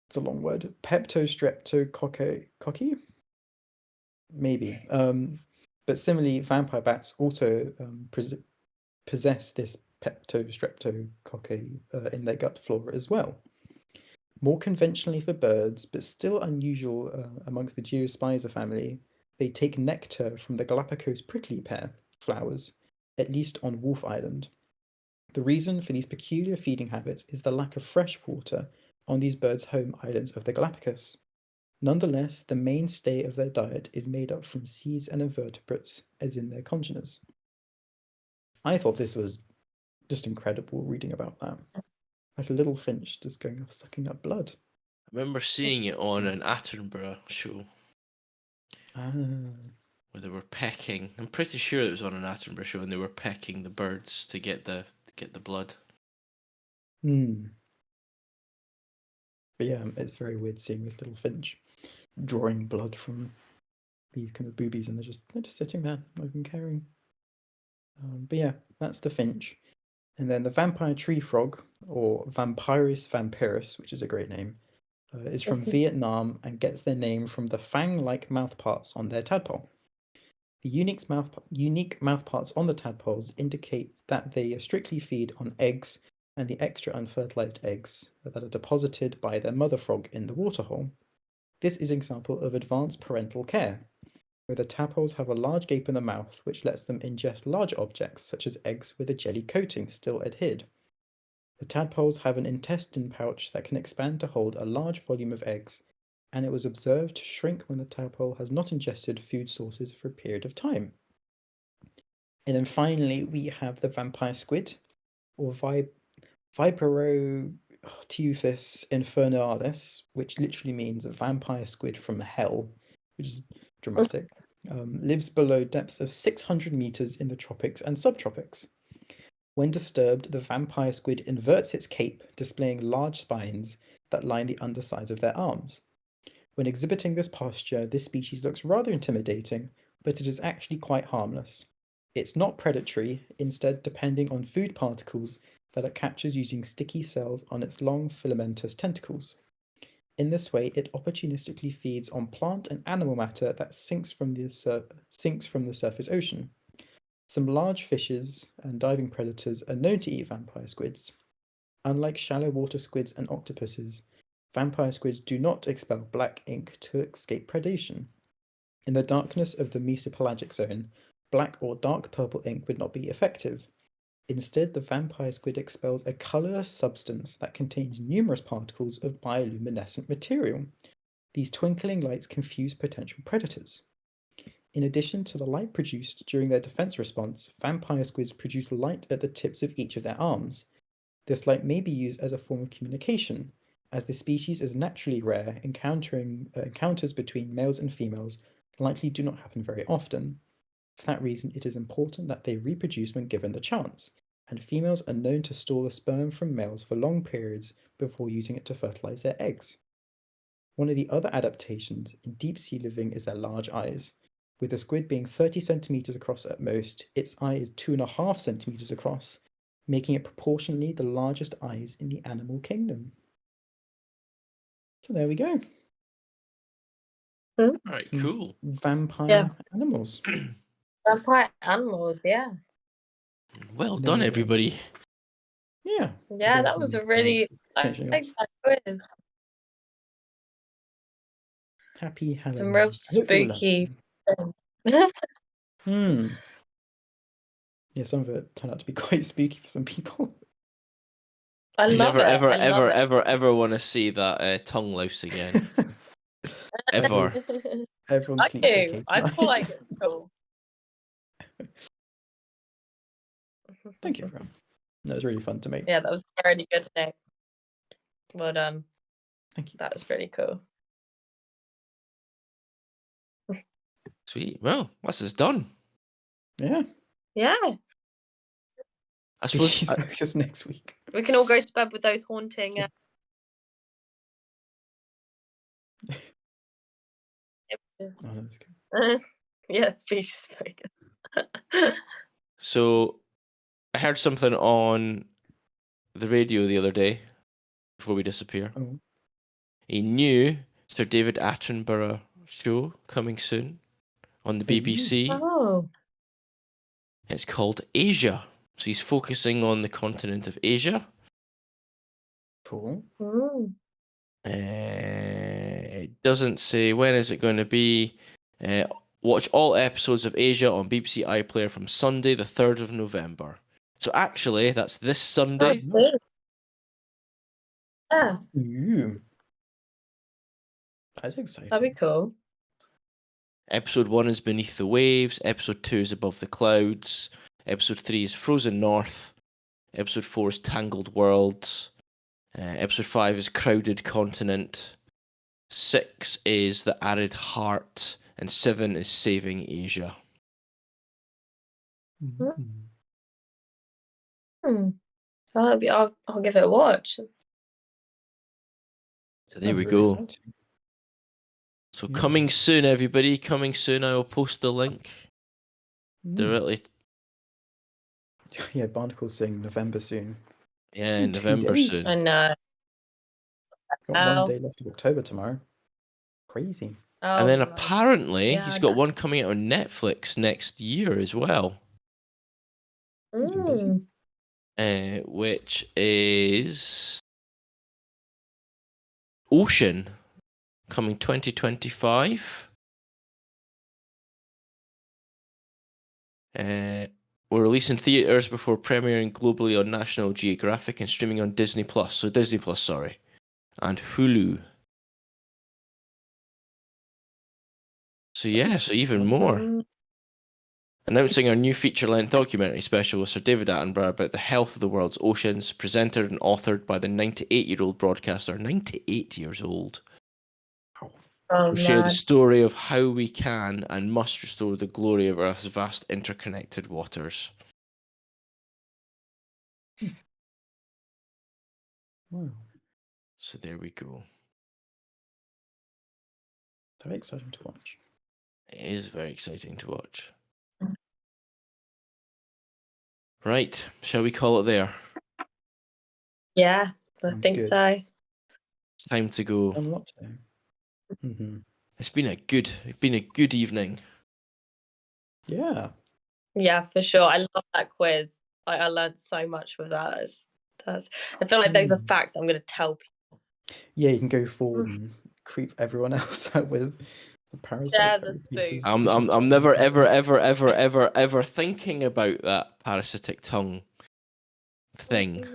S3: it's a long word, peptostreptococci? Maybe. But similarly, vampire bats also possess this peptostreptococci in their gut flora as well. More conventionally for birds, but still unusual amongst the Geospiza family, they take nectar from the Galapagos prickly pear flowers, at least on Wolf Island. The reason for these peculiar feeding habits is the lack of fresh water on these birds' home islands of the Galapagos. Nonetheless, the mainstay of their diet is made up from seeds and invertebrates, as in their congeners. I thought this was just incredible reading about that. Like a little finch just going off sucking up blood.
S2: I remember seeing it on an Attenborough show where they were pecking. I'm pretty sure it was on an Attenborough show, and they were pecking the birds to get the blood.
S3: But yeah, it's very weird seeing this little finch drawing blood from these kind of boobies, and they're just sitting there, not even caring. But yeah, that's the finch. And then the vampire tree frog, or Vampyrus vampirus, which is a great name, is from Vietnam and gets their name from the fang-like mouthparts on their tadpole. The unique mouthparts on the tadpoles indicate that they strictly feed on eggs and the extra unfertilized eggs that are deposited by their mother frog in the waterhole. This is an example of advanced parental care. where the tadpoles have a large gape in the mouth which lets them ingest large objects such as eggs with a jelly coating still adhered. The tadpoles have an intestine pouch that can expand to hold a large volume of eggs, and it was observed to shrink when the tadpole has not ingested food sources for a period of time. And then finally, we have the vampire squid, or Viperoteus infernalis, which literally means a vampire squid from hell, which is dramatic. Lives below depths of 600 meters in the tropics and subtropics. When disturbed, the vampire squid inverts its cape, displaying large spines that line the undersides of their arms. When exhibiting this posture, this species looks rather intimidating, but it is actually quite harmless. It's not predatory, instead depending on food particles that it captures using sticky cells on its long filamentous tentacles. In this way, it opportunistically feeds on plant and animal matter that sinks from the surface ocean. Some large fishes and diving predators are known to eat vampire squids. Unlike shallow water squids and octopuses, vampire squids do not expel black ink to escape predation. In the darkness of the mesopelagic zone, black or dark purple ink would not be effective. Instead, the vampire squid expels a colorless substance that contains numerous particles of bioluminescent material. These twinkling lights confuse potential predators. In addition to the light produced during their defense response, vampire squids produce light at the tips of each of their arms. This light may be used as a form of communication, as the species is naturally rare. Encounters between males and females likely do not happen very often. For that reason, it is important that they reproduce when given the chance, and females are known to store the sperm from males for long periods before using it to fertilize their eggs. One of the other adaptations in deep sea living is their large eyes. With the squid being 30 centimeters across at most, its eye is 2.5 centimeters across, making it proportionally the largest eyes in the animal kingdom. So there we go.
S2: All right,
S3: Some
S2: cool.
S3: vampire animals.
S1: Vampire animals, yeah.
S2: Well
S3: There
S2: done,
S3: we go.
S2: everybody.
S3: Yeah.
S1: Yeah, that was a really
S3: finishing
S1: like
S3: off.
S1: that quiz.
S3: Happy Halloween.
S1: Some real
S3: I hope you all loved
S1: spooky
S3: it.
S1: things.
S3: Yeah, some of it turned out to be quite spooky for some people.
S1: I love
S2: Never,
S1: it.
S2: ever,
S1: I love
S2: ever,
S1: it.
S2: ever, ever want to see that tongue loose again. Ever.
S3: Everyone
S1: I
S3: sleeps
S1: do.
S3: okay
S1: I
S3: tonight.
S1: feel like it's cool.
S3: Thank you, everyone. That was really fun to make.
S1: Yeah, that was a really good thing. Well done.
S3: Thank you.
S1: That was really cool.
S2: Sweet. Well, this is done.
S3: Yeah.
S1: Yeah.
S2: I suppose.
S3: Species focus next week.
S1: We can all go to bed with those haunting.
S3: Yeah. Oh, no, that's good.
S1: Yeah, species focus.
S2: So, I heard something on the radio the other day before we disappear.
S3: Oh.
S2: A new Sir David Attenborough show coming soon on the BBC.
S1: Oh.
S2: It's called Asia. So he's focusing on the continent of Asia.
S3: Cool.
S1: Mm.
S2: It doesn't say when is it going to be. Watch all episodes of Asia on BBC iPlayer from Sunday, the 3rd of November. So actually, that's this Sunday.
S1: Oh, cool. Yeah,
S3: Ooh. That's exciting.
S1: that'd be cool.
S2: Episode 1 is Beneath the Waves. Episode 2 is Above the Clouds. Episode 3 is Frozen North. Episode 4 is Tangled Worlds. Episode 5 is Crowded Continent. 6 is The Arid Heart. And 7 is Saving Asia.
S3: Mm-hmm.
S1: I'll give it a watch.
S2: So there we
S3: That's really
S2: go.
S3: exciting.
S2: So
S3: Yeah.
S2: coming soon, everybody. Coming soon. I will post the link directly.
S3: Yeah, Barnacle's saying November soon.
S2: Yeah,
S3: It's in 2
S2: November
S3: days.
S2: soon.
S1: I know.
S3: Got 1 day left of October tomorrow. Crazy.
S1: Oh,
S2: And then
S1: no.
S2: apparently
S1: Yeah,
S2: he's got one coming out on Netflix next year as well.
S3: He's been busy.
S2: Which is Ocean, coming 2025. Will release in theaters before premiering globally on National Geographic and streaming on Disney Plus. So Disney Plus, sorry, and Hulu. So yeah, so even more. Announcing our new feature-length documentary special with Sir David Attenborough about the health of the world's oceans, presented and authored by the 98-year-old broadcaster, 98 years old.
S1: Oh,
S2: We'll share the
S1: man.
S2: story of how we can and must restore the glory of Earth's vast interconnected waters.
S3: Wow.
S2: So there we go.
S3: Very exciting to watch.
S2: It is very exciting to watch. Right, shall we call it there?
S1: Yeah, I
S3: Sounds
S1: think
S3: good.
S1: so.
S2: Time to go.
S3: Done a lot today.
S2: It's been a good evening.
S3: Yeah.
S1: Yeah, for sure. I love that quiz. I learned so much with that. I feel like those are facts I'm going to tell people.
S3: Yeah, you can go forward and creep everyone else out with the parasite
S1: Share the
S3: pieces.
S1: spook.
S2: I'm never ever thinking about that parasitic tongue thing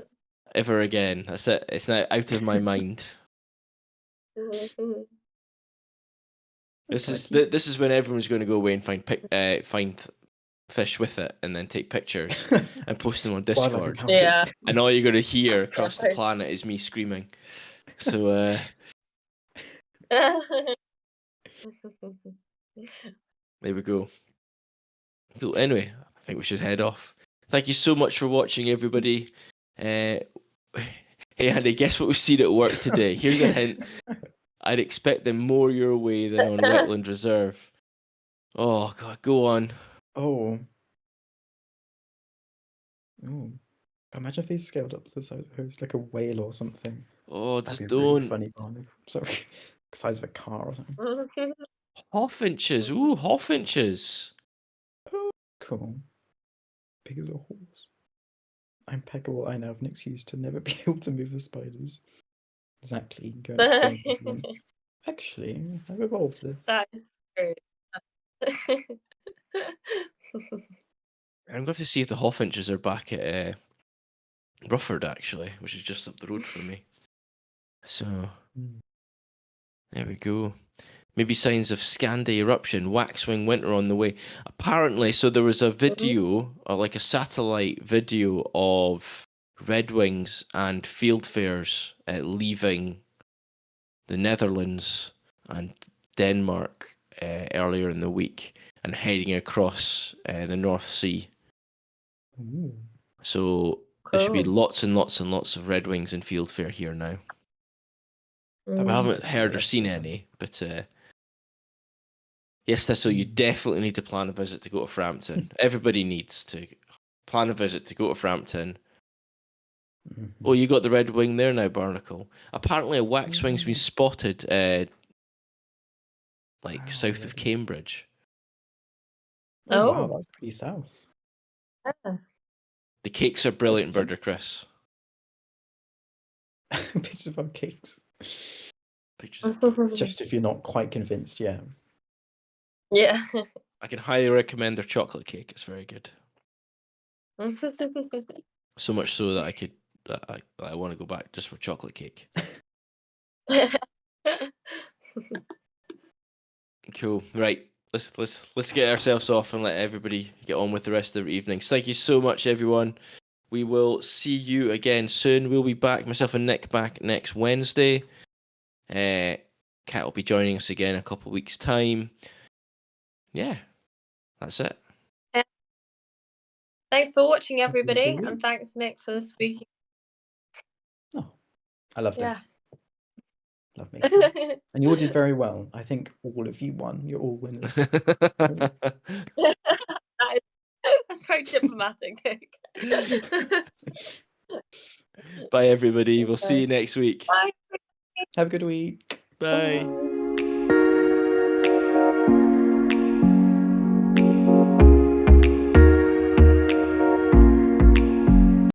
S2: ever again. That's it. It's now out of my mind. This is when everyone's going to go away and find fish with it and then take pictures and post them on
S3: Wildlife
S2: Discord.
S3: encounters.
S1: Yeah.
S2: And all you're going to hear across the planet is me screaming. So there we go. Cool. Anyway, I think we should head off. Thank you so much for watching, everybody. Hey, Andy, guess what we've seen at work today? Here's a hint. I'd expect them more your way than on Wetland Reserve. Oh, God, go on.
S3: Oh. Imagine if they scaled up to the size of a host, like a whale or something.
S2: Oh,
S3: That'd
S2: just
S3: be really
S2: don't.
S3: funny, Barney. Sorry. The size of a car or something.
S2: Hoffinches. Ooh, Hoffinches.
S3: Oh, cool. Big as a horse. Impeccable. I now have an excuse to never be able to move the spiders. Exactly. Go and explain to everyone. Actually, I've evolved this.
S1: That is true.
S2: I'm going to see if the Hoffinches are back at Rufford, actually, which is just up the road from me. So, there we go. Maybe signs of Scandi eruption, waxwing winter on the way. Apparently, so there was a video, or like a satellite video of redwings and fieldfares leaving the Netherlands and Denmark earlier in the week and heading across the North Sea.
S3: Ooh.
S2: So there should be
S1: Cool.
S2: lots and lots and lots of redwings and fieldfare here now. I haven't heard or seen any, but yes, so you definitely need to plan a visit to go to Frampton. Everybody needs to plan a visit to go to Frampton. Oh, you got the red wing there now, Barnacle. Apparently a waxwing's been spotted south of Cambridge.
S3: Oh, wow, that's pretty south.
S2: The cakes are brilliant, Birder Chris.
S3: Pictures of our cakes.
S2: Pictures of cakes.
S3: Just if you're not quite convinced, yeah.
S1: Yeah.
S2: I can highly recommend their chocolate cake. It's very good. So much so that I want to go back just for chocolate cake. Cool. Right. Let's get ourselves off and let everybody get on with the rest of their evenings. Thank you so much, everyone. We will see you again soon. We'll be back, myself and Nick, back next Wednesday. Kat will be joining us again in a couple of weeks' time. Yeah, that's it.
S1: Yeah. Thanks for watching, everybody, and thanks, Nick, for the speaking.
S3: Oh, I loved it.
S1: Yeah.
S3: Love making it. And you all did very well. I think all of you won. You're all winners.
S1: That's very diplomatic, Nick.
S2: Bye, everybody. We'll see you next week.
S1: Bye.
S3: Have a good week.
S2: Bye.